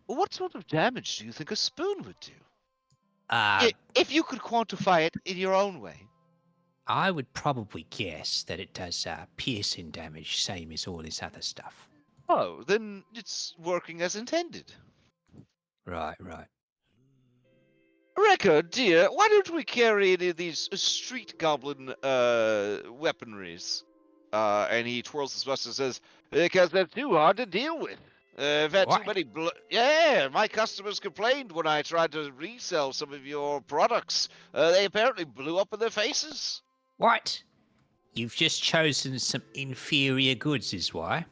What sort of damage do you think a spoon would do? Uh, If you could quantify it in your own way." I would probably guess that it does piercing damage, same as all this other stuff. Oh, then it's working as intended. Right. Rickard, dear, why don't we carry any of these street goblin weaponries? And he twirls his mustache and says, "Because they're too hard to deal with. I've had too What? many Yeah, my customers complained when I tried to resell some of your products. They apparently blew up in their faces." What? You've just chosen some inferior goods, is why?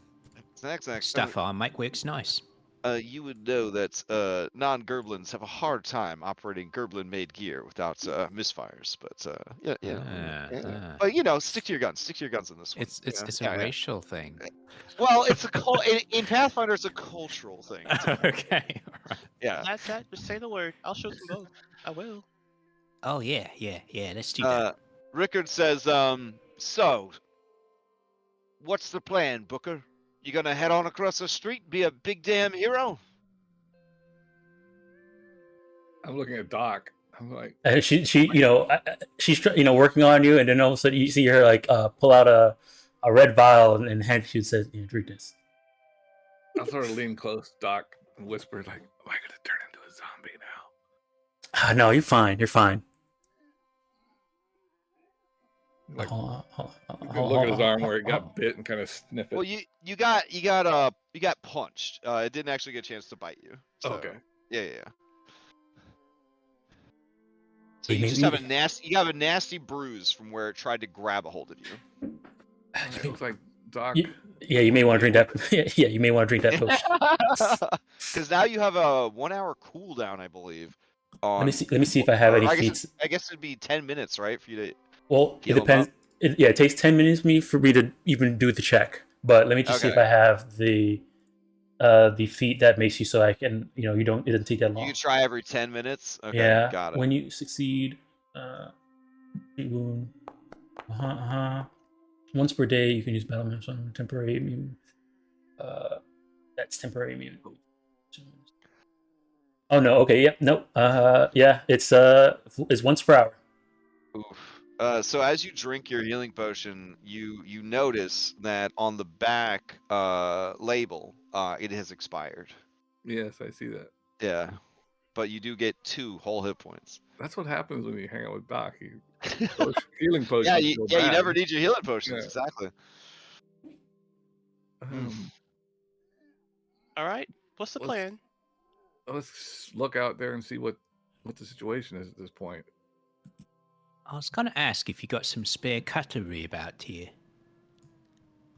Exactly. Stuff I make works nice. You would know that non-Gerblins have a hard time operating Gerblin-made gear without misfires, but yeah. But stick to your guns. Stick to your guns in this one. It's a racial thing. Well, it's in Pathfinder. It's a cultural thing. Okay. All right. Yeah. That's that. Just say the word. I'll show some both. I will. Oh yeah. Let's do that. Rickard says, so, what's the plan, Booker? You gonna head on across the street and be a big damn hero? I'm looking at Doc. I'm like, And she's working on you, and then all of a sudden you see her like pull out a red vial and hand you and says, "Drink this." I'll sort of lean close to Doc and whisper, like, "Am I gonna turn into a zombie now?" No, you're fine. You're fine. Like, Hold look at his arm where it got bit and kind of sniff it. Well, you got punched. It didn't actually get a chance to bite you. So, Okay. Yeah. So you just have a nasty bruise from where it tried to grab a hold of you. It looks like Doc. Yeah, you may want to drink that. Yeah, you may want to drink that potion. Because now you have a 1 hour cooldown, I believe. Let me see if I have any feats. I guess it'd be 10 minutes, right, for you to. Well, it heal 'em depends. up? It takes 10 minutes for me to even do the check. But let me just see if I have the feat that makes you so I can, it doesn't take that long. You can try every 10 minutes. Okay, Yeah, got it. when you succeed, wound. Once per day, you can use battle maps on temporary immune. That's temporary immune. Oh no. Okay. Yep. Nope. Yeah. It's once per hour. Oof. So as you drink your healing potion, you notice that on the back label, it has expired. Yes, I see that. Yeah, but you do get 2 whole hit points. That's what happens when you hang out with Doc. Those healing potions Yeah, go you bad. never need your healing potions. Yeah. Exactly. All right. What's the Let's- plan? Let's look out there and see what the situation is at this point. I was going to ask if you got some spare cutlery about here.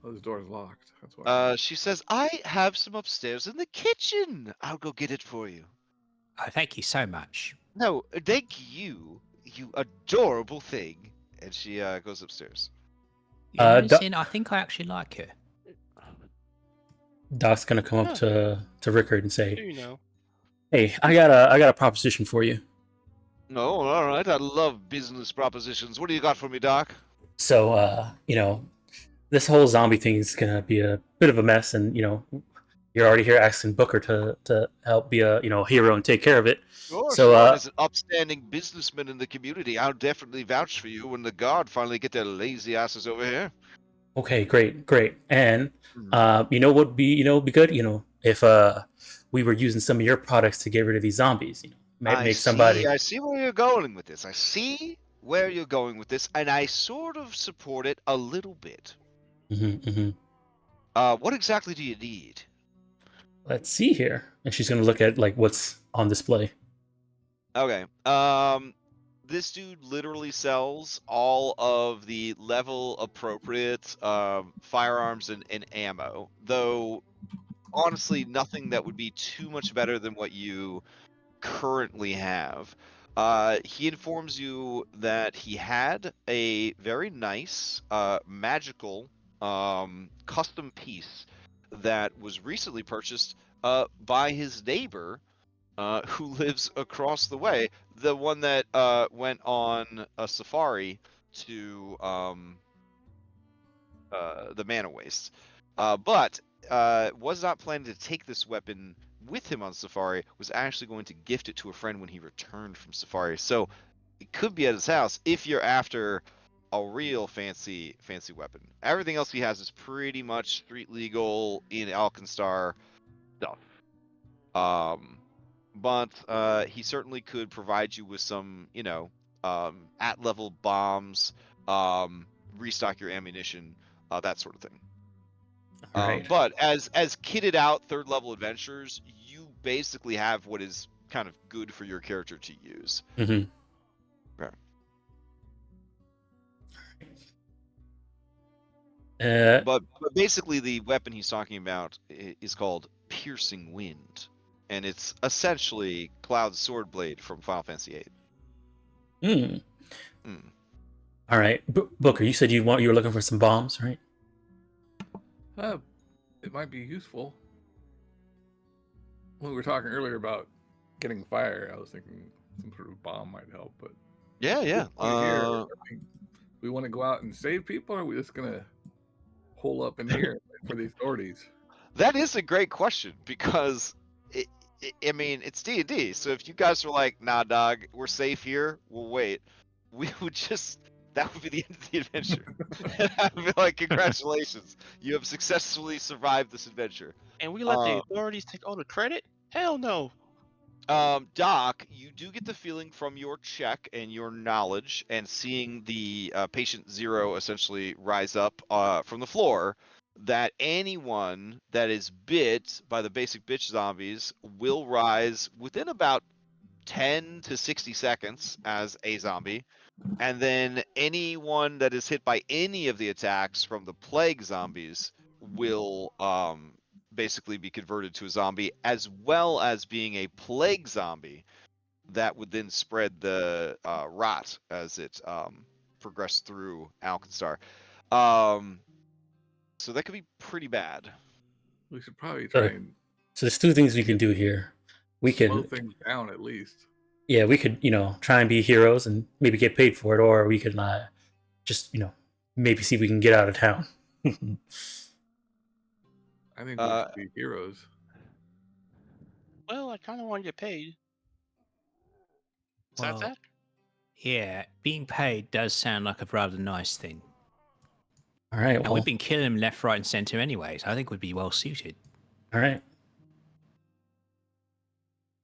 Oh, this door's locked. That's why. She says, I have some upstairs in the kitchen. I'll go get it for you. Oh, thank you so much. No, thank you, you adorable thing. And she goes upstairs. You're Doc- noticing, I think I actually like her. Doc's gonna come up Huh. to Rickard and Do say, you know? "Hey, I got a proposition for you. No, all right. I love business propositions. What do you got for me, Doc? So, this whole zombie thing is gonna be a bit of a mess, and you're already here asking Booker to help be a hero and take care of it. Sure, So, sure. As an upstanding businessman in the community, I'll definitely vouch for you when the guard finally get their lazy asses over here. Okay, great. And Mhm. would be be good, if we were using some of your products to get rid of these zombies. Might I make somebody. see where you're going with this. I see where you're going with this, and I sort of support it a little bit. Mm-hmm. What exactly do you need? Let's see here, and she's gonna look at like what's on display. Okay. This dude literally sells all of the level appropriate firearms and ammo, though honestly nothing that would be too much better than what you currently have. He informs you that he had a very nice magical custom piece that was recently purchased by his neighbor who lives across the way, the one that went on a safari to the Mana Waste, but was not planning to take this weapon with him on safari. Was actually going to gift it to a friend when he returned from safari. So it could be at his house if you're after a real fancy weapon. Everything else he has is pretty much street legal in Alkenstar stuff. But he certainly could provide you with some, at level bombs, restock your ammunition, that sort of thing. All right. But as kitted out third level adventures, you basically have what is kind of good for your character to use. Mm-hmm. Right. But basically, the weapon he's talking about is called Piercing Wind, and it's essentially Cloud's sword blade from Final Fantasy VIII. All right, Booker. You said you were looking for some bombs, right? It might be useful. When we were talking earlier about getting fire, I was thinking some sort of bomb might help. But Yeah. we want to go out and save people, or are we just gonna hole up in here for the authorities? That is a great question because I mean, it's D&D. So if you guys were like, "Nah, dog, we're safe here. We'll wait," we would just that would be the end of the adventure. And I'd be like, "Congratulations, you have successfully survived this adventure." And we let the authorities take all the credit? Hell no. Doc, you do get the feeling from your check and your knowledge and seeing the patient zero essentially rise up from the floor that anyone that is bit by the basic bitch zombies will rise within about 10 to 60 seconds as a zombie. And then anyone that is hit by any of the attacks from the plague zombies will basically be converted to a zombie, as well as being a plague zombie that would then spread the rot as it progressed through Alkenstar. So that could be pretty bad. We should probably try and So there's two things we can do here. We slow can, things down at least. yeah, we could, try and be heroes and maybe get paid for it, or we could just, maybe see if we can get out of town. I think we should be heroes. Well, I kind of want to get paid. Is Well, that? yeah, being paid does sound like a rather nice thing. All right. And Well, we've been killing them left, right, and center anyway, so I think we'd be well suited. all right.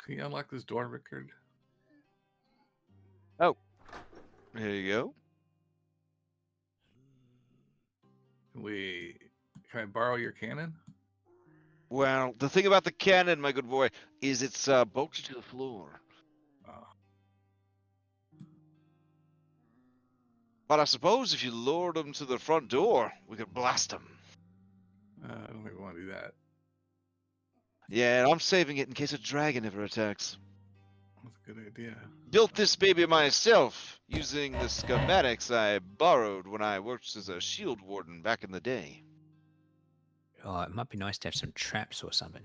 Can you unlock this door, Rickard? Here you go. Can I borrow your cannon? Well, the thing about the cannon, my good boy, is it's bolted to the floor. Oh, But I suppose if you lured them to the front door, we could blast them. I don't think we want to do that. Yeah, and I'm saving it in case a dragon ever attacks. That's a good idea. Built this baby myself, using the schematics I borrowed when I worked as a shield warden back in the day. Oh, it might be nice to have some traps or something.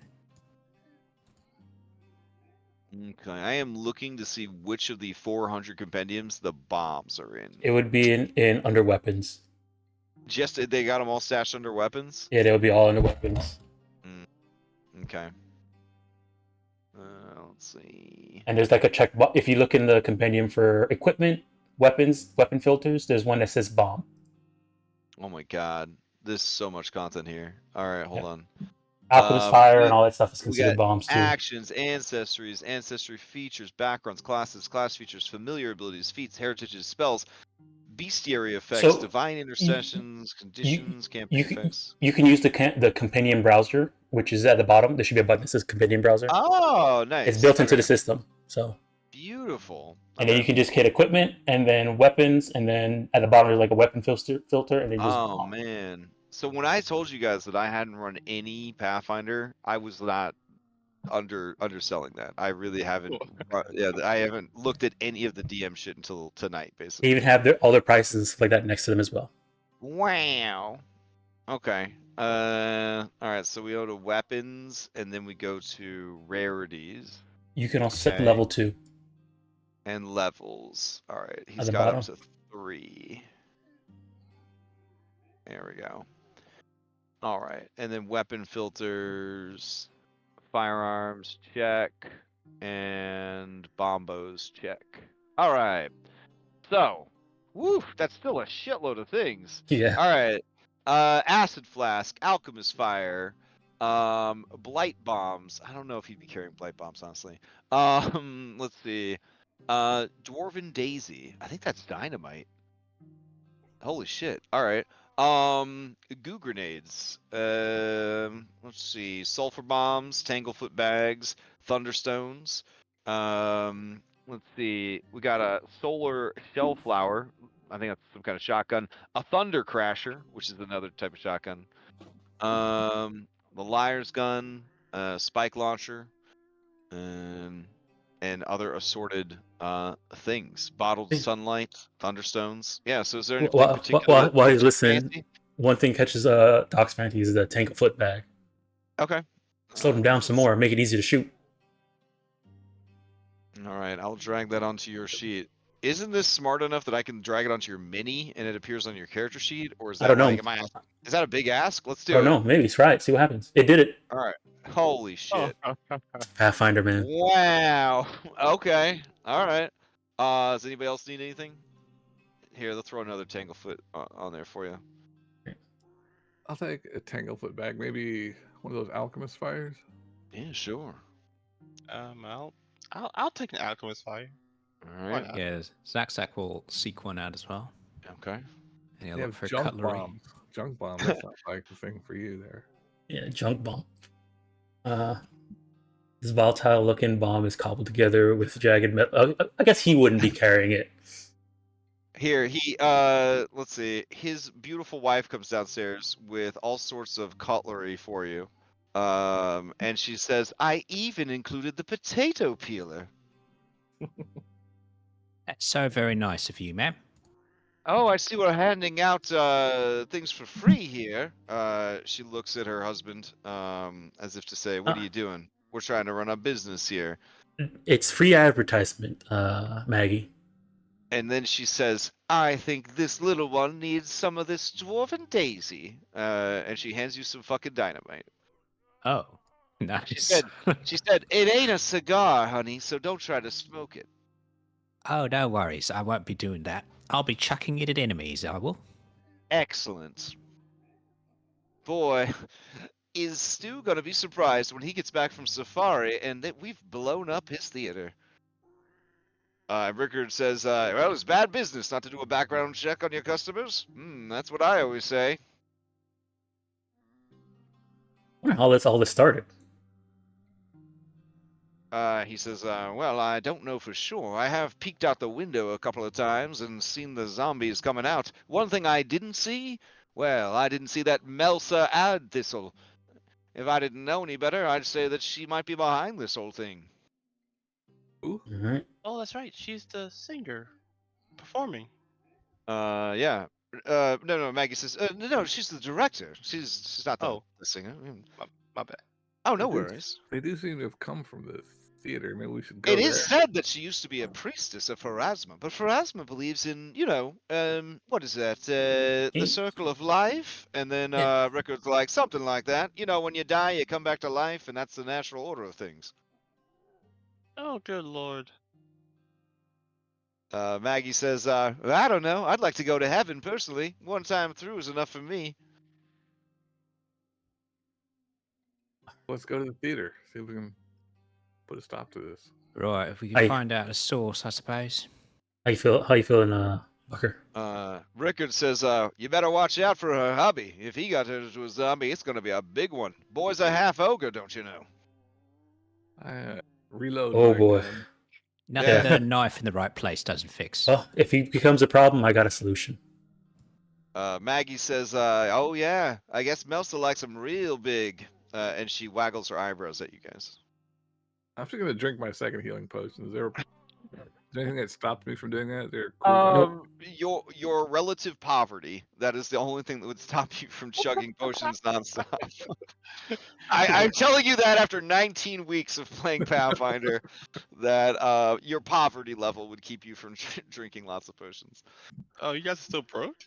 Okay, I am looking to see which of the 400 compendiums the bombs are in. It would be in under weapons. Just they got them all stashed under weapons? Yeah, they would be all under weapons. Okay. Let's see. And there's like a check. If you look in the compendium for equipment, weapons, weapon filters, there's one that says bomb. Oh my god. There's so much content here. Alright, hold on. Alchemist fire we- and all that stuff is We considered got bombs too. actions, ancestries, ancestry features, backgrounds, classes, class features, familiar abilities, feats, heritages, spells, bestiary effects, So, divine intercessions, conditions, campaign You can, effects. you can use the compendium browser, which is at the bottom. There should be a button that says compendium browser. Oh, nice. It's built into Okay. the system. So, Beautiful. and then you can just hit equipment and then weapons, and then at the bottom there's like a weapon filter, and then just Oh bomb. man. So when I told you guys that I hadn't run any Pathfinder, I was not underselling that. I really haven't. Yeah, I haven't looked at any of the DM shit until tonight, They basically. even have all their prices and stuff like that next to them as well. Wow. Okay. All right. So we go to weapons, and then we go to rarities You can also set the Okay. level too. and levels. All right. He's the got up bottom. to 3. There we go. All right. And then weapon filters, firearms check, and bombos check. All right. So, woo, that's still a shitload of things. Yeah. All right. Acid flask, alchemist fire, blight bombs. I don't know if he'd be carrying blight bombs, honestly. Let's see. Dwarven daisy. I think that's dynamite. Holy shit. All right. Goo grenades. Let's see. Sulfur bombs, tanglefoot bags, thunderstones. Let's see. We got a solar shell flower. I think that's some kind of shotgun. A thunder crasher, which is another type of shotgun. The liar's gun, spike launcher, and other assorted things. Bottled sunlight, thunderstones. Yeah. So is there anything particular? While he's that's listening, fancy? one thing catches Doc's fancy is the tank foot bag. Okay. Slow them down some more, make it easy to shoot. All right, I'll drag that onto your sheet. Isn't this smart enough that I can drag it onto your mini and it appears on your character sheet, or is that I don't know. like, is that a big ask? Let's do Or it. no, maybe try it, see what happens. It did it. All right. Holy shit. Pathfinder, man. Wow. Okay. All right. Does anybody else need anything? Here, let's throw another Tanglefoot on there for you. I'll take a tanglefoot bag. Maybe one of those alchemist fires. Yeah, sure. I'll take an alchemist fire. All Why right. not? Yeah, Zach will seek one out as well. Okay. And he'll They look have for junk cutlery. bombs. Junk bomb. That's not like the thing for you there. Yeah, junk bomb. This volatile looking bomb is cobbled together with jagged metal. I guess he wouldn't be carrying it. Here, let's see. His beautiful wife comes downstairs with all sorts of cutlery for you. And she says, I even included the potato peeler. That's so very nice of you, ma'am. Oh, I see we're handing out things for free here. She looks at her husband, as if to say, what are you doing? We're trying to run a business here. It's free advertisement, Maggie. And then she says, I think this little one needs some of this dwarven daisy. And she hands you some fucking dynamite. Oh, nice. She said, it ain't a cigar, honey, so don't try to smoke it. Oh, no worries. I won't be doing that. I'll be chucking it at enemies, I will. Excellent. Boy, is Stu gonna be surprised when he gets back from Safari and that we've blown up his theater. Rickard says, well, it's bad business not to do a background check on your customers. That's what I always say. All this started. He says, well, I don't know for sure. I have peeked out the window a couple of times and seen the zombies coming out. One thing I didn't see, well, I didn't see that Melsa ad thistle. If I didn't know any better, I'd say that she might be behind this whole thing. Ooh, All right. Oh, that's right. She's the singer performing. Yeah. No, Maggie says, no, she's the director. She's not Oh. the singer. My bad. Oh, no They do- worries. They do seem to have come from the theater. Maybe we should go It there. is said that she used to be a priestess of Pharasma, but Pharasma believes in, what is that? The Eh, circle of life? And then Yeah. records like something like that. You know, when you die, you come back to life, and that's the natural order of things. Oh, good lord. Maggie says, I don't know. I'd like to go to heaven personally. One time through is enough for me. Let's go to the theater. See if we can put a stop to this. Right, if we can I- find out the source, I suppose. How you feel? How you feeling, Booker? Rickard says, you better watch out for her hubby. If he got turned into a zombie, it's gonna be a big one. Boy's a half ogre, don't you know? I reload Oh my boy. gun. Nothing Yeah. that a knife in the right place doesn't fix. Well, if he becomes a problem, I got a solution. Maggie says, oh yeah, I guess Melsa likes him real big. And she waggles her eyebrows at you guys. I'm actually gonna drink my second healing potion. Is there anything that stopped me from doing that? Is there a cooldown? Your relative poverty, that is the only thing that would stop you from chugging potions nonstop. I'm telling you that after 19 weeks of playing Pathfinder, that your poverty level would keep you from drinking lots of potions. Oh, you guys are still broke?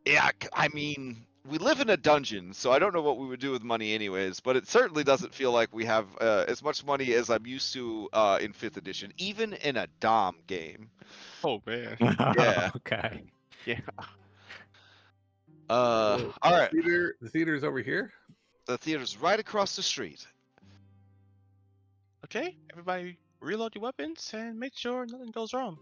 Yeah, I mean, we live in a dungeon, so I don't know what we would do with money anyways, but it certainly doesn't feel like we have as much money as I'm used to in 5th edition, even in a Dom game. Oh man. Yeah. Okay. Yeah. So, All right. The theater's over here. The theater's right across the street. Okay, everybody reload your weapons and make sure nothing goes wrong.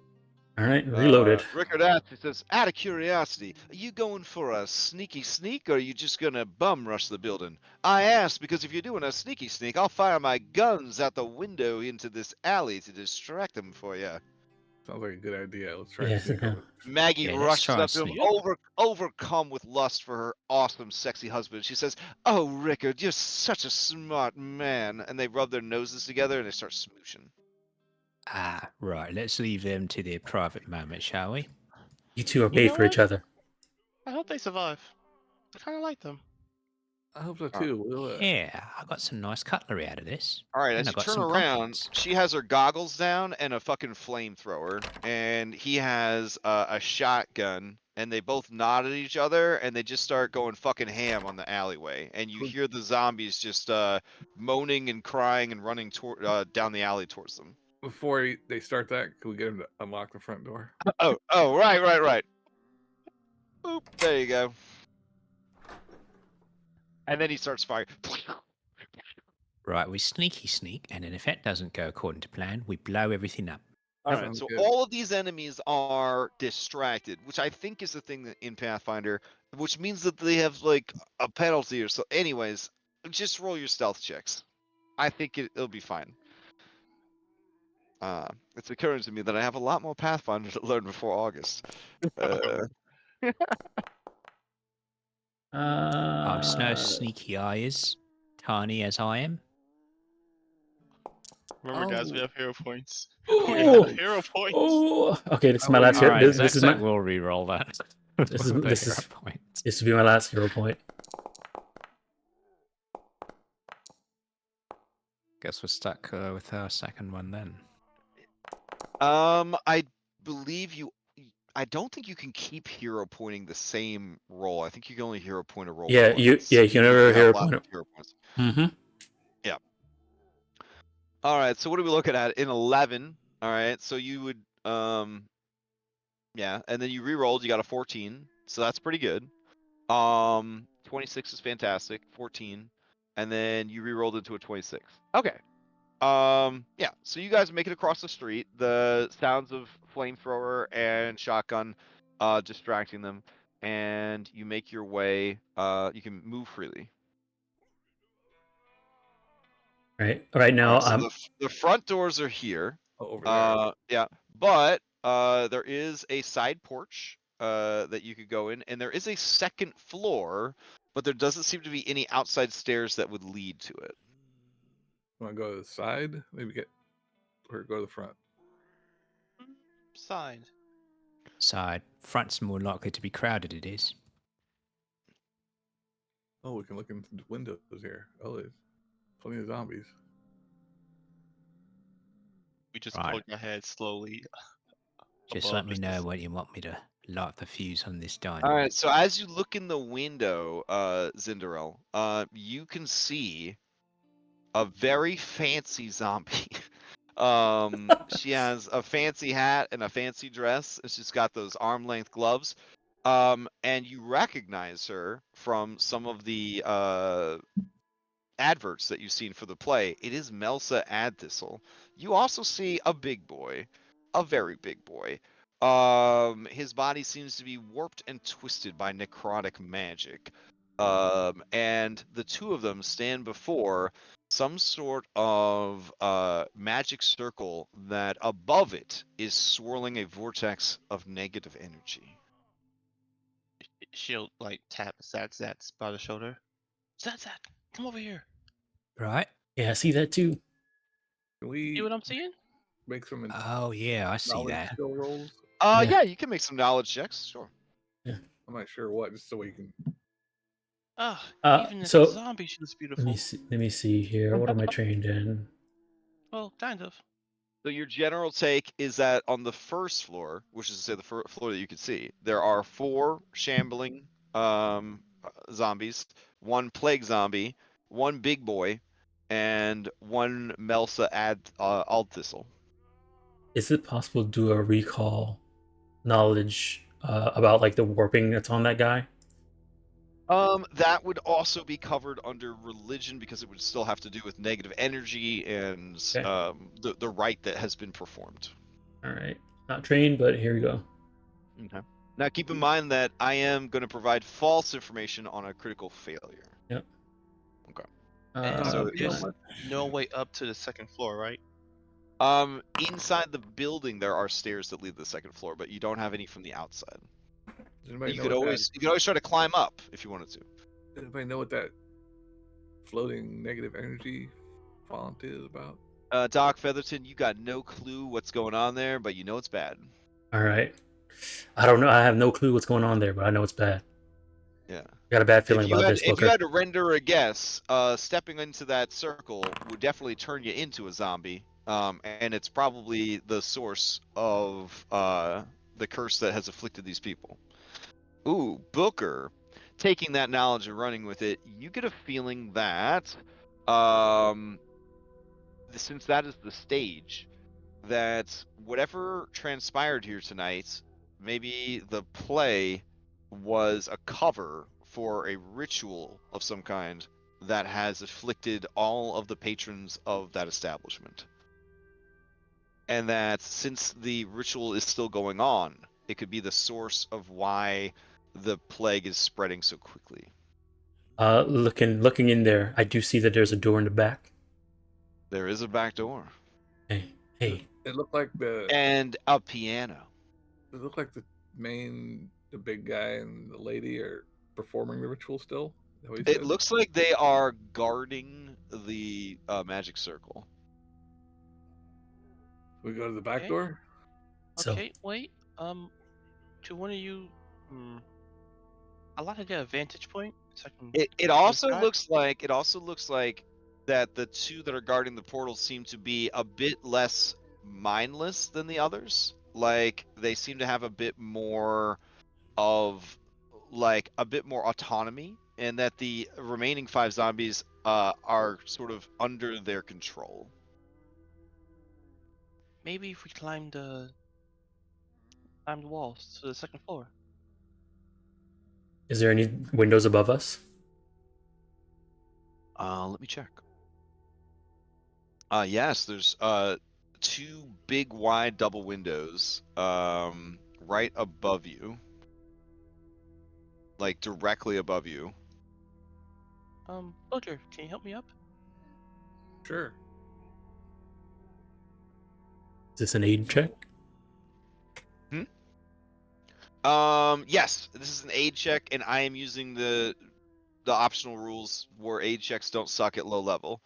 All right, reloaded. Rickard asks, he says, out of curiosity, are you going for a sneaky sneak, or are you just gonna bum rush the building? I asked because if you're doing a sneaky sneak, I'll fire my guns out the window into this alley to distract them for you. Sounds like a good idea. Let's try Yeah, to sneak yeah. over. Maggie Yeah, let's rushes try up and to him, sneak. overcome with lust for her awesome, sexy husband. She says, oh, Rickard, you're such a smart man. And they rub their noses together and they start smooshing. Ah, right. Let's leave them to their private moment, shall we? You two are You made know for each what? other. I hope they survive. I kind of like them. I hope so too. We'll, Yeah, I got some nice cutlery out of this. All right, And as I you got turn some around, compliments. she has her goggles down and a fucking flamethrower, and he has a shotgun, and they both nod at each other, and they just start going fucking ham on the alleyway, and you hear the zombies just moaning and crying and running down the alley towards them. Before they start that, can we get them to unlock the front door? Oh, right. Boop, there you go. And then he starts firing. Right, we sneaky sneak, and then if that doesn't go according to plan, we blow everything up. All right, Sounds so good. all of these enemies are distracted, which I think is the thing that in Pathfinder, which means that they have like a penalty or so. Anyways, just roll your stealth checks. I think it'll be fine. It's occurring to me that I have a lot more Pathfinder to learn before August. I'm no Uh, sneaky eyes, tiny as I am. Remember, guys, we Oh. have hero points. Oh. We have hero points. Oh, okay. This is my Oh, last yeah. hero. Alright, This is my. we'll re-roll that. This is The this hero is point. this will be my last hero point. Guess we're stuck with our second one then. I believe you. I don't think you can keep hero pointing the same roll. I think you can only hero point a roll. Yeah, once, you can if never have hero lots point of it. hero points. Mm-hmm. All right, so what are we looking at? In 11, all right, so you would, yeah, and then you re-rolled, you got a 14, so that's pretty good. 26 is fantastic, 14, and then you re-rolled into a 26. Okay, Yeah, so you guys make it across the street. The sounds of flamethrower and shotgun distracting them, and you make your way. You can move freely. Right now, So the front doors are here. Oh, over there. Yeah, but there is a side porch that you could go in, and there is a second floor, but there doesn't seem to be any outside stairs that would lead to it. Want to go to the side? Maybe or go to the front. Side. Side. Front's more likely to be crowded, it is. Oh, we can look into the windows here. Oh, there's plenty of zombies. We just Right. poke our heads slowly. Just above let me just know s- when you want me to light the fuse on this All dynamite. right, so as you look in the window, Zinderel, you can see a very fancy zombie. She has a fancy hat and a fancy dress, and she's got those arm-length gloves. And you recognize her from some of the adverts that you've seen for the play. It is Melsa Adthistle. You also see a big boy, a very big boy. His body seems to be warped and twisted by necrotic magic. And the two of them stand before some sort of magic circle that above it is swirling a vortex of negative energy. She'll like tap Zats by the shoulder. Zat, come over here. Right? yeah, I see that too. Can See we what I'm seeing? make some Oh, yeah, I see knowledge that. skill rolls? Yeah. Yeah, you can make some knowledge checks, sure. I'm not sure what, just so we can. Ah, even as a So zombie, she looks let beautiful. me see. Let me see here. What am I trained in? Well, kind of. So your general take is that on the first floor, which is to say the floor that you can see, there are 4 shambling zombies, 1 plague zombie, 1 big boy, and 1 Melsa Aldthistle. Is it possible to do a recall knowledge about like the warping that's on that guy? That would also be covered under religion because it would still have to do with negative energy and Okay. the rite that has been performed. All right. Not trained, but here we go. Okay. Now keep in mind that I am going to provide false information on a critical failure. Yep. Okay. And so you know there's what? no way up to the second floor, right? Inside the building there are stairs that lead to the second floor, but you don't have any from the outside. Does anybody You know could what always try to climb up if you wanted to. Does anybody know what that floating negative energy font is about? Doc Featherton, you got no clue what's going on there, but you know it's bad. All right. I don't know. I have no clue what's going on there, but I know it's bad. Yeah. Got a bad feeling If you about had this, if you Booker. had to render a guess, stepping into that circle would definitely turn you into a zombie. And it's probably the source of the curse that has afflicted these people. Ooh, Booker, taking that knowledge and running with it, you get a feeling that, since that is the stage, that whatever transpired here tonight, maybe the play was a cover for a ritual of some kind that has afflicted all of the patrons of that establishment. And that since the ritual is still going on, it could be the source of why the plague is spreading so quickly. Looking in there, I do see that there's a door in the back. There is a back door Hey. It looked like and a piano. the big guy and the lady are performing the ritual still. Is that what he It said? looks like they are guarding the magic circle. We go to the back Okay. door. So Okay, wait. To one of you, I'd like to get a vantage point so I can. It also Describe? looks like that the 2 that are guarding the portal seem to be a bit less mindless than the others. Like they seem to have a bit more of a bit more autonomy, and that the remaining 5 zombies are sort of under their control. Maybe if we climb the walls to the second floor. is there any windows above us? Let me check. Yes, there's 2 big wide double windows right above you, like directly above you. Booker, can you help me up? Sure. Is this an aid check? Yes, this is an aid check, and I am using the optional rules where aid checks don't suck at low level.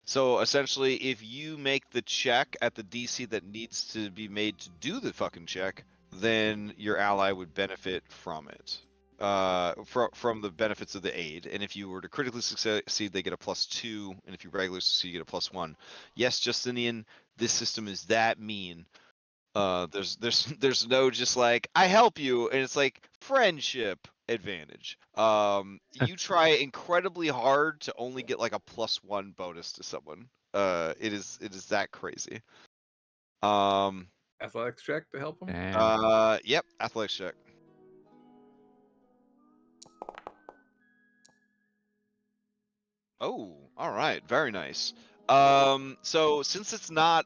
So essentially, if you make the check at the DC that needs to be made to do the fucking check, then your ally would benefit from it, from the benefits of the aid. And if you were to critically succeed, they get a +2, and if you regularly succeed, you get a +1. Yes, Justinian, this system is that mean. There's no just like I help you, and it's like friendship advantage. You try incredibly hard to only get like a +1 bonus to someone. It is that crazy. Athletics check to help him. Yep, athletics check. Oh, all right, very nice. So since it's not,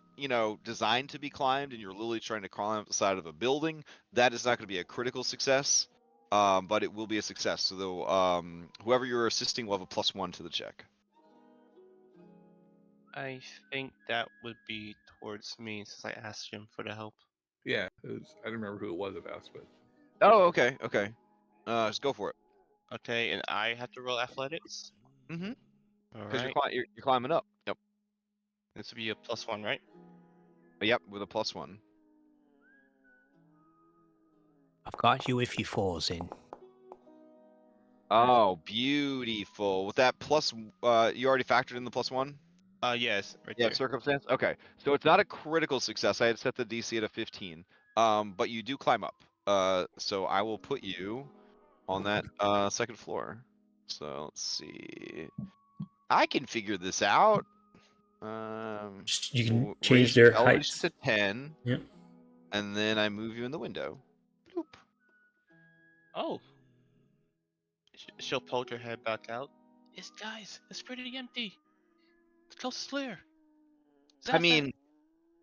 designed to be climbed, and you're literally trying to climb up the side of a building, that is not going to be a critical success. But it will be a success. So though, whoever you're assisting will have a +1 to the check. I think that would be towards me since I asked him for the help. Yeah, it was, I don't remember who it was that asked, but Oh, okay. Just go for it. Okay, and I have to roll athletics. Mm-hmm. All Because right. you're climbing up. Yep. This would be a +1, right? Yep, with a +1. I've got you if you falls in. Oh, beautiful. With that plus, you already factored in the +1? Yes, right Yeah, there. circumstance. Okay, so it's not a critical success. I had set the DC at a 15. But you do climb up. So I will put you on that second floor. So let's see. I can figure this out. You can change Raise your their elevation heights. to 10. Yep. And then I move you in the window. Bloop. Oh. She'll poke her head back out. Guys, it's pretty empty. The closest flare. I mean,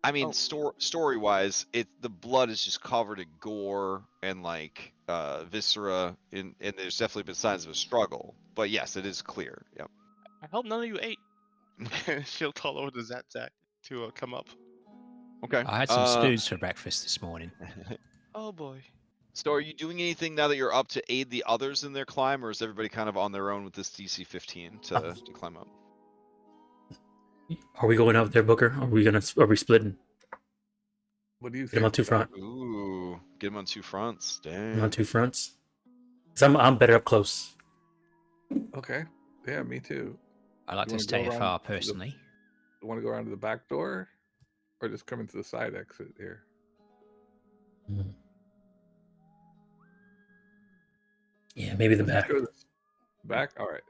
Oh. story-wise, the blood is just covered in gore and like viscera, and there's definitely been signs of a struggle. But yes, it is clear. Yep. I hope none of you ate. She'll call over to Zach to come up. Okay. I had some stews for breakfast this morning. Oh boy. So are you doing anything now that you're up to aid the others in their climb, or is everybody kind of on their own with this DC 15 to climb up? Are we going out there, Booker? Are we splitting? what do you Get think? them on 2 front. Ooh, get them on 2 fronts. Get 'em on Dang. 2 fronts. 'Cause I'm better up close. Okay. Yeah, me too. I like You to wanna go stay around afar to the- personally. You want to go around to the back door, or just come into the side exit here? Mm. Yeah, maybe the Let's back. go to the back. All right.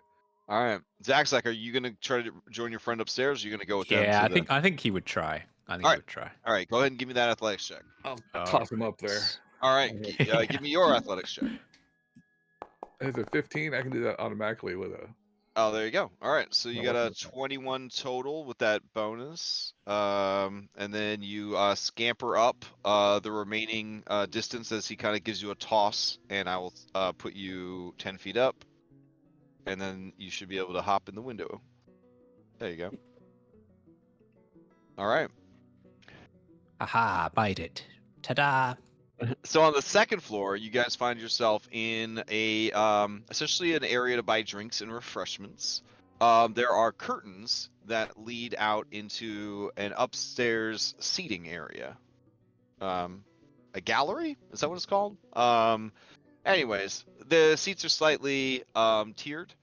All right. Zach's like, are you gonna try to join your friend upstairs? Or are you gonna go with them? Yeah, To I think he would try. Alright. Try. All right. Go ahead and give me that athletics check. I'll All toss him up there. All right. Yeah. Give me your athletics check. It's a 15. I can do that automatically with a. Oh, there you go. All right, so you My got a weapon attack. 21 total with that bonus, and then you scamper up the remaining distance as he kind of gives you a toss, and I will put you 10 feet up, and then you should be able to hop in the window. There you go. All right. Aha, made it. Ta-da! So on the second floor, you guys find yourself in a essentially an area to buy drinks and refreshments. There are curtains that lead out into an upstairs seating area. A gallery? Is that what it's called? Anyways, the seats are slightly tiered,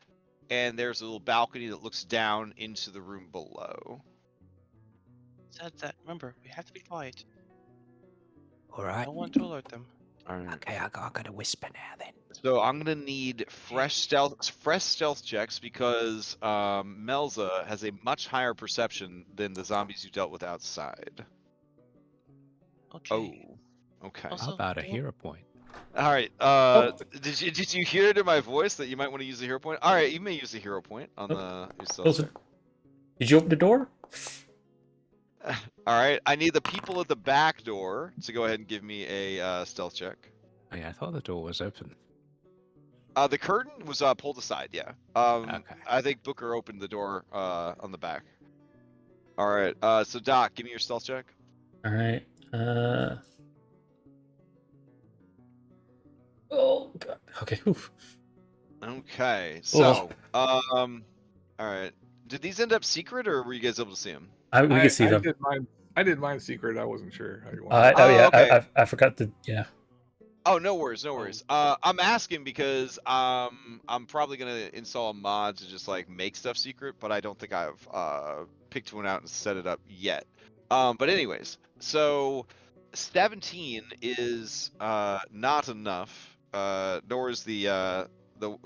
and there's a little balcony that looks down into the room below. Zach, remember, we have to be quiet. All right. No one to alert them. All right. Okay, I got to whisper now then. So I'm gonna need fresh stealth checks because Melza has a much higher perception than the zombies you dealt with outside. Okay. Oh, okay. Also- How about a don't- hero point? All right. Oh. Did you hear it in my voice that you might want to use a hero point? All right, you may use a hero point on Oh. the your stealth Closer. check. Did you open the door? All right, I need the people at the back door to go ahead and give me a stealth check. Oh, yeah, I thought the door was open. The curtain was pulled aside. Yeah. Okay. I think Booker opened the door on the back. All right. So Doc, give me your stealth check. All right. Oh god. Okay. Oof. Okay. Oh, So all right. Did these end up secret, or were you guys able to see them? we can see I them. did mine. I did mine secret. I wasn't sure how you Oh, wanted. oh yeah. Okay. I forgot to. Yeah. Oh, no worries, no worries. I'm asking because I'm probably gonna install a mod to just like make stuff secret, but I don't think I've picked one out and set it up yet. But anyways, so 17 is not enough. Nor is the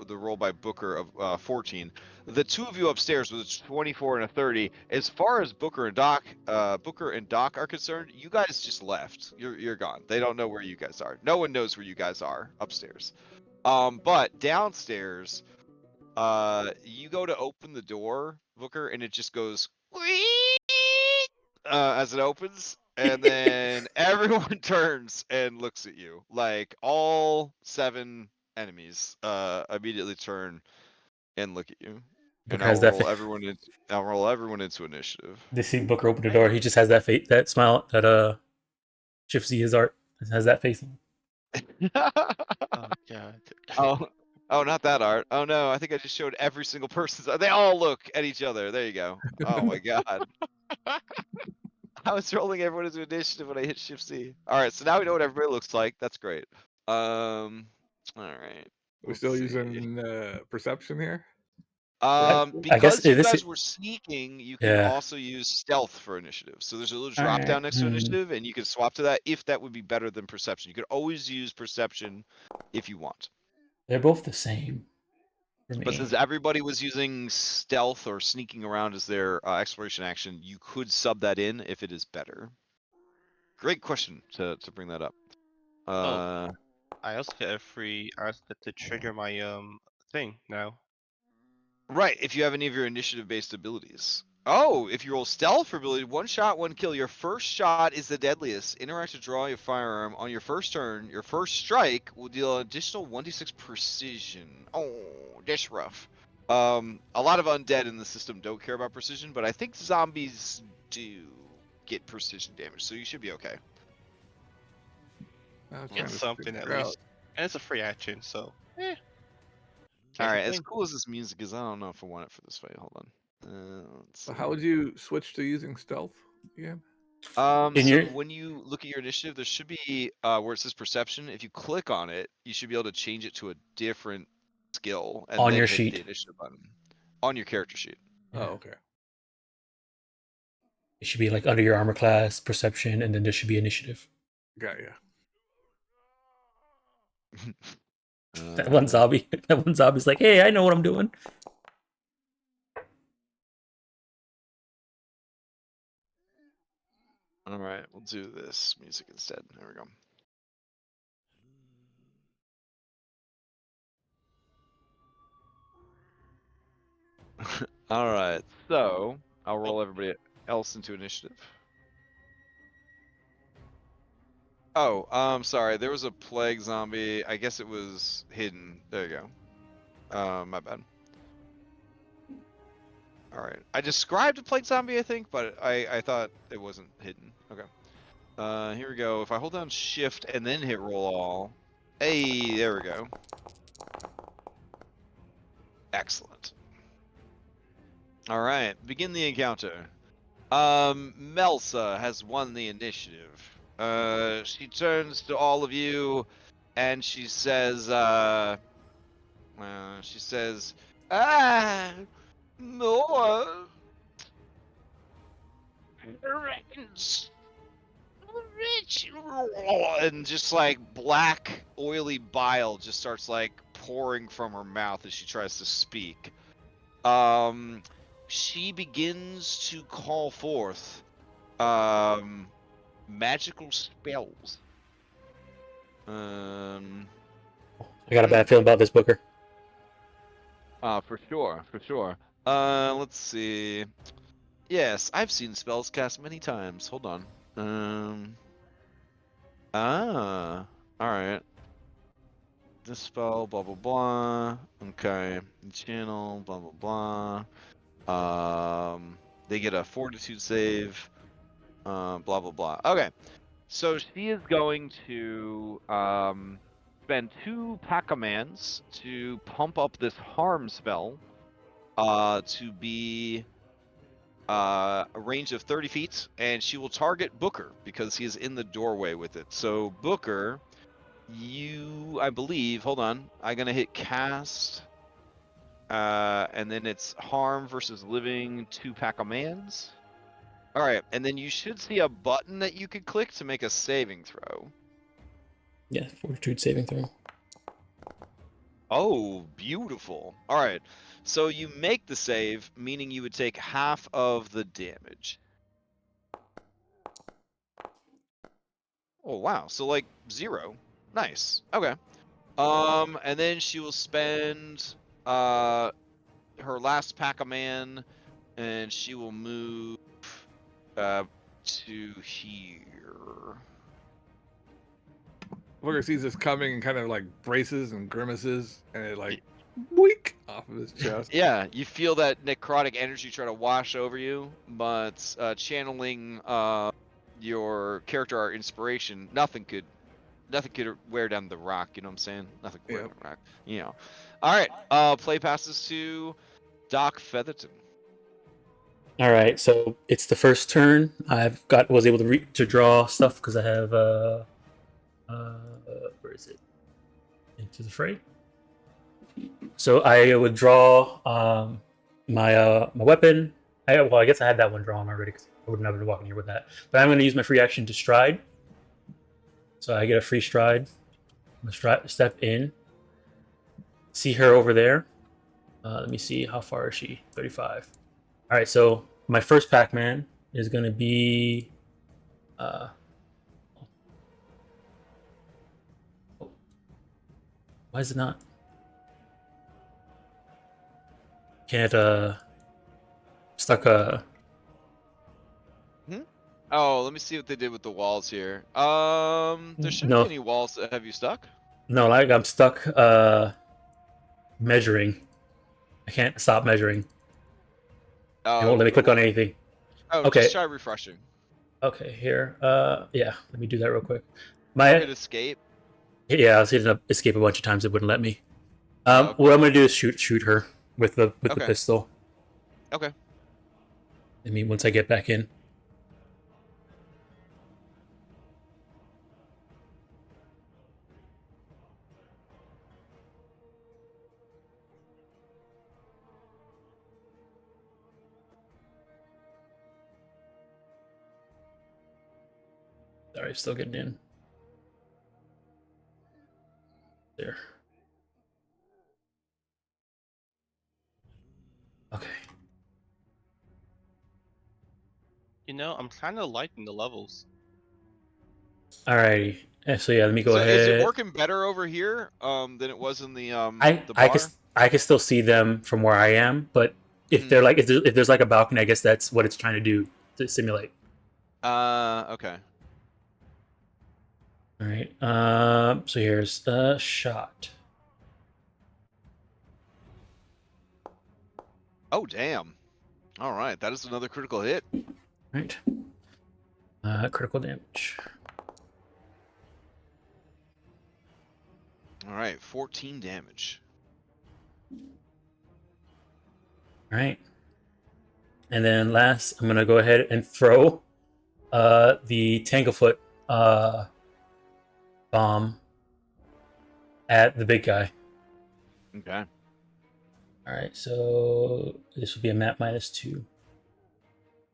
roll by Booker of 14. The two of you upstairs with a 24 and a 30. As far as Booker and Doc are concerned, you guys just left. You're gone. They don't know where you guys are. No one knows where you guys are upstairs. But downstairs, you go to open the door, Booker, and it just goes as it opens, and then everyone turns and looks at you. Like all 7 enemies immediately turn and look at you. And Booker has that. I'll roll everyone into initiative. They see Booker open the door. He just has that face, that smile, that shifts his art. Has that face. Oh god. Oh, oh, not that art. Oh no, I think I just showed every single person's. They all look at each other. There you go. Oh my god. I was rolling everyone into initiative when I hit Shift C. All right, so now we know what everybody looks like. That's great. All right. We're Let's still see. using perception here. I guess Because you this. guys were sneaking, you can Yeah. also use stealth for initiative. So there's a little All drop right. down next to initiative, and you can swap to that if that would be better than perception. You could always use perception if you want. They're both the same for But me. since everybody was using stealth or sneaking around as their exploration action, you could sub that in if it is better. Great question to bring that up. Oh. I also get a free asset to trigger my thing now. Right, if you have any of your initiative-based abilities. Oh, if you roll stealth for ability, 1 shot, 1 kill. Your first shot is the deadliest. Interact to draw your firearm on your first turn. Your first strike will deal an additional 1d6 precision. Oh, that's rough. A lot of undead in the system don't care about precision, but I think zombies do get precision damage, so you should be okay. I was trying It's to something at figure out. least. And it's a free action, so can't Alright, as complain. cool as this music is, I don't know if I want it for this fight. Hold on. Let's So see. how would you switch to using stealth again? In So your when you look at your initiative, there should be where it says perception. If you click on it, you should be able to change it to a different skill and on then your hit the sheet. initiative button on your character sheet. Oh, Yeah. okay. It should be like under your armor class, perception, and then there should be initiative. Got ya. That one zombie. That one zombie's like, hey, I know what I'm doing. All right, we'll do this music instead. There we go. All right, so I'll roll everybody else into initiative. Oh, sorry. There was a plague zombie. I guess it was hidden. There you go. My bad. All right. I described a plague zombie, I think, but I thought it wasn't hidden. Okay. Here we go. If I hold down Shift and then hit Roll All. Hey, there we go. Excellent. All right. Begin the encounter. Melsa has won the initiative. She turns to all of you, and she says, ah, more rich, and just like black oily bile just starts like pouring from her mouth as she tries to speak. She begins to call forth magical spells. I got a bad feeling about this, Booker. For sure. Let's see. Yes, I've seen spells cast many times. Hold on. All right. This spell, blah blah blah. Okay, channel, blah blah blah. They get a fortitude save. Blah blah blah. Okay, so she is going to spend 2 pack commands to pump up this harm spell. To be a range of 30 feet, and she will target Booker because he is in the doorway with it. So Booker, I believe, hold on, I'm gonna hit cast, and then it's harm versus living 2 pack commands. All right, and then you should see a button that you could click to make a saving throw. Yeah, fortitude saving throw. Oh, beautiful. All right, so you make the save, meaning you would take half of the damage. Oh wow, so like 0. Nice. Okay. And then she will spend her last pack of man, and she will move to here. Booker sees this coming and kind of like braces and grimaces, and it like boink off of his chest. Yeah, you feel that necrotic energy try to wash over you, but channeling your character art inspiration, nothing could wear down the rock. You know what I'm saying? Nothing could wear Yep. down the rock. You know. All right. Play passes to Doc Featherton. All right, so it's the first turn. Was able to draw stuff because I have where is it? Into the Fray. So I would draw my weapon. I guess I had that one drawn already because I wouldn't have been walking here with that. But I'm going to use my free action to stride. So I get a free stride. I'm going to step in. See her over there. Let me see, how far is she? 35. All right, so my first Pac-Man is going to be why is it not? Can't stuck Oh, let me see what they did with the walls here. There shouldn't No. be any walls that have you stuck. No, like I'm stuck measuring. I can't stop measuring. It won't let me click on anything. Oh, Okay. just try refreshing. Okay, here. Yeah, let me do that real quick. Hit escape. Yeah, I was hitting escape a bunch of times. It wouldn't let me. Okay. What I'm gonna do is shoot her with the pistol. Okay. I mean, once I get back in. Sorry, still getting in. There. Okay. You know, I'm kind of liking the levels. Alrighty. So yeah, let me go ahead. Is it working better over here than it was in the the bar? I can still see them from where I am, but if they're like if there's like a balcony, I guess that's what it's trying to do to simulate. Okay. All right. So here's a shot. Oh damn! All right, that is another critical hit. Right. Critical damage. All right, 14 damage. All right. And then last, I'm gonna go ahead and throw the Tanglefoot bomb at the big guy. Okay. All right, so this will be a map -2.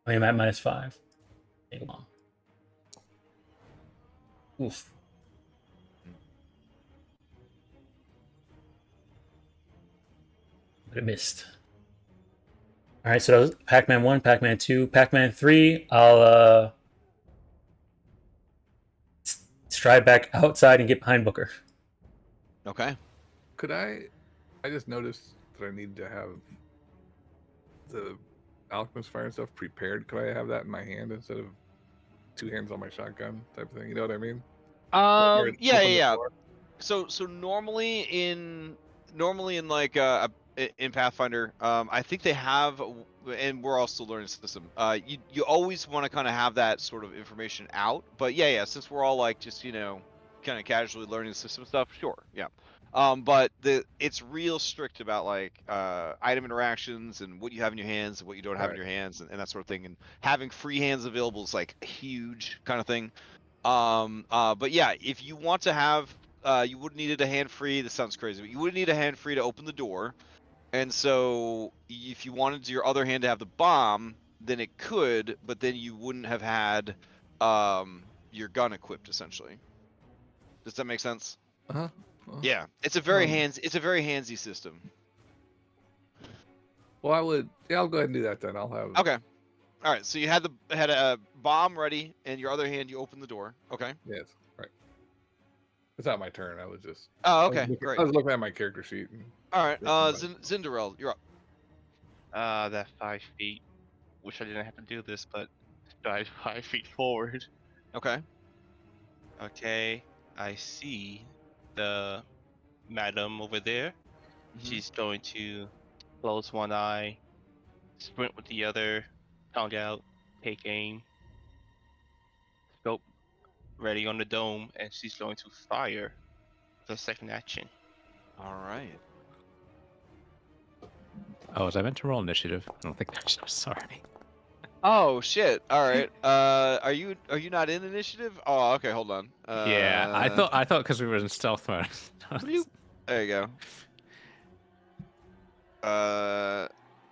I mean, map -5. Tangle bomb. Oof. But it missed. All right, so that was Pac-Man 1, Pac-Man 2, Pac-Man 3. I'll stride back outside and get behind Booker. Okay. Could I just noticed that I need to have the alchemist fire and stuff prepared, could I have that in my hand instead of 2 hands on my shotgun type of thing? You know what I mean? Or Yeah, open the yeah, door? yeah. So normally in like in Pathfinder, I think they have, and we're all still learning the system. You always want to kind of have that sort of information out. But yeah, since we're all like just kind of casually learning the system stuff, sure, yeah. But it's real strict about like item interactions and what you have in your hands and what you don't have in Right. your hands and that sort of thing. And having free hands available is like a huge kind of thing. But yeah, if you want to have, you would need a hand free. This sounds crazy, but you would need a hand free to open the door. And so, if you wanted your other hand to have the bomb, then it could, but then you wouldn't have had your gun equipped essentially. Does that make sense? Uh-huh. Well, Yeah, it's a very handsy system. well, I'll go ahead and do that then. I'll have. Okay. All right. So you had a bomb ready, and your other hand you open the door. Okay. Yes. Right. It's not my turn. I was just. Oh, I was okay. looking, Great. I was looking at my character sheet. And, All right. thinking about it. Zinderell, you're up. That 5 feet. Wish I didn't have to do this, but dive 5 feet forward. Okay. Okay, I see the madam over there. Mhm. She's going to close one eye, sprint with the other, tongue out, take aim, scope ready on the dome, and she's going to fire the second action. All right. Oh, was I meant to roll initiative? I don't think that's. Sorry. Oh shit! All right. Are you not in initiative? Oh, okay. Hold on. Yeah, I thought because we were in stealth mode. Bloop. There you go.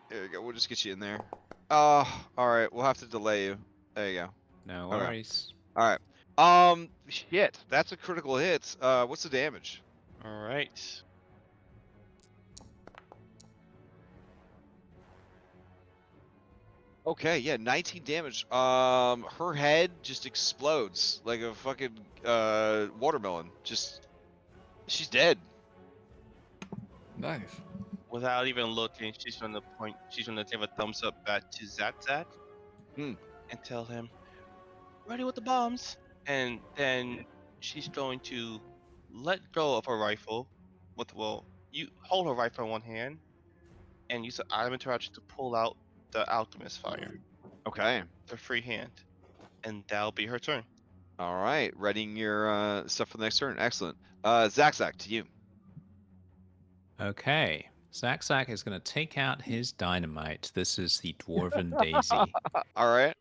There you go. We'll just get you in there. Oh, all right. We'll have to delay you. There you go. No Okay. worries. All right. Shit. That's a critical hit. What's the damage? All right. Okay, yeah, 19 damage. Her head just explodes like a fucking watermelon. She's dead. Nice. Without even looking, she's gonna give a thumbs up back to Zat Hmm. and tell him, "Ready with the bombs." And then she's going to let go of her rifle. You hold her rifle in one hand and use the item interaction to pull out the alchemist fire, Okay. the free hand, and that'll be her turn. All right. Readying your stuff for the next turn. Excellent. Zach, to you. Okay. Zak is going to take out his dynamite. This is the Dwarven Daisy. All right.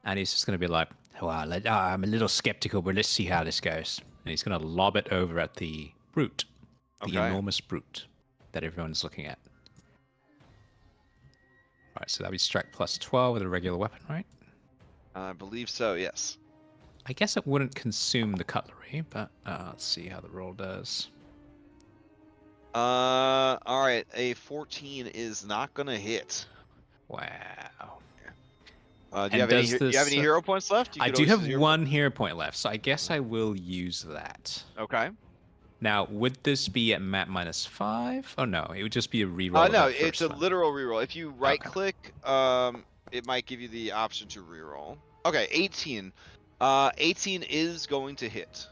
And he's just going to be like, well, I'm a little skeptical, but let's see how this goes. And he's going to lob it over at the brute, the Okay. enormous brute that everyone's looking at. All right, so that'll be strike plus 12 with a regular weapon, right? I believe so. Yes. I guess it wouldn't consume the cutlery, but let's see how the roll does. All right. A 14 is not gonna hit. Wow. Do you have any? does Do you have any this, hero points left? You I could do always use have hero one hero point left, so I guess I will use that. Okay. Now, would this be at map -5? Oh no, it would just be a reroll. No, of that it's a first one. literal reroll. If you right click, it might give you the option to reroll. Okay, 18. 18 is going to hit.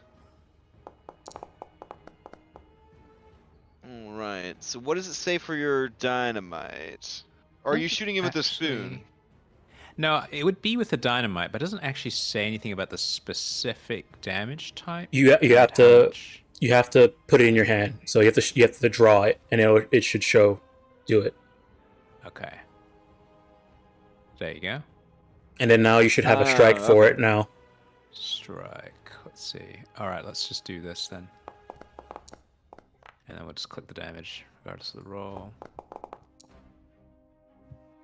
All right. So what does it say for your dynamite? Or are you shooting him with the spoon? No, it would be with the dynamite, but it doesn't actually say anything about the specific damage type. You have and to how much. you have to put it in your hand. So you have to draw it, and it should show. Do it, Okay. There you go. and then now you should have a strike for okay. it now. Strike. Let's see. All right, let's just do this then. And then we'll just click the damage, regardless of the roll.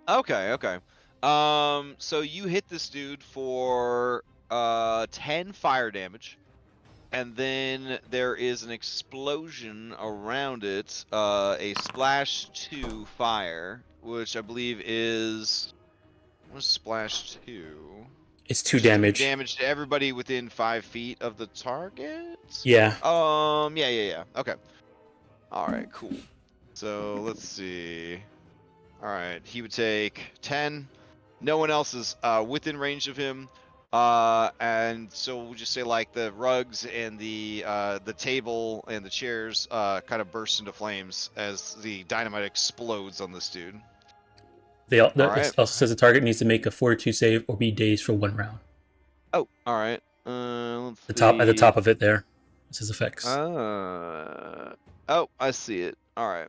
Okay. So you hit this dude for 10 fire damage. And then there is an explosion around it, a splash 2 fire, which I believe is what's splash 2? It's 2 damage. Damage to everybody within 5 feet of the target. Yeah. Yeah. Okay. All right. Cool. So let's see. All right, he would take 10. No one else is within range of him. And so we'll just say like the rugs and the table and the chairs kind of burst into flames as the dynamite explodes on this dude. This right. also says the target needs to make a fortitude save or be dazed for 1 round. Oh, all right. Let's At see. the top of it there. This is effects. Oh, I see it. All right,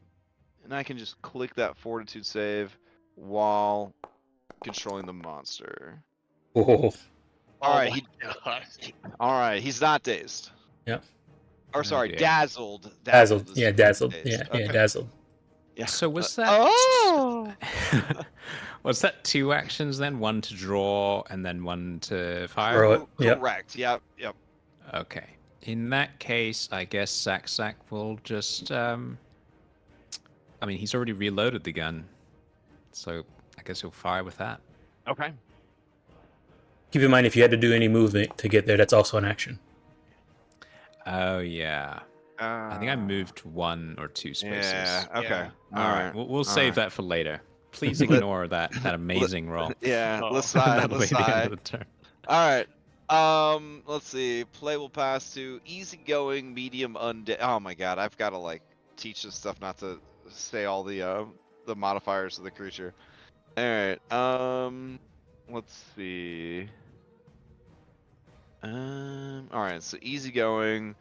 and I can just click that fortitude save while controlling the monster. Oh, All right, my God. all right, he's not dazed. Yep. Or sorry, dear. dazzled. dazzled. is Yeah, dazzled. dazed. Yeah, Okay. dazzled. Yeah. So was that? Oh! Was that 2 actions then? 1 to draw and then 1 to fire? Throw it. Yep. Correct. Yep. Okay. In that case, I guess Sack will just. I mean, he's already reloaded the gun, so I guess he'll fire with that. Okay. Keep in mind if you had to do any movement to get there, that's also an action. Oh yeah. I think I moved 1 or 2 spaces. Yeah. Okay. Yeah. All right. We'll save that for later. Please ignore that amazing roll. Yeah. Oh. Let's side. That'll Let's be the end side. of the turn. All right. Let's see. Play will pass to easygoing, medium, undead. Oh my god, I've got to like teach this stuff not to say all the modifiers of the creature. All right. Let's see. All right. So easygoing.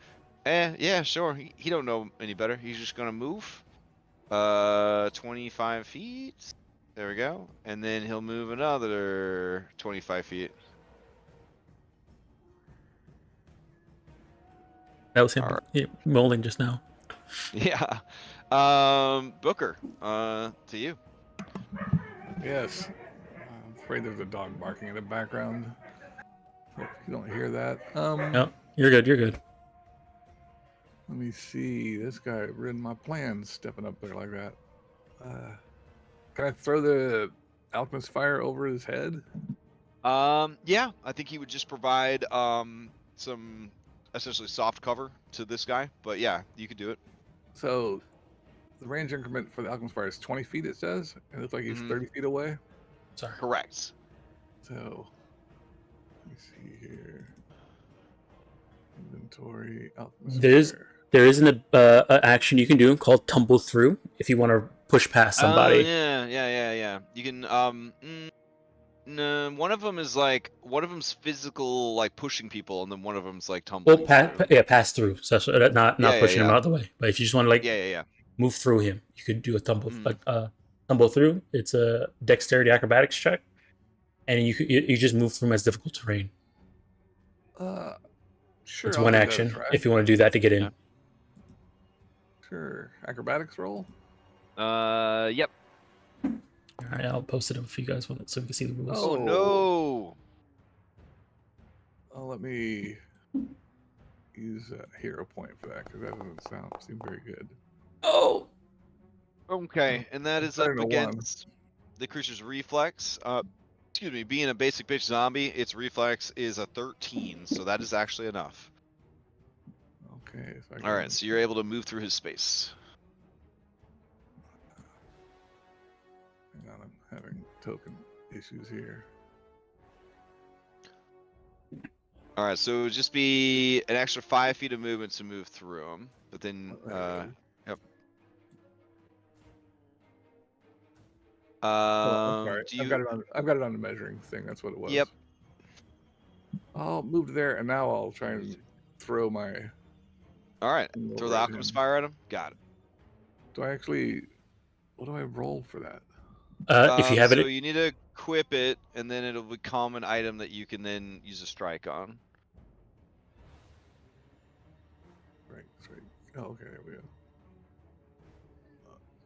Yeah, sure. He don't know any better. He's just gonna move. 25 feet. There we go. And then he'll move another 25 feet. That was him All molding just now. Yeah. Booker, to you. Yes. I'm afraid there's a dog barking in the background. Hope you don't hear that. No, you're good. You're good. Let me see. This guy ruined my plans stepping up there like that. Can I throw the alchemist fire over his head? Yeah, I think he would just provide some essentially soft cover to this guy, but yeah, you could do it. So the range increment for the alchemist fire is 20 feet, it says. It looks like he's 30 feet away. Sorry. Correct. So let me see here. Inventory, alchemist fire. There is an action you can do called tumble through if you want to push past somebody. Yeah. You can no, one of them is like them's physical, like pushing people, and then one of them's like tumbling. Well, pass through. So not pushing him out of the way. But if you just want to yeah, move through him, you could do a tumble through. It's a dexterity acrobatics check, and you just move through as difficult terrain. Sure. It's I'll one give that a action try. if you want to do that to get in. Yeah. Sure. Acrobatics roll. Yep. All right, I'll post it up for you guys so we can see the rules. Oh no. Let me use a hero point for that because that doesn't seem very good. Oh. Okay, and that is Better up than a against the creature's reflex. Excuse me, being a basic bitch zombie, its reflex is a 13, so that is actually enough. Okay. So All right, so you're able to move through his space. Hang on, I'm having token issues here. All right, so it would just be an extra 5 feet of movement to move through him, but then, yep. I'm sorry. Do you? I've got it on the measuring thing. That's what it was. Yep. I'll move there, and now I'll try and throw my. All right, thing throw over the at alchemist him. fire at him. Got it. Do I actually? What do I roll for that? If you have so it, you need to equip it, and then it'll become an item that you can then use a strike on. Right. Oh, okay. There we go.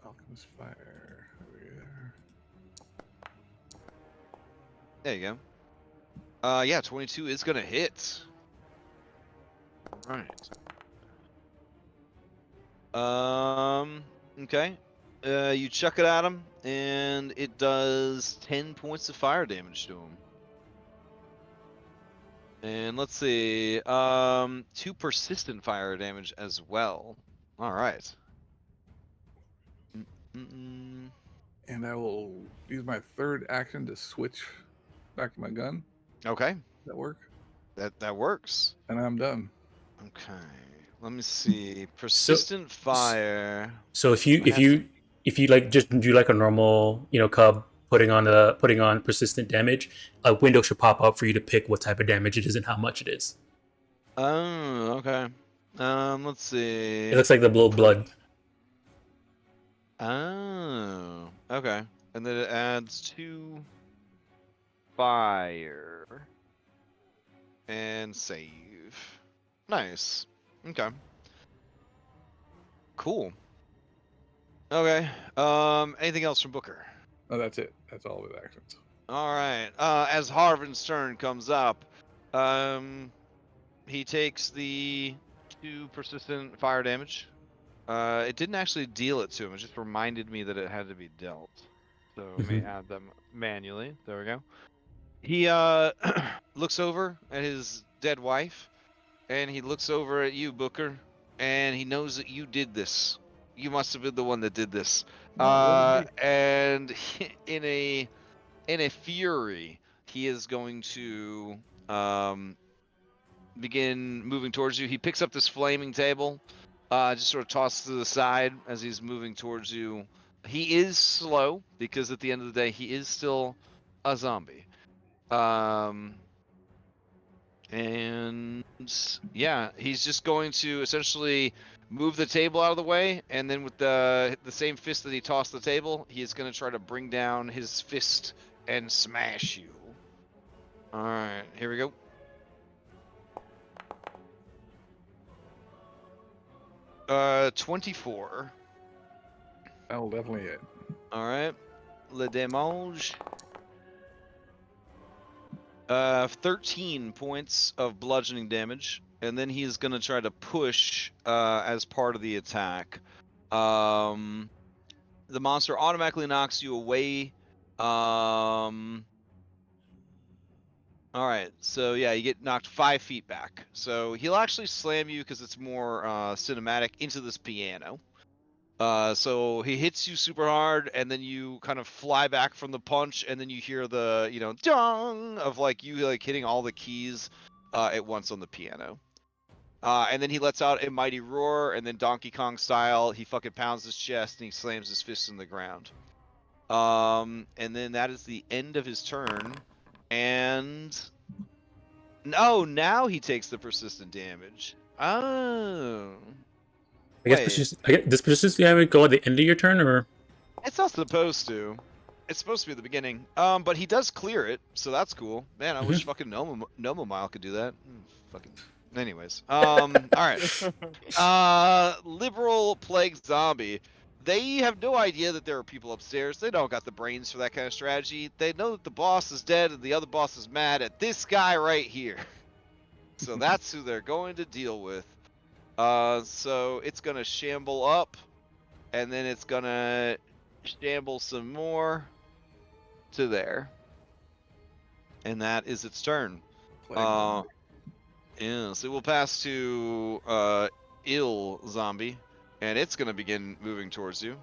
Alchemist fire. There you go. Yeah, 22 is gonna hit. All right. Okay. You chuck it at him, and it does 10 points of fire damage to him. And let's see, 2 persistent fire damage as well. All right. And And I will use my third action to switch back to my gun. Okay, Does that work? that works. And I'm done. Okay, let me see. So, Persistent fire. so if you I if have to- you if you like just do like a normal cub putting on persistent damage, a window should pop up for you to pick what type of damage it is and how much it is. Oh, okay. Let's see. It looks like the blue blood. Oh, okay. And then it adds 2 fire and save. Nice. Okay. Cool. Okay. Anything else from Booker? Oh, that's it. That's all with actions. All right. As Harvin's turn comes up, he takes the 2 persistent fire damage. It didn't actually deal it to him. It just reminded me that it had to be dealt. So let me add them manually. There we go. He looks over at his dead wife, and he looks over at you, Booker, and he knows that you did this. You must have been the one that did this. No, it wasn't me. And in a fury, he is going to begin moving towards you. He picks up this flaming table, just sort of tosses to the side as he's moving towards you. He is slow because at the end of the day, he is still a zombie. And yeah, he's just going to essentially move the table out of the way, and then with the same fist that he tossed the table, he is going to try to bring down his fist and smash you. All right, here we go. Uh, 24. That will definitely hit. All right, le damage. 13 points of bludgeoning damage, and then he's gonna try to push as part of the attack. The monster automatically knocks you away. All right, so yeah, you get knocked 5 feet back. So he'll actually slam you because it's more cinematic into this piano. So he hits you super hard, and then you kind of fly back from the punch, and then you hear the, dong of like you like hitting all the keys at once on the piano. And then he lets out a mighty roar, and then Donkey Kong style, he fucking pounds his chest and he slams his fist in the ground. And then that is the end of his turn, and no, now he takes the persistent damage. Oh. I guess Wait. does persistent damage go at the end of your turn, or It's not supposed to. It's supposed to be at the beginning. But he does clear it, so that's cool. Man, I wish fucking Nomomile could do that. Fucking. Anyways. All right. Liberal plague zombie. They have no idea that there are people upstairs. They don't got the brains for that kind of strategy. They know that the boss is dead and the other boss is mad at this guy right here. So that's who they're going to deal with. So it's gonna shamble up, and then it's gonna shamble some more to there, and that is its turn. Yeah, so we'll pass to ill zombie, and it's gonna begin moving towards you.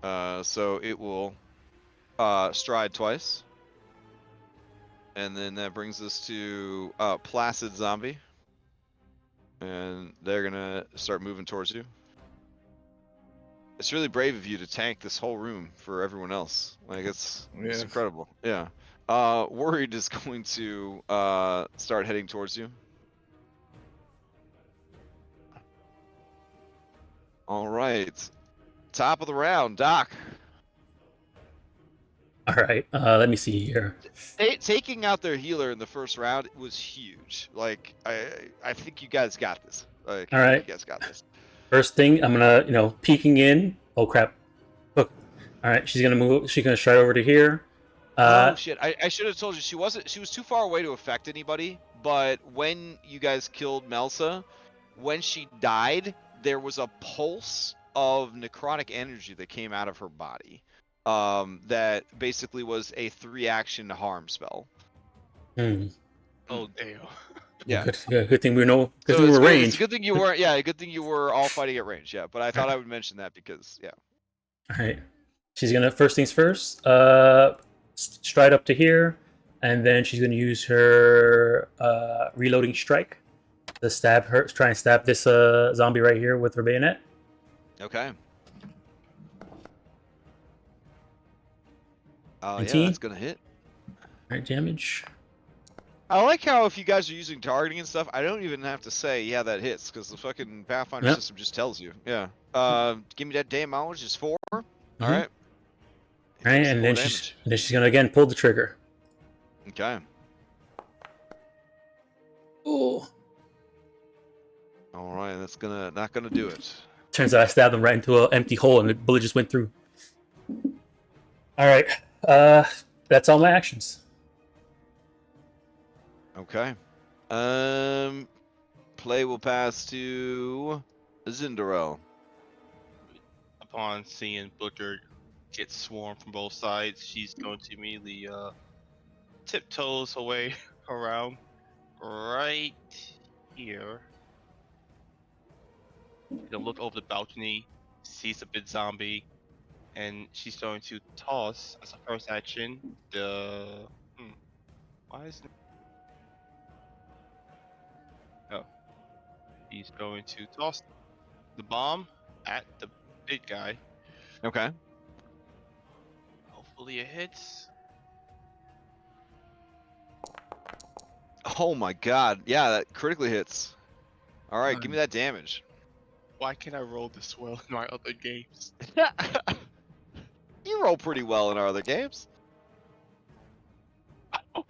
So it will stride twice, and then that brings us to placid zombie, and they're gonna start moving towards you. It's really brave of you to tank this whole room for everyone else. Like it's incredible. Yeah. Worried is going to start heading towards you. All right. Top of the round, Doc. all right? Let me see here. Taking out their healer in the first round was huge. Like I think you guys got this. Like, All right. You guys got this. First thing, I'm gonna peeking in. Oh crap! Look. All right, she's gonna move. She's gonna stride over to here. Oh shit! I should have told you she wasn't. She was too far away to affect anybody. But when you guys killed Melsa, when she died, there was a pulse of necrotic energy that came out of her body. That basically was a 3-action harm spell. Hmm. Oh damn. Yeah. Good thing we know. Good So thing it's we're good, range. it's a good thing you weren't. Yeah, a good thing you were all fighting at range. Yeah, but I thought I would mention that because yeah. All right. She's gonna first things first. Stride up to here, and then she's gonna use her reloading strike to stab her. Try and stab this zombie right here with her bayonet. Okay. Oh, yeah, 19. that's gonna hit. Alright, damage. I like how if you guys are using targeting and stuff, I don't even have to say, yeah, that hits, because the fucking Pathfinder Yep. system just tells you. Yeah. Give me that damage, is 4. Mhm. Alright. Alright, and then she's gonna again pull the trigger. Okay. Ooh. Alright, that's not gonna do it. Turns out I stabbed him right into an empty hole, and the bullet just went through. Alright. That's all my actions. Okay. Play will pass to Zindarel. Upon seeing Booker get swarmed from both sides, she's going to immediately tiptoes away around right here. Gonna look over the balcony, sees a big zombie, and she's going to toss as a first action the. Why isn't? Oh, he's going to toss the bomb at the big guy. Okay. Hopefully it hits. Oh my god. Yeah, that critically hits. Alright, give me that damage. Why can't I roll this well in my other games? You roll pretty well in our other games.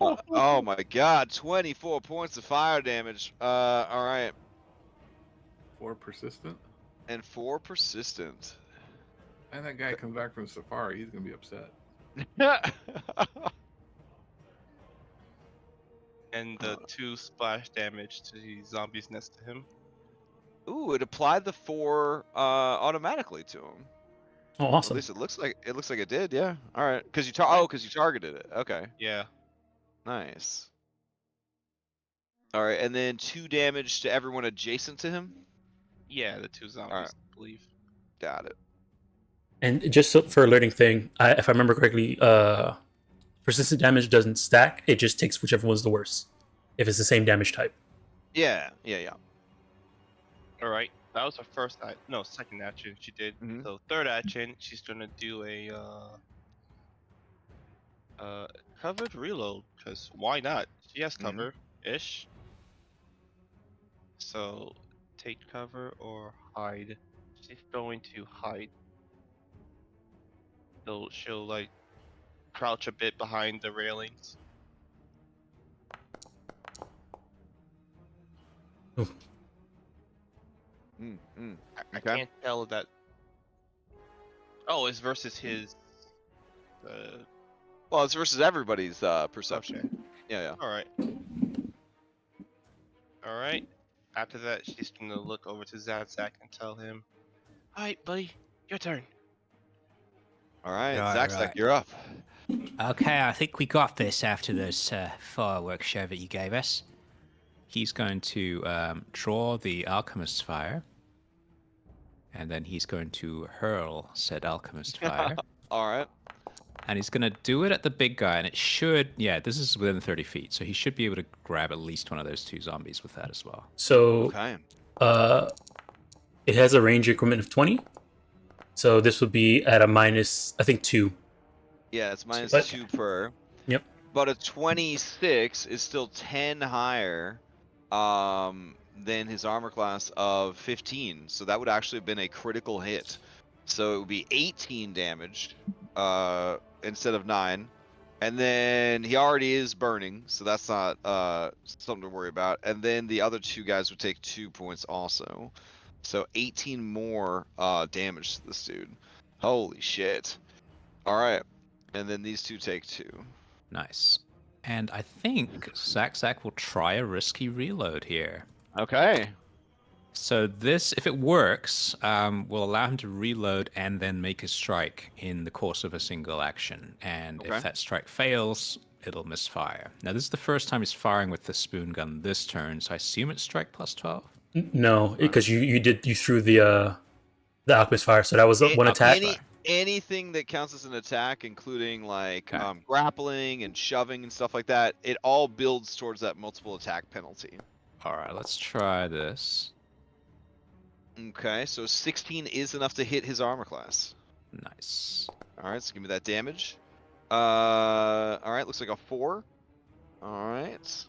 Oh my god, 24 points of fire damage. Alright. 4 persistent. And 4 persistent. And that guy comes back from Safari, he's gonna be upset. And the 2 splash damage to the zombies next to him. Ooh, it applied the 4 automatically to him. Oh, At awesome. least it looks like it did, yeah. Alright. Because you targeted it. Okay. Yeah. Nice. Alright, and then 2 damage to everyone adjacent to him? Yeah, the 2 zombies, Alright. I believe. Got it. And just for a learning thing, if I remember correctly, persistent damage doesn't stack. It just takes whichever one's the worst. If it's the same damage type. Yeah. Alright, that was her second action she did. Mhm. So third action, she's gonna do a covered reload, because why not? She has Mhm. cover-ish. So take cover or hide. She's going to hide. So she'll like crouch a bit behind the railings. I Okay. can't tell that. Oh, it's versus his. Well, it's versus everybody's perception. Okay. Yeah. All right. All right. After that, she's gonna look over to Zazak and tell him, "All right, buddy, your turn." Alright, Right, Zaxak, right. you're up. Okay, I think we got this after this fireworks show that you gave us. He's going to draw the alchemist fire, and then he's going to hurl said alchemist fire. Alright. And he's going to do it at the big guy, and it should, yeah, this is within 30 feet, so he should be able to grab at least one of those 2 zombies with that as well. So Okay. it has a range increment of 20. So this would be at a minus, I think, 2. Yeah, it's minus But- 2 per. Yep. But a 26 is still 10 higher than his armor class of 15. So that would actually have been a critical hit. So it would be 18 damage instead of 9. And then he already is burning, so that's not something to worry about. And then the other 2 guys would take 2 points also. So 18 more damage to this dude. Holy shit. Alright. And then these 2 take 2. Nice. And I think Zak will try a risky reload here. Okay. So this, if it works, will allow him to reload and then make a strike in the course of a single action. And Okay. if that strike fails, it'll misfire. Now this is the first time he's firing with the spoon gun this turn, so I assume it's strike plus 12. No, because you threw the alchemist fire, so that was one attack. anything that counts as an attack, including like Okay. grappling and shoving and stuff like that, it all builds towards that multiple attack penalty. All right, let's try this. Okay, so 16 is enough to hit his armor class. Nice. All right, so give me that damage. All right, looks like a 4. All right.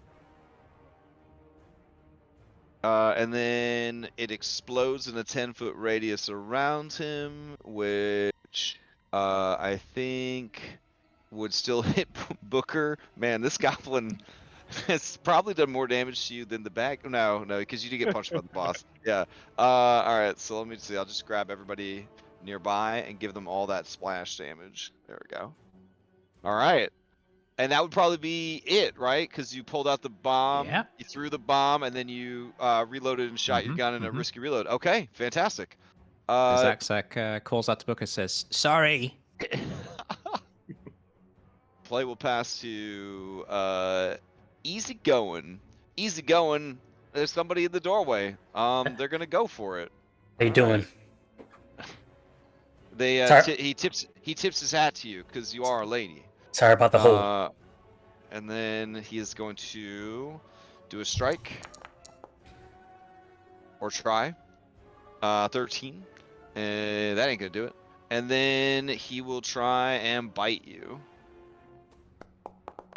And then it explodes in a 10-foot radius around him, which I think would still hit Booker. Man, this goblin has probably done more damage to you than the bag. No, because you did get punched by the boss. Yeah. All right, so let me see. I'll just grab everybody nearby and give them all that splash damage. There we go. All right. And that would probably be it, right? Because you pulled out the bomb, Yeah. you threw the bomb, and then you reloaded and shot your gun in a risky reload. Okay, fantastic. Zakzak calls out to Booker, says, "Sorry." Play will pass to easy going. Easy going. There's somebody in the doorway. They're gonna go for it. How you doing? They Sorry. he tips his hat to you because you are a lady. Sorry about the hole. And then he is going to do a strike or try. 13. That ain't gonna do it. And then he will try and bite you.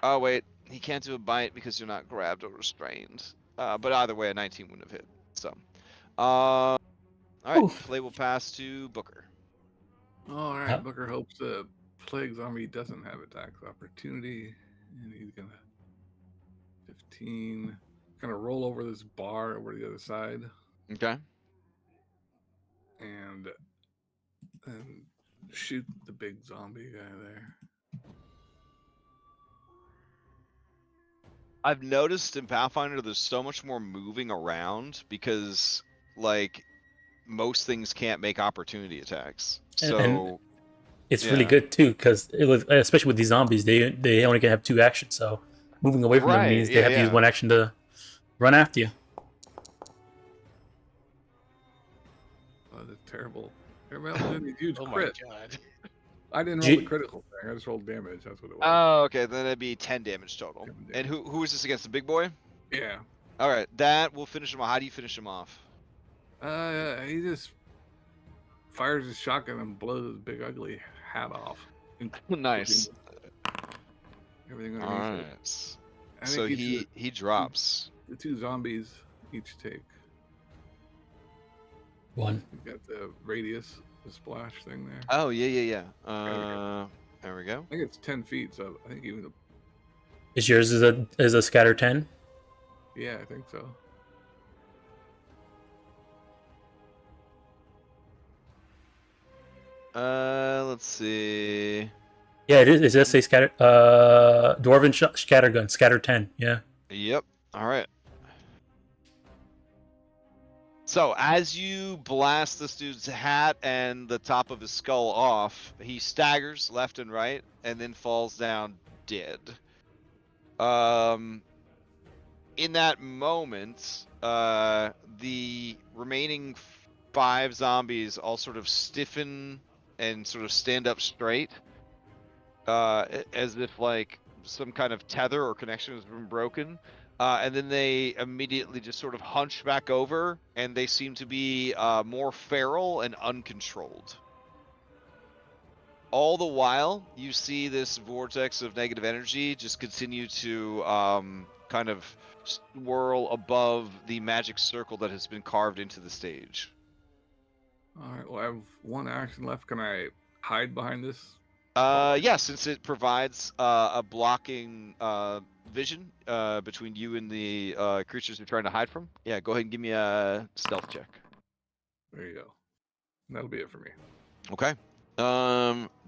Oh wait, he can't do a bite because you're not grabbed or restrained. But either way, a 19 wouldn't have hit. So, all right, Oof. play will pass to Booker. All right, Booker hopes the plague zombie doesn't have attack opportunity, and he's gonna 15. Gonna roll over this bar over to the other side, Okay. and shoot the big zombie guy there. I've noticed in Pathfinder there's so much more moving around because like most things can't make opportunity attacks. So And it's really good too because especially with these zombies, they only can have 2 actions. So moving away from them means they have to use 1 action to run after you. Oh, that's terrible. Everybody else did these huge Oh crit. my god. I didn't roll the critical thing. I just rolled damage. That's what it was. Oh, okay. Then it'd be 10 damage total. 10 damage. And who is this against? The big boy? Yeah. All right, that will finish him off. How do you finish him off? He just fires his shotgun and blows his big ugly hat off. Nice. Everything All underneath right. it. I So think he drops. the 2 zombies each take. 1. You got the radius, the splash thing there. Oh yeah. There we go. I think it's 10 feet, so I think even the Is yours is a scatter 10? yeah, I think so. Let's see. Yeah, it is. It does say scatter. Dwarven scattergun, scatter 10. Yeah. Yep. All right. So as you blast this dude's hat and the top of his skull off, he staggers left and right and then falls down dead. In that moment, the remaining 5 zombies all sort of stiffen and sort of stand up straight, as if like some kind of tether or connection has been broken. And then they immediately just sort of hunch back over, and they seem to be more feral and uncontrolled. All the while, you see this vortex of negative energy just continue to kind of swirl above the magic circle that has been carved into the stage. All right, well, I have 1 action left. Can I hide behind this? Yeah, since it provides a blocking vision between you and the creatures you're trying to hide from. Yeah, go ahead and give me a stealth check. There you go. That'll be it for me. Okay.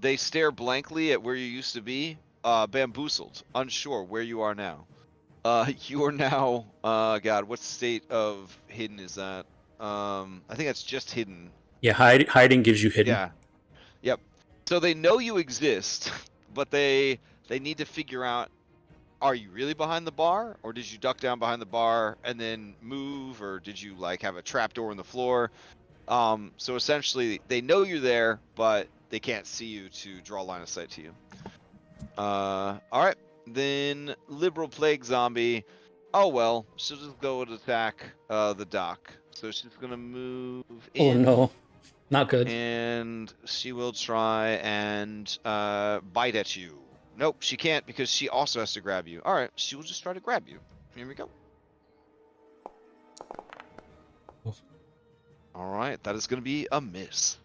They stare blankly at where you used to be, bamboozled, unsure where you are now. You are now, God, what state of hidden is that? I think that's just hidden. Yeah, hiding gives you hidden. Yeah. Yep. So they know you exist, but they need to figure out, are you really behind the bar, or did you duck down behind the bar and then move, or did you like have a trapdoor in the floor? So essentially, they know you're there, but they can't see you to draw line of sight to you. All right, then liberal plague zombie. Oh well, she'll just go and attack the dock. So she's gonna move Oh in. no, not good. And she will try and bite at you. Nope, she can't because she also has to grab you. All right, she will just try to grab you. Here we go. Oof. All right, that is going to be a miss.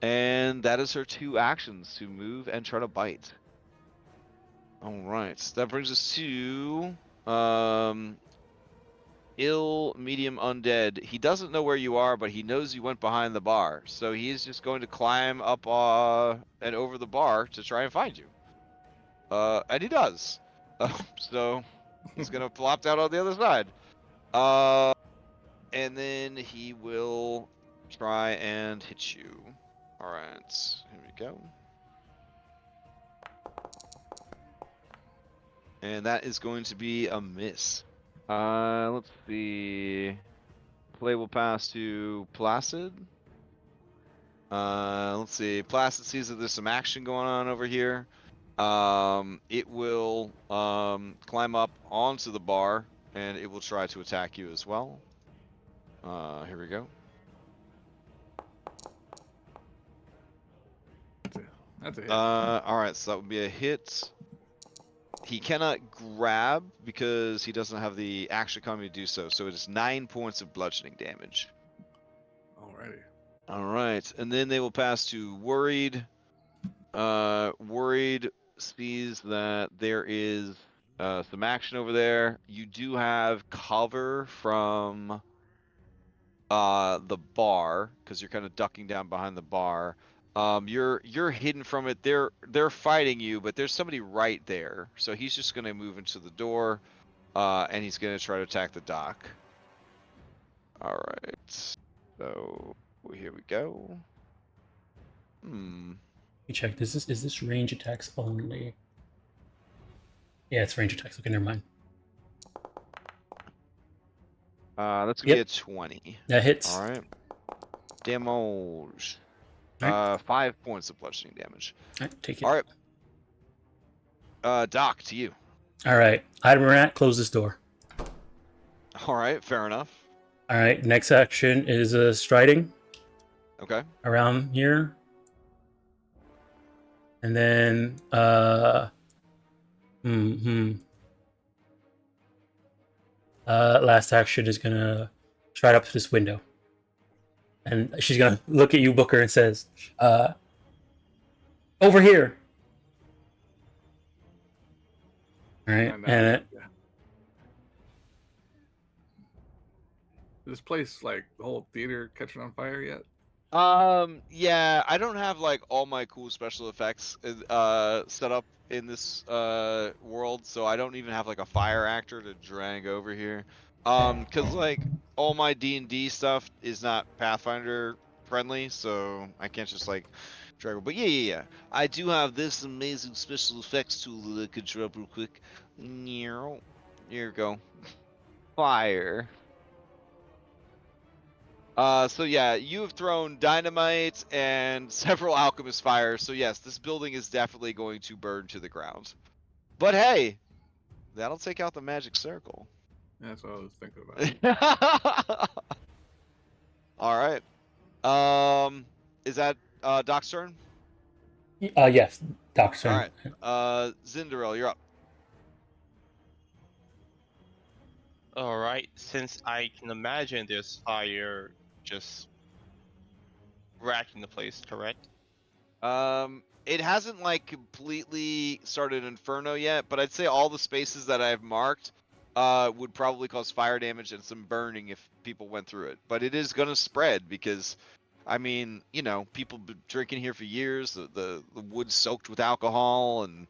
And that is her 2 actions, to move and try to bite. All right, that brings us to ill, medium, undead. He doesn't know where you are, but he knows you went behind the bar. So he's just going to climb up and over the bar to try and find you. And he does. So he's going to plop down on the other side. And then he will try and hit you. All right, here we go. And that is going to be a miss. Let's see. Play will pass to Placid. Let's see. Placid sees that there's some action going on over here. It will climb up onto the bar, and it will try to attack you as well. Here we go. That's a hit. All right, so that would be a hit. He cannot grab because he doesn't have the action economy to do so. So it is 9 points of bludgeoning damage. Alrighty. All right, and then they will pass to Worried. Worried sees that there is some action over there. You do have cover from the bar because you're kind of ducking down behind the bar. You're hidden from it. They're fighting you, but there's somebody right there. So he's just gonna move into the door, and he's gonna try to attack the dock. All right. So here we go. Let me check. Is this range attacks only? Yeah, it's range attacks. Okay, never mind. That's gonna Yep. be a 20. That hits. All right. Damage. Alright. 5 points of bludgeoning damage. All right, take it. All right. Doc, to you. All right. Item rat, close this door. All right. Fair enough. All right. Next action is striding Okay. around here, and then last action is gonna stride up to this window, and she's gonna look at you, Booker, and says, "Over here." All right, And, and yeah. This place, like the whole theater, catching on fire yet? Yeah, I don't have like all my cool special effects set up in this world, so I don't even have like a fire actor to drag over here. Cause like all my D&D stuff is not Pathfinder friendly, so I can't just like drag. But yeah. I do have this amazing special effects tool that I could drop real quick. Here you go. Fire. So yeah, you have thrown dynamite and several alchemist fires. So yes, this building is definitely going to burn to the ground. But hey, that'll take out the magic circle. That's what I was thinking about. All right. Is that Doc's turn? yes, Doc's turn. All right. Zindarel, you're up. All right, since I can imagine there's fire just racking the place, correct? It hasn't like completely started Inferno yet, but I'd say all the spaces that I've marked would probably cause fire damage and some burning if people went through it. But it is gonna spread because, I mean, you know, people been drinking here for years. The wood's soaked with alcohol, and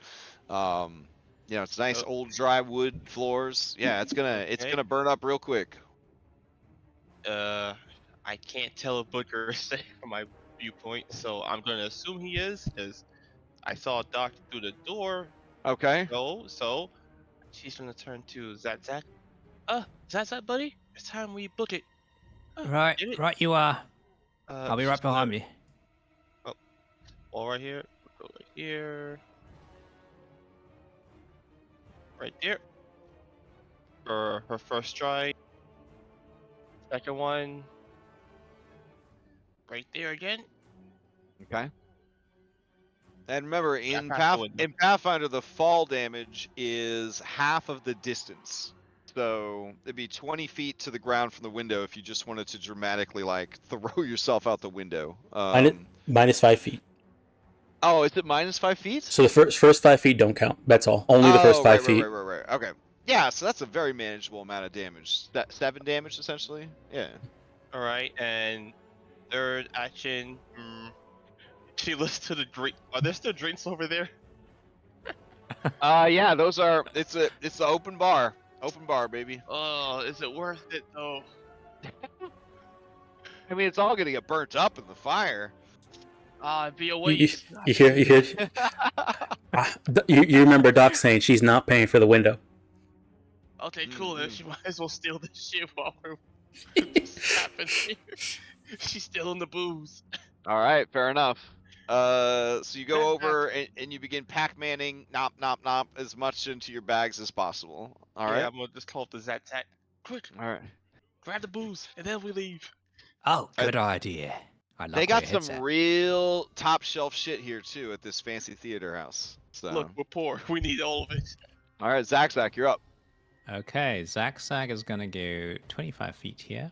you know, it's nice Oh. old dry wood floors. Yeah, it's gonna burn up real quick. I can't tell if Booker is safe from my viewpoint, so I'm gonna assume he is, because I saw Doc through the door. Okay. So she's gonna turn to Zach. Zach, buddy, it's time we book it. Right, did it. right you are. I'll be right she's gonna- behind you. wall right here. Go right here. Right there. For her first strike. Second one. Right there again. Okay. And remember, Yeah, in past the window. Pathfinder, the fall damage is half of the distance. So it'd be 20 feet to the ground from the window if you just wanted to dramatically like throw yourself out the window. Minus 5 feet. Oh, is it minus 5 feet? So the first 5 feet don't count. That's all. Only the first Oh, five right, feet. right. Okay. Yeah, so that's a very manageable amount of damage. That 7 damage essentially. Yeah. All right, and third action. She looks to the drink. Are there still drinks over there? Yeah, those are. It's the open bar. Open bar, baby. Oh, is it worth it though? I mean, it's all gonna get burnt up in the fire. It'd be a You, waste. you hear? You remember Doc saying she's not paying for the window. Okay, cool. Then Mm-mm. she might as well steal this shit while we're happening here. She's stealing the booze. All right, fair enough. So you go over and you begin pack-manning, nop, as much into your bags as possible. All right. Yeah, I'm gonna just call up the Zat Tat. Quick, All right. grab the booze, and then we leave. Oh, good idea. I They like got where your head's some at. real top shelf shit here too at this fancy theater house. So. Look, we're poor. We need all of it. All right, Zach, you're up. Okay, Zag is gonna go 25 feet here.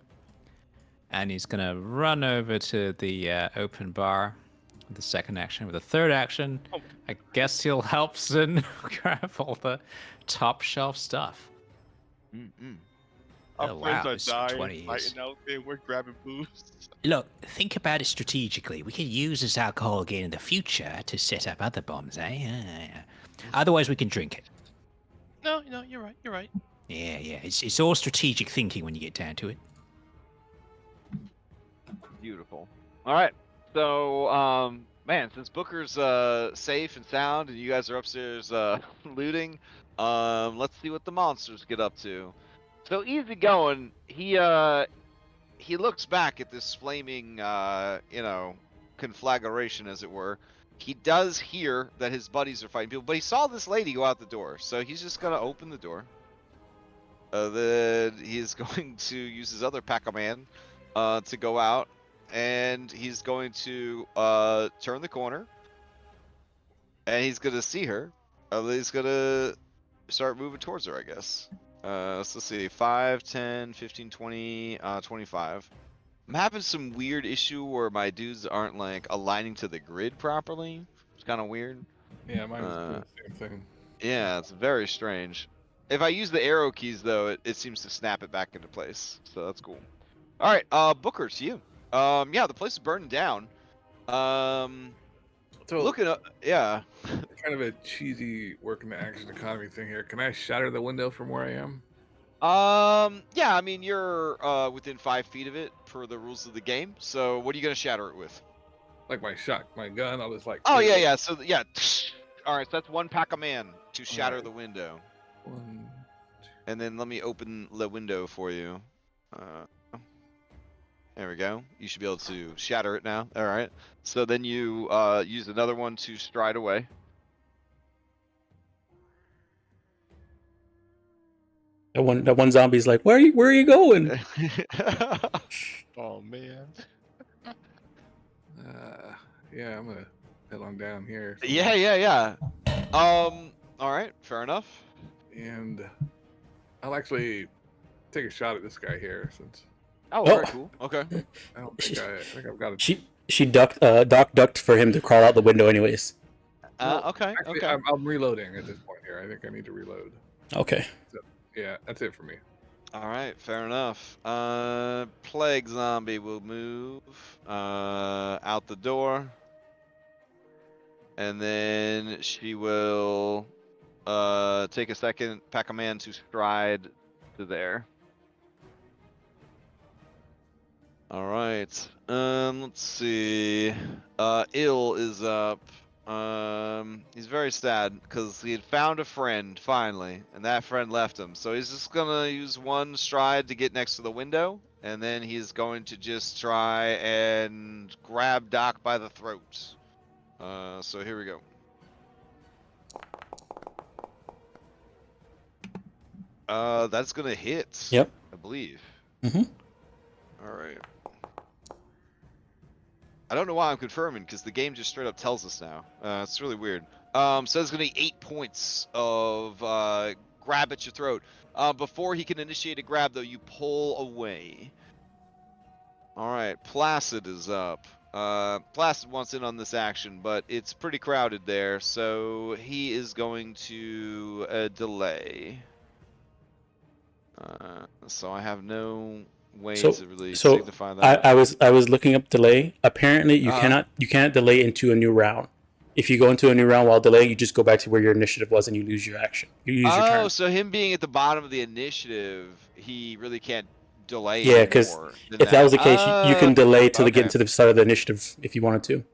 And he's gonna run over to the open bar with the second action. With the third action, Oh. I guess he'll help Zin grab all the top shelf stuff. Mm-mm. Our Oh, friends wow, are it's dying, 20 fighting out there. We're grabbing booze. Look, think about it strategically. We can use this alcohol again in the future to set up other bombs, eh? Otherwise, we can drink it. No, you're right. You're right. Yeah. It's all strategic thinking when you get down to it. Beautiful. All right. So, man, since Booker's safe and sound, and you guys are upstairs looting, let's see what the monsters get up to. So easy going. He looks back at this flaming, conflagration, as it were. He does hear that his buddies are fighting people, but he saw this lady go out the door, so he's just gonna open the door. Then he's going to use his other Pac-Man to go out, and he's going to turn the corner, and he's gonna see her. He's gonna start moving towards her, I guess. So let's see, 5, 10, 15, 20, 25. I'm having some weird issue where my dudes aren't like aligning to the grid properly. It's kind of weird. Yeah, mine was doing the same thing. Yeah, it's very strange. If I use the arrow keys though, it seems to snap it back into place. So that's cool. All right, Booker, to you. Yeah, the place is burning down. So Looking up, yeah. kind of a cheesy working the action economy thing here. Can I shatter the window from where I am? Yeah, I mean, you're within 5 feet of it per the rules of the game. So what are you gonna shatter it with? Like my gun, I'll just like. Oh yeah. So yeah. All right, so that's one Pac-Man to shatter Alright. the window. One, And then let me open the window for you. There we go. You should be able to shatter it now. All right. So then you use another one to stride away. That one zombie's like, where are you going? Oh man. yeah, I'm gonna head on down here. yeah. All right. Fair enough. And I'll actually take a shot at this guy here since Oh, Oh. very cool. Okay. I think I've got it. She ducked. Doc ducked for him to crawl out the window, anyways. Okay. Actually, Okay. I'm reloading at this point here. I think I need to reload. Okay. Yeah, that's it for me. All right. Fair enough. Plague zombie will move out the door, and then she will take a second Pac-Man to stride to there. All right. Let's see. Ill is up. He's very sad because he had found a friend finally, and that friend left him. So he's just gonna use one stride to get next to the window, and then he's going to just try and grab Doc by the throat. So here we go. That's gonna hit. Yep. I believe. Mm-hmm. All right. I don't know why I'm confirming because the game just straight up tells us now. It's really weird. So it's gonna be 8 points of grab at your throat. Before he can initiate a grab, though, you pull away. All right, Placid is up. Placid wants in on this action, but it's pretty crowded there, so he is going to delay. So I have no way to really signify that. I was looking up delay. Apparently, you Uh-huh. cannot delay into a new round. If you go into a new round while delaying, you just go back to where your initiative was and you lose your action. You lose your turn. So him being at the bottom of the initiative, he really can't delay Yeah, because anymore than if that was the case, you can delay till they get okay. into the start of the initiative if you wanted to.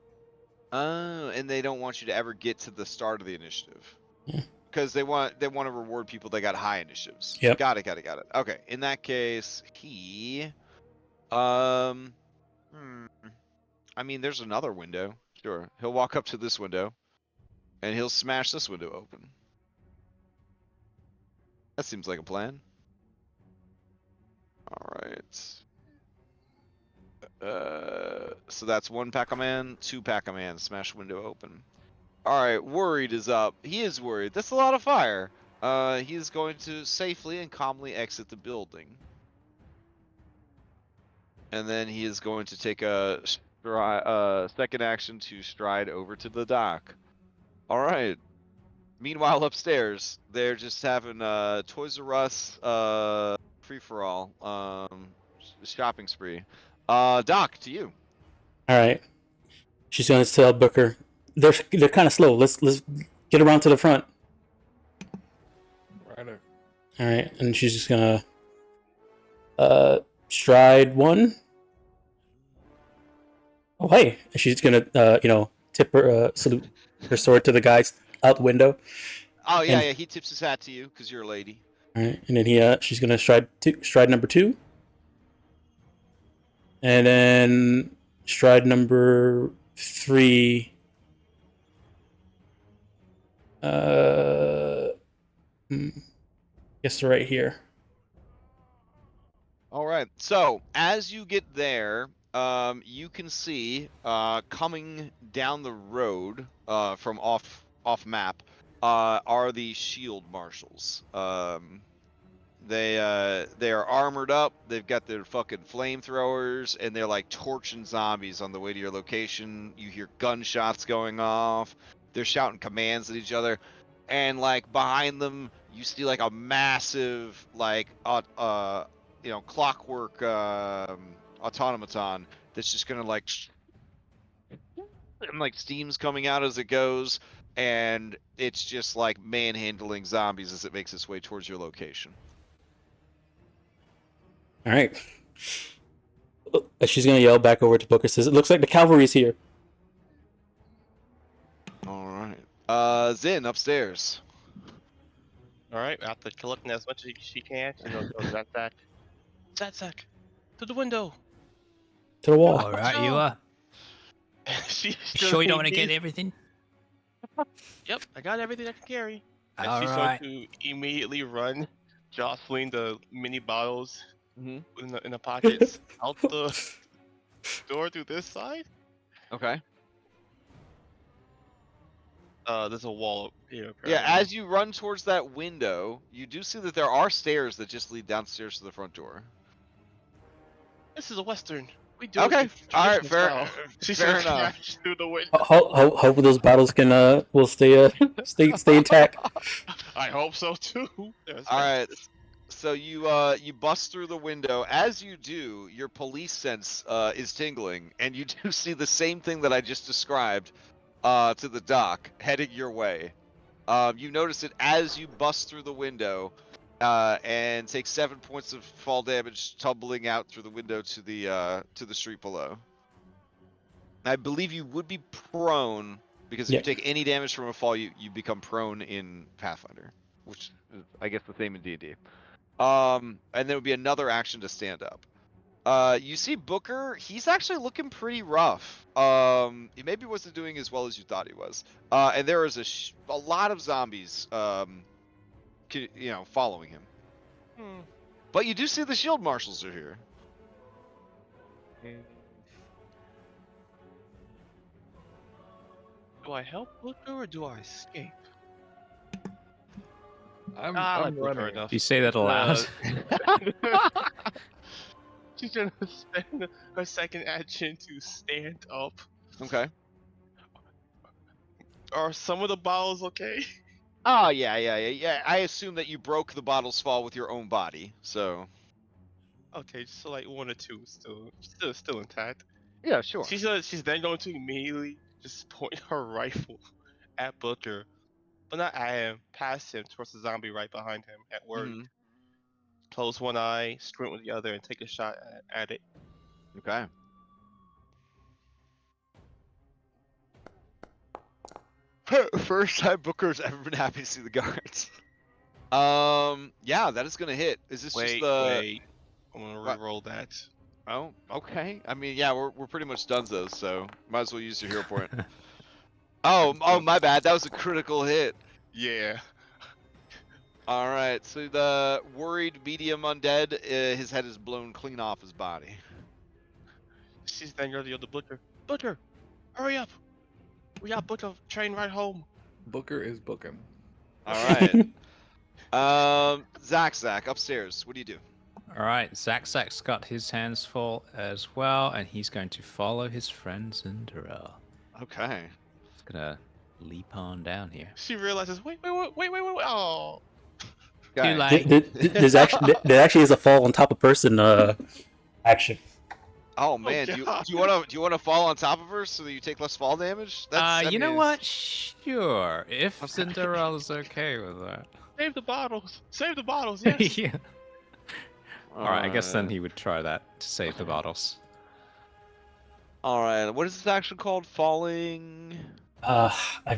Oh, and they don't want you to ever get to the start of the initiative. Yeah. Because they want to reward people that got high initiatives. Yep. Got it. Okay, in that case, he I mean, there's another window. Sure. He'll walk up to this window and he'll smash this window open. That seems like a plan. All right. So that's 1 Pac-Man, 2 Pac-Man, smash window open. All right, worried is up. He is worried. That's a lot of fire. He is going to safely and calmly exit the building. And then he is going to take a second action to stride over to the dock. All right. Meanwhile, upstairs, they're just having Toys R Us free-for-all shopping spree. Doc, to you. All right. She's going to tell Booker, they're kind of slow. Let's get around to the front. Right. All right, and she's just gonna stride 1. Oh hey, and she's gonna tip her salute her sword to the guys out the window. Oh yeah, yeah. He tips his hat to you because you're a lady. All right, and then she's gonna stride number 2, and then stride number 3. Guess right here. All right. So as you get there, you can see coming down the road from off map are the shield marshals. They are armored up. They've got their fucking flamethrowers, and they're like torching zombies on the way to your location. You hear gunshots going off. They're shouting commands at each other, and like behind them, you see like a massive like clockwork automaton that's just gonna like and like steam's coming out as it goes, and it's just like manhandling zombies as it makes its way towards your location. All right. She's gonna yell back over to Booker. Says, "It looks like the cavalry's here." All right. Zin upstairs. All right, after collecting as much as she can, she's gonna go Zatzak, to the window. To the wall. All right, you are. She's Sure you don't want to get everything? Yep, I got everything I can carry. And All she's right. going to immediately run, jostling the mini bottles in the pockets out the door through this side. Okay. There's a wall here. Yeah, apparently. as you run towards that window, you do see that there are stairs that just lead downstairs to the front door. This is a western. We do Okay. it All right. traditional style. She's Fair gonna enough. crash through the window. Hope those bottles can will stay intact. I hope so too. All right. So you bust through the window. As you do, your police sense is tingling, and you do see the same thing that I just described to the dock heading your way. You notice it as you bust through the window, and take 7 points of fall damage, tumbling out through the window to the street below. I believe you would be prone because if you take any damage from a fall, you become prone in Pathfinder, which is, I guess, the same in D&D. And there would be another action to stand up. You see Booker, he's actually looking pretty rough. He maybe wasn't doing as well as you thought he was. And there is a lot of zombies, following him. Hmm. But you do see the shield marshals are here. Do I help Booker or do I escape? I'm I like Booker running. enough. You say that aloud. She's gonna spend her second action to stand up. Okay. Are some of the bottles okay? Oh, yeah. I assume that you broke the bottle's fall with your own body, so. Okay, just so like one or two still intact. Yeah, sure. She's then going to immediately just point her rifle at Booker, but not at him, past him towards the zombie right behind him at work. Mhm. Close one eye, squint with the other, and take a shot at it. Okay. First time Booker's ever been happy to see the guards. Yeah, that is gonna hit. Is this just the? Wait. I'm gonna What? re-roll that. Oh, okay. I mean, yeah, we're pretty much donezo, so might as well use your hero point. Oh, my bad. That was a critical hit. Yeah. All right, so the worried medium undead, his head is blown clean off his body. She's then going to yell to Booker. Booker, hurry up! We got Booker train right home. Booker is booking. All right. Zach, upstairs. What do you do? All right, Zach's got his hands full as well, and he's going to follow his friend Cinderella. Okay. He's gonna leap on down here. She realizes, wait. Oh. Okay. Too late. There actually is a fall on top of person action. Oh man, God. do you wanna fall on top of her so that you take less fall damage? You know what? Sure, if Okay. Cinderella's okay with that. Save the bottles. Save the bottles. Yes. Yeah. All right, I guess then he would try that to save the bottles. All right. What is this action called? Falling. I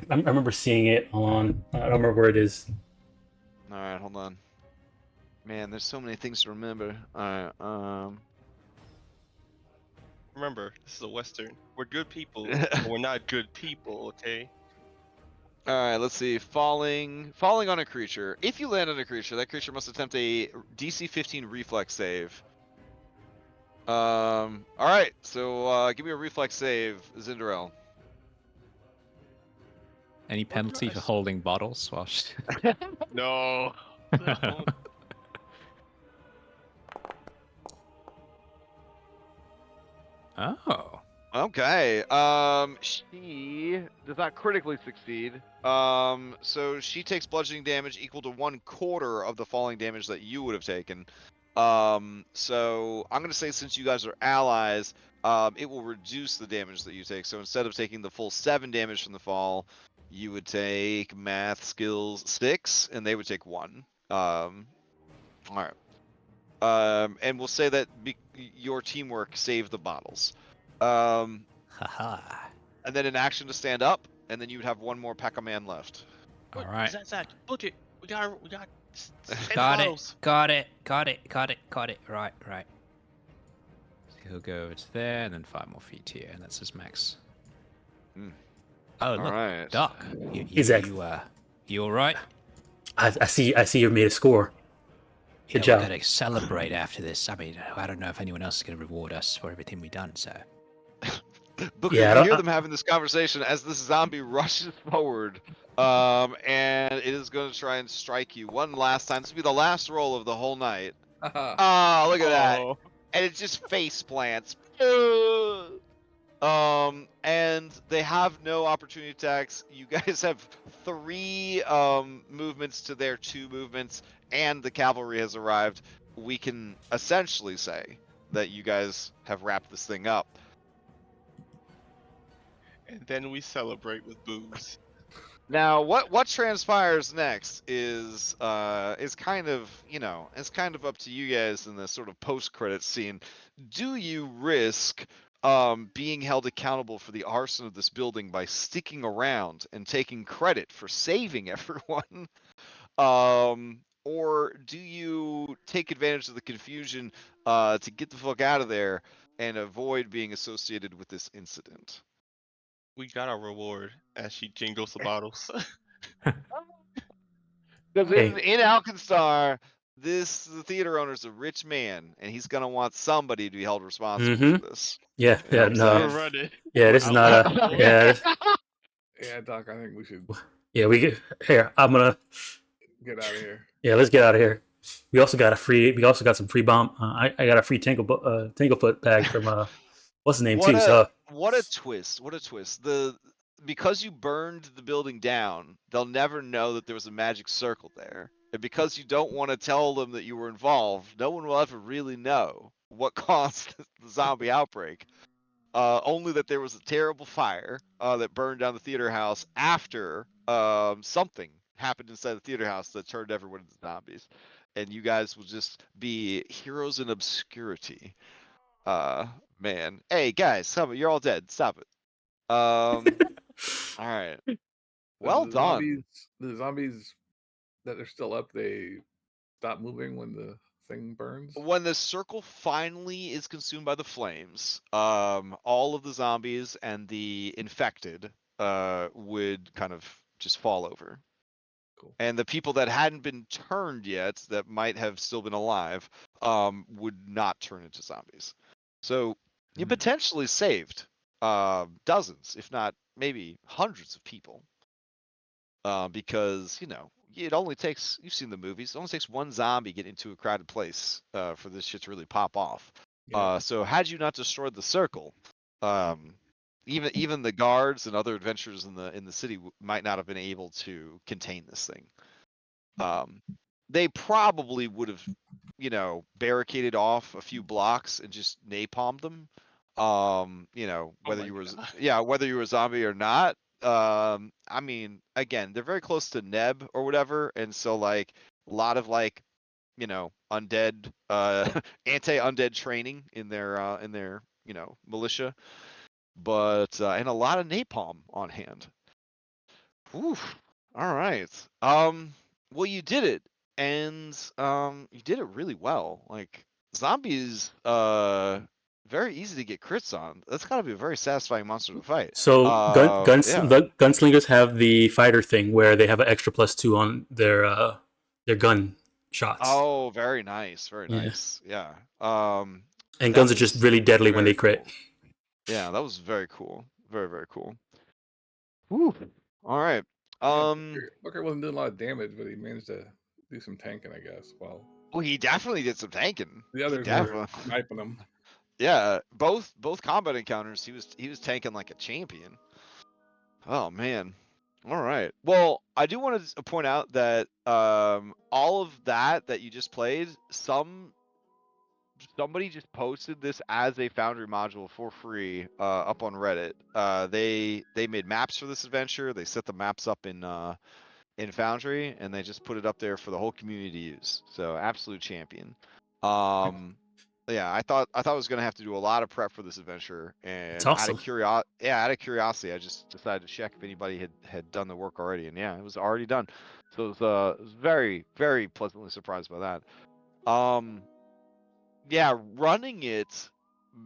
remember seeing it on. I don't remember where it is. All right, hold on. Man, there's so many things to remember. All right. Remember, this is a Western. We're good people, but we're not good people, okay? All right. Let's see. Falling on a creature. If you land on a creature, that creature must attempt a DC 15 reflex save. All right. So give me a reflex save, Zinderell. Any penalty for holding bottles while she... No. No. Oh. Okay. She does not critically succeed. So she takes bludgeoning damage equal to 1/4 of the falling damage that you would have taken. So I'm gonna say since you guys are allies, it will reduce the damage that you take. So instead of taking the full 7 damage from the fall, you would take math skills 6, and they would take 1. All right. And we'll say that your teamwork saved the bottles. Haha. And then an action to stand up, and then you would have one more pack of man left. All right. Zach, book it. We got save Got the it. bottles. Got it. Right. So he'll go over to there, and then 5 more feet here, and that's his max. Hmm. Oh, All look, right. Doc. Exactly. You all right? I see you made a score. Good job. We're gonna celebrate after this. I mean, I don't know if anyone else is gonna reward us for everything we've done. So. Booker, Yeah, I you don't- hear them having this conversation as this zombie rushes forward, and it is going to try and strike you one last time. This will be the last roll of the whole night. Oh, look at that! Oh. And it just face plants. And they have no opportunity attacks. You guys have 3 movements to their 2 movements, and the cavalry has arrived. We can essentially say that you guys have wrapped this thing up. And then we celebrate with booze. Now, what transpires next is kind of, it's kind of up to you guys in the sort of post-credit scene. Do you risk being held accountable for the arson of this building by sticking around and taking credit for saving everyone? or do you take advantage of the confusion to get the fuck out of there and avoid being associated with this incident? We got our reward as she jingles the bottles. Because Hey. in Alkenstar, the theater owner's a rich man, and he's gonna want somebody to be held responsible for this. Yeah, You know yeah, what I'm no. We're saying? running. Yeah, We're this is not outrunning a. the boy. Yeah, Yeah, Doc, I think we should yeah. We get here. I'm gonna. get out of here. Yeah, let's get out of here. We also got a free. We also got some free bomb. I got a free Tanglefoot bag from what's his name What too. a So what a twist! What a twist! Because you burned the building down, they'll never know that there was a magic circle there. And because you don't want to tell them that you were involved, no one will ever really know what caused the zombie outbreak. Only that there was a terrible fire that burned down the theater house after something happened inside the theater house that turned everyone into zombies. And you guys will just be heroes in obscurity. Uh, Man. Hey, guys, stop it. You're all dead. Stop it. All right. Well The done. zombies that are still up, they stop moving when the thing burns. When the circle finally is consumed by the flames, all of the zombies and the infected would kind of just fall over. Cool. And the people that hadn't been turned yet, that might have still been alive, would not turn into zombies. So you potentially saved dozens, if not maybe hundreds of people. Because, it only takes, you've seen the movies, it only takes one zombie get into a crowded place for this shit to really pop off. Yeah. So had you not destroyed the circle, even the guards and other adventurers in the city might not have been able to contain this thing. They probably would have, barricaded off a few blocks and just napalmed them. Whether my you were, God. whether you were a zombie or not. I mean, again, they're very close to Neb or whatever, and so like a lot of like, undead, anti-undead training in their militia, but and a lot of napalm on hand. Whew. All right. Well, you did it, and you did it really well. Like zombies, very easy to get crits on. That's gotta be a very satisfying monster to fight. so Yeah. the gunslingers have the fighter thing where they have an extra +2 on their gun shots. Oh, very nice, very Yeah, nice. Yeah. and That guns are just was really deadly when they very crit. cool. Yeah, that was very cool. Very, very cool. Whew. All right. Yeah, Um. Booker wasn't doing a lot of damage, but he managed to do some tanking, I guess. While Well, he definitely did some tanking. the He others were definitely. sniping him. Yeah, both combat encounters, he was tanking like a champion. Oh man. All right. Well, I do want to point out that all of that you just played, somebody just posted this as a Foundry module for free up on Reddit. They made maps for this adventure. They set the maps up in Foundry, and they just put it up there for the whole community to use. So absolute champion. Yeah, I thought I was gonna have to do a lot of prep for this adventure, It's and awesome. out of curiosity, I just decided to check if anybody had done the work already, and yeah, it was already done. So it was very, very pleasantly surprised by that. Yeah, running it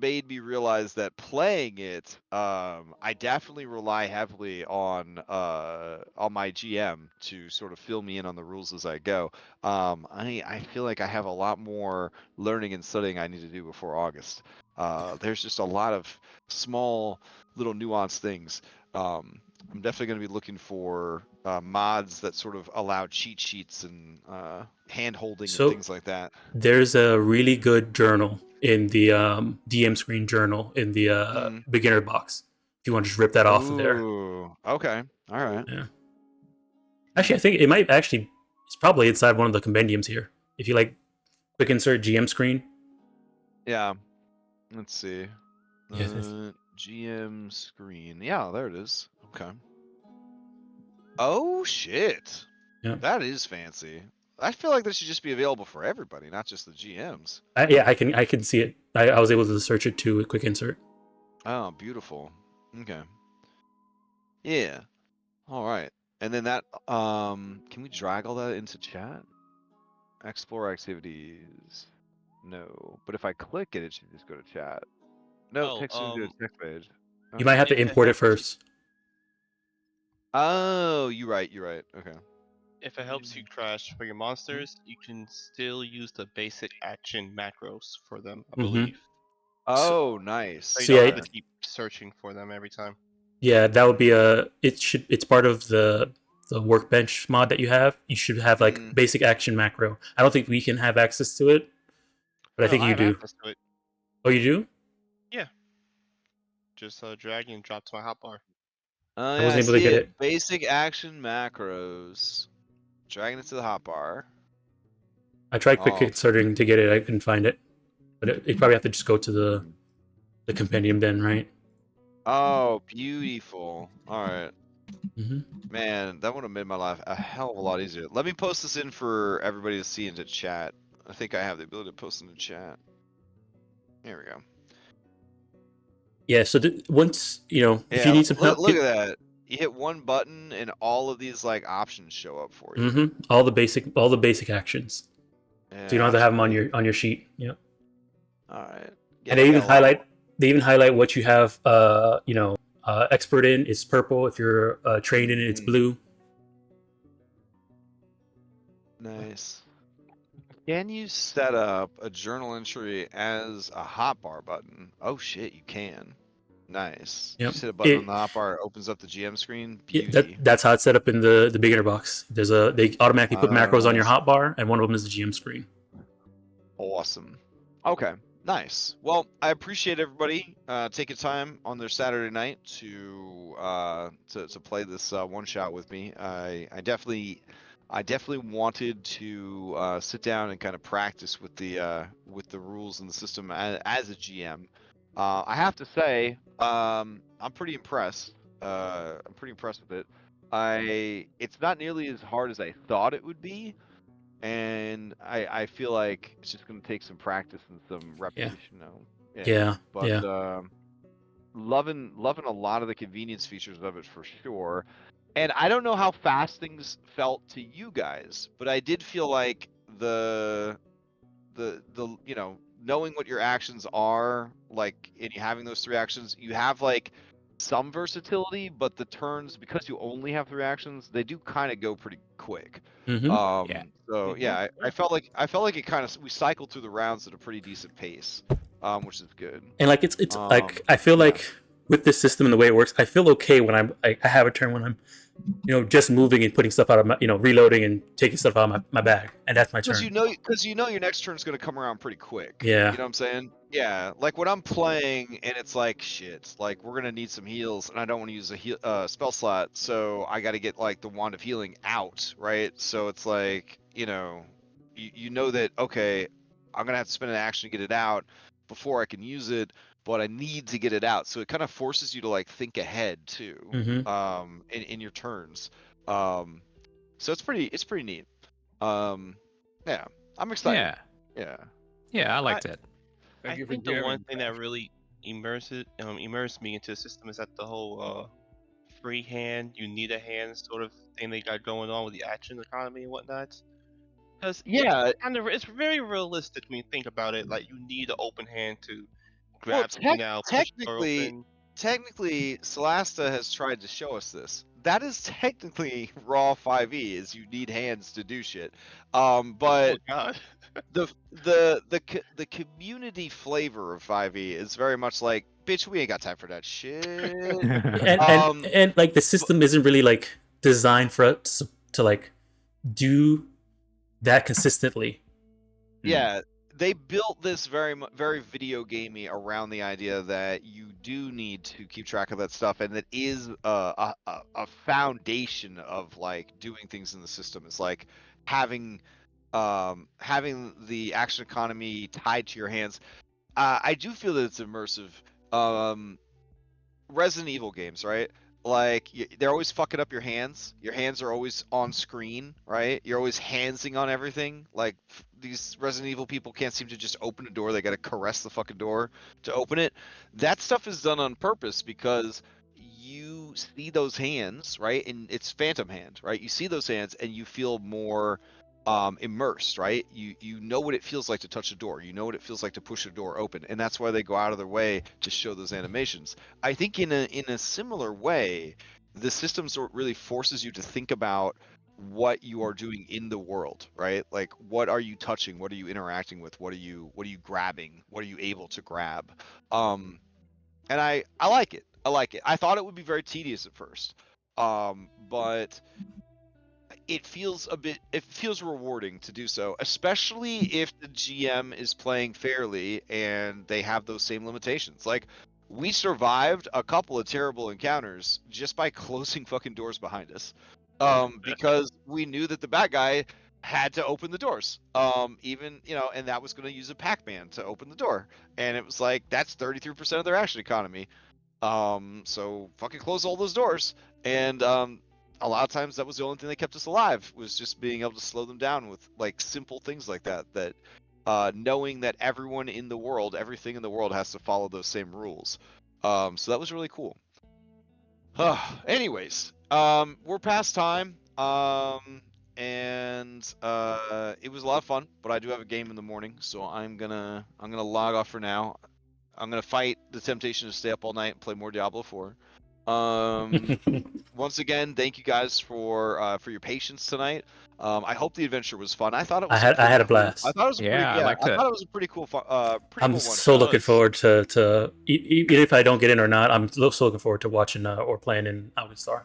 made me realize that playing it, I definitely rely heavily on my GM to sort of fill me in on the rules as I go. I feel like I have a lot more learning and studying I need to do before August. There's just a lot of small little nuanced things. I'm definitely going to be looking for mods that sort of allow cheat sheets and hand holding and So things like that. there's a really good journal in the DM screen journal in the Mm. beginner box. If you want to just rip that off of there. Ooh, okay. All right. Yeah. Actually, I think it might actually. It's probably inside one of the compendiums here. If you like, quick insert GM screen. Yeah. Let's see. Yes. GM screen. Yeah, there it is. Okay. Oh shit. Yeah. That is fancy. I feel like this should just be available for everybody, not just the GMs. Yeah, I can see it. I was able to search it too with quick insert. Oh, beautiful. Okay. Yeah. All right. And then that can we drag all that into chat? Explore activities. No. But if I click it, it should just go to chat. No, Oh, takes me to a text page. You might have to If it import it helps you- first. Oh, you're right. You're right. Okay. If it helps you crash for your monsters, you can still use the basic action macros for them, I Mhm. believe. Oh, nice. So you So don't yeah, have to keep searching for them every time. Yeah, that would be it's part of the workbench mod that you have. You should have like Mm. basic action macro. I don't think we can have access to it, but I No, think I you have do. access to it. Oh, you do? Just drag and drop to my hotbar. Oh, I yeah, wasn't I able to see get it. it. Basic action macros. Dragging it to the hotbar. I tried quick Oh. inserting to get it. I couldn't find it, but you probably have to just go to the compendium then, right? Oh, beautiful. All right. hmm Man, that would have made my life a hell of a lot easier. Let me post this in for everybody to see into chat. I think I have the ability to post in the chat. Here we go. Yeah. So once if you Yeah, need some help, look at that. You hit one button and all of these like options show up for you. all the basic actions. Yeah, So you don't have to have them absolutely. on your sheet. Yeah. All right. Yeah, And they they even got a lot. highlight what you have expert in is purple. If you're trained in it, it's Mm. blue. Nice. Can you set up a journal entry as a hotbar button? Oh shit, you can. Nice. Yep. Just hit a button on the hotbar, it opens up the GM screen. Beauty. That's how it's set up in the beginner box. They automatically put macros on your Nice. hotbar, and one of them is the GM screen. Awesome. Okay, nice. Well, I appreciate everybody taking time on their Saturday night to play this one shot with me. I definitely wanted to sit down and kind of practice with the rules and the system as a GM. I have to say, I'm pretty impressed. I'm pretty impressed with it. It's not nearly as hard as I thought it would be. And I feel like it's just going to take some practice and some repetition. Yeah. But loving a lot of the convenience features of it for sure. And I don't know how fast things felt to you guys, but I did feel like the knowing what your actions are, like, and you having those three actions, you have like some versatility, but the turns, because you only have three actions, they do kind of go pretty quick. Mm-hmm. So yeah, I felt like it kind of, we cycled through the rounds at a pretty decent pace, which is good. And like it's like I feel like with this system and the way it works, I feel okay when I have a turn when I'm just moving and putting stuff out of my reloading and taking stuff out of my bag, and that's my turn. Because your next turn's gonna come around pretty quick. Yeah. You know what I'm saying? Yeah. Like when I'm playing and it's like shit, like we're gonna need some heals, and I don't want to use a spell slot, so I got to get like the wand of healing out, right? So it's like you know that okay, I'm gonna have to spend an action to get it out before I can use it, but I need to get it out. So it kind of forces you to like think ahead too, in your turns. So it's pretty neat. Yeah, I'm excited. Yeah, I liked it. Thank I you for think the one jamming, thing Josh. that really immersed me into the system is that the whole free hand, you need a hand sort of thing they got going on with the action economy and whatnot. Because Yeah, it's very realistic when you think about it. Like you need an open hand to well, grab something out, push the door open. technically, Solasta has tried to show us this. That is technically raw 5e, is you need hands to do shit. Oh But god. the community flavor of 5e is very much like, bitch, we ain't got time for that shit. And like the system isn't really like designed for us to like do that consistently. Yeah, they built this very video gamey around the idea that you do need to keep track of that stuff, and that is a foundation of like doing things in the system. It's like having the action economy tied to your hands. I do feel that it's immersive. Resident Evil games, right? Like they're always fucking up your hands. Your hands are always on screen, right? You're always handsing on everything. Like these Resident Evil people can't seem to just open a door. They got to caress the fucking door to open it. That stuff is done on purpose because you see those hands, right? And it's phantom hand, right? You see those hands and you feel more immersed, right? You know what it feels like to touch a door. You know what it feels like to push a door open, and that's why they go out of their way to show those animations. I think in a similar way, the system sort of really forces you to think about what you are doing in the world, right? Like, what are you touching? What are you interacting with? What are you grabbing? What are you able to grab? And I like it. I like it. I thought it would be very tedious at first, but it feels rewarding to do so, especially if the GM is playing fairly and they have those same limitations. Like, we survived a couple of terrible encounters just by closing fucking doors behind us, because we knew that the bad guy had to open the doors, even, and that was going to use a Pac-Man to open the door, and it was like, that's 33% of their action economy. So fucking close all those doors. And a lot of times that was the only thing that kept us alive, was just being able to slow them down with like simple things like that. Knowing that everyone in the world, everything in the world has to follow those same rules. So that was really cool. Anyways, we're past time. And it was a lot of fun, but I do have a game in the morning, so I'm gonna log off for now. I'm gonna fight the temptation to stay up all night and play more Diablo 4. Once again, thank you guys for your patience tonight. I hope the adventure was fun. I thought it was. I had a Cool, blast. I thought it was a pretty. Yeah, I Yeah, liked I it. thought it was a pretty cool. Pretty I'm cool one. so looking does. forward to even if I don't get in or not, I'm so looking forward to watching or playing in Alkenstar.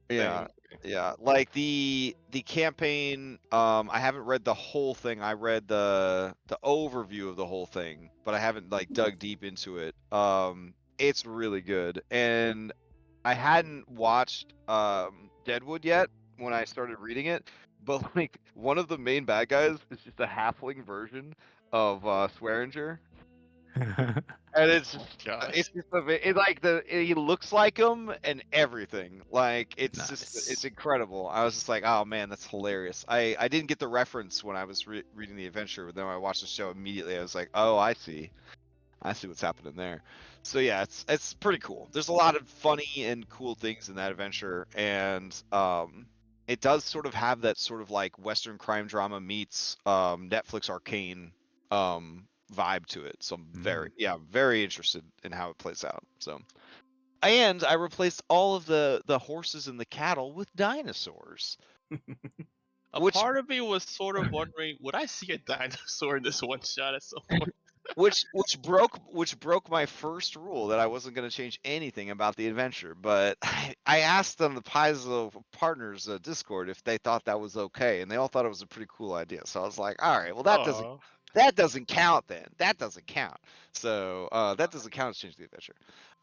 Yeah, yeah. Like the campaign. I haven't read the whole thing. I read the overview of the whole thing, but I haven't like dug deep into it. It's really good, and I hadn't watched Deadwood yet when I started reading it, but like one of the main bad guys is just a halfling version of Swearinger, and Gosh. it's like he looks like him and everything. Like it's Nice. incredible. I was just like, oh man, that's hilarious. I didn't get the reference when I was reading the adventure, but then when I watched the show immediately, I was like, oh, I see. I see what's happening there. So yeah, it's pretty cool. There's a lot of funny and cool things in that adventure, and it does sort of have that sort of like Western crime drama meets Netflix Arcane vibe to it. So I'm very interested in how it plays out. So, and I replaced all of the horses and the cattle with dinosaurs. A Which part of me was sort of wondering, would I see a dinosaur in this one shot at some point? which broke my first rule that I wasn't going to change anything about the adventure. But I asked them, the Paizo partners Discord, if they thought that was okay, and they all thought it was a pretty cool idea. So I was like, all right, well that doesn't count then. That doesn't count. So that doesn't count as changing the adventure.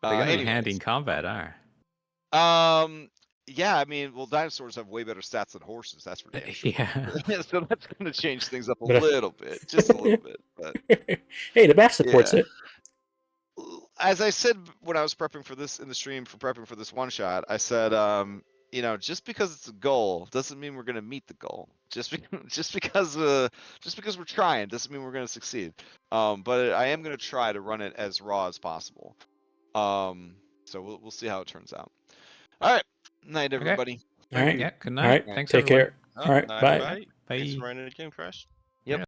They're gonna be handy Anyways, in combat, are? yeah, I mean, well, dinosaurs have way better stats than horses. That's for damn sure. Yeah. So that's going to change things up a But little bit, just a little bit. But hey, the map supports yeah. it. As I said when I was prepping for this in the stream for prepping for this one shot, I said, just because it's a goal doesn't mean we're gonna meet the goal. Just because we're trying doesn't mean we're gonna succeed. But I am gonna try to run it as raw as possible. So we'll see how it turns out. All right, night Okay. everybody. All right. Yeah. Good All night. right. Thanks, Take everyone. care. All right. Night, Bye. night. Thanks Bye. for running the game, Crash.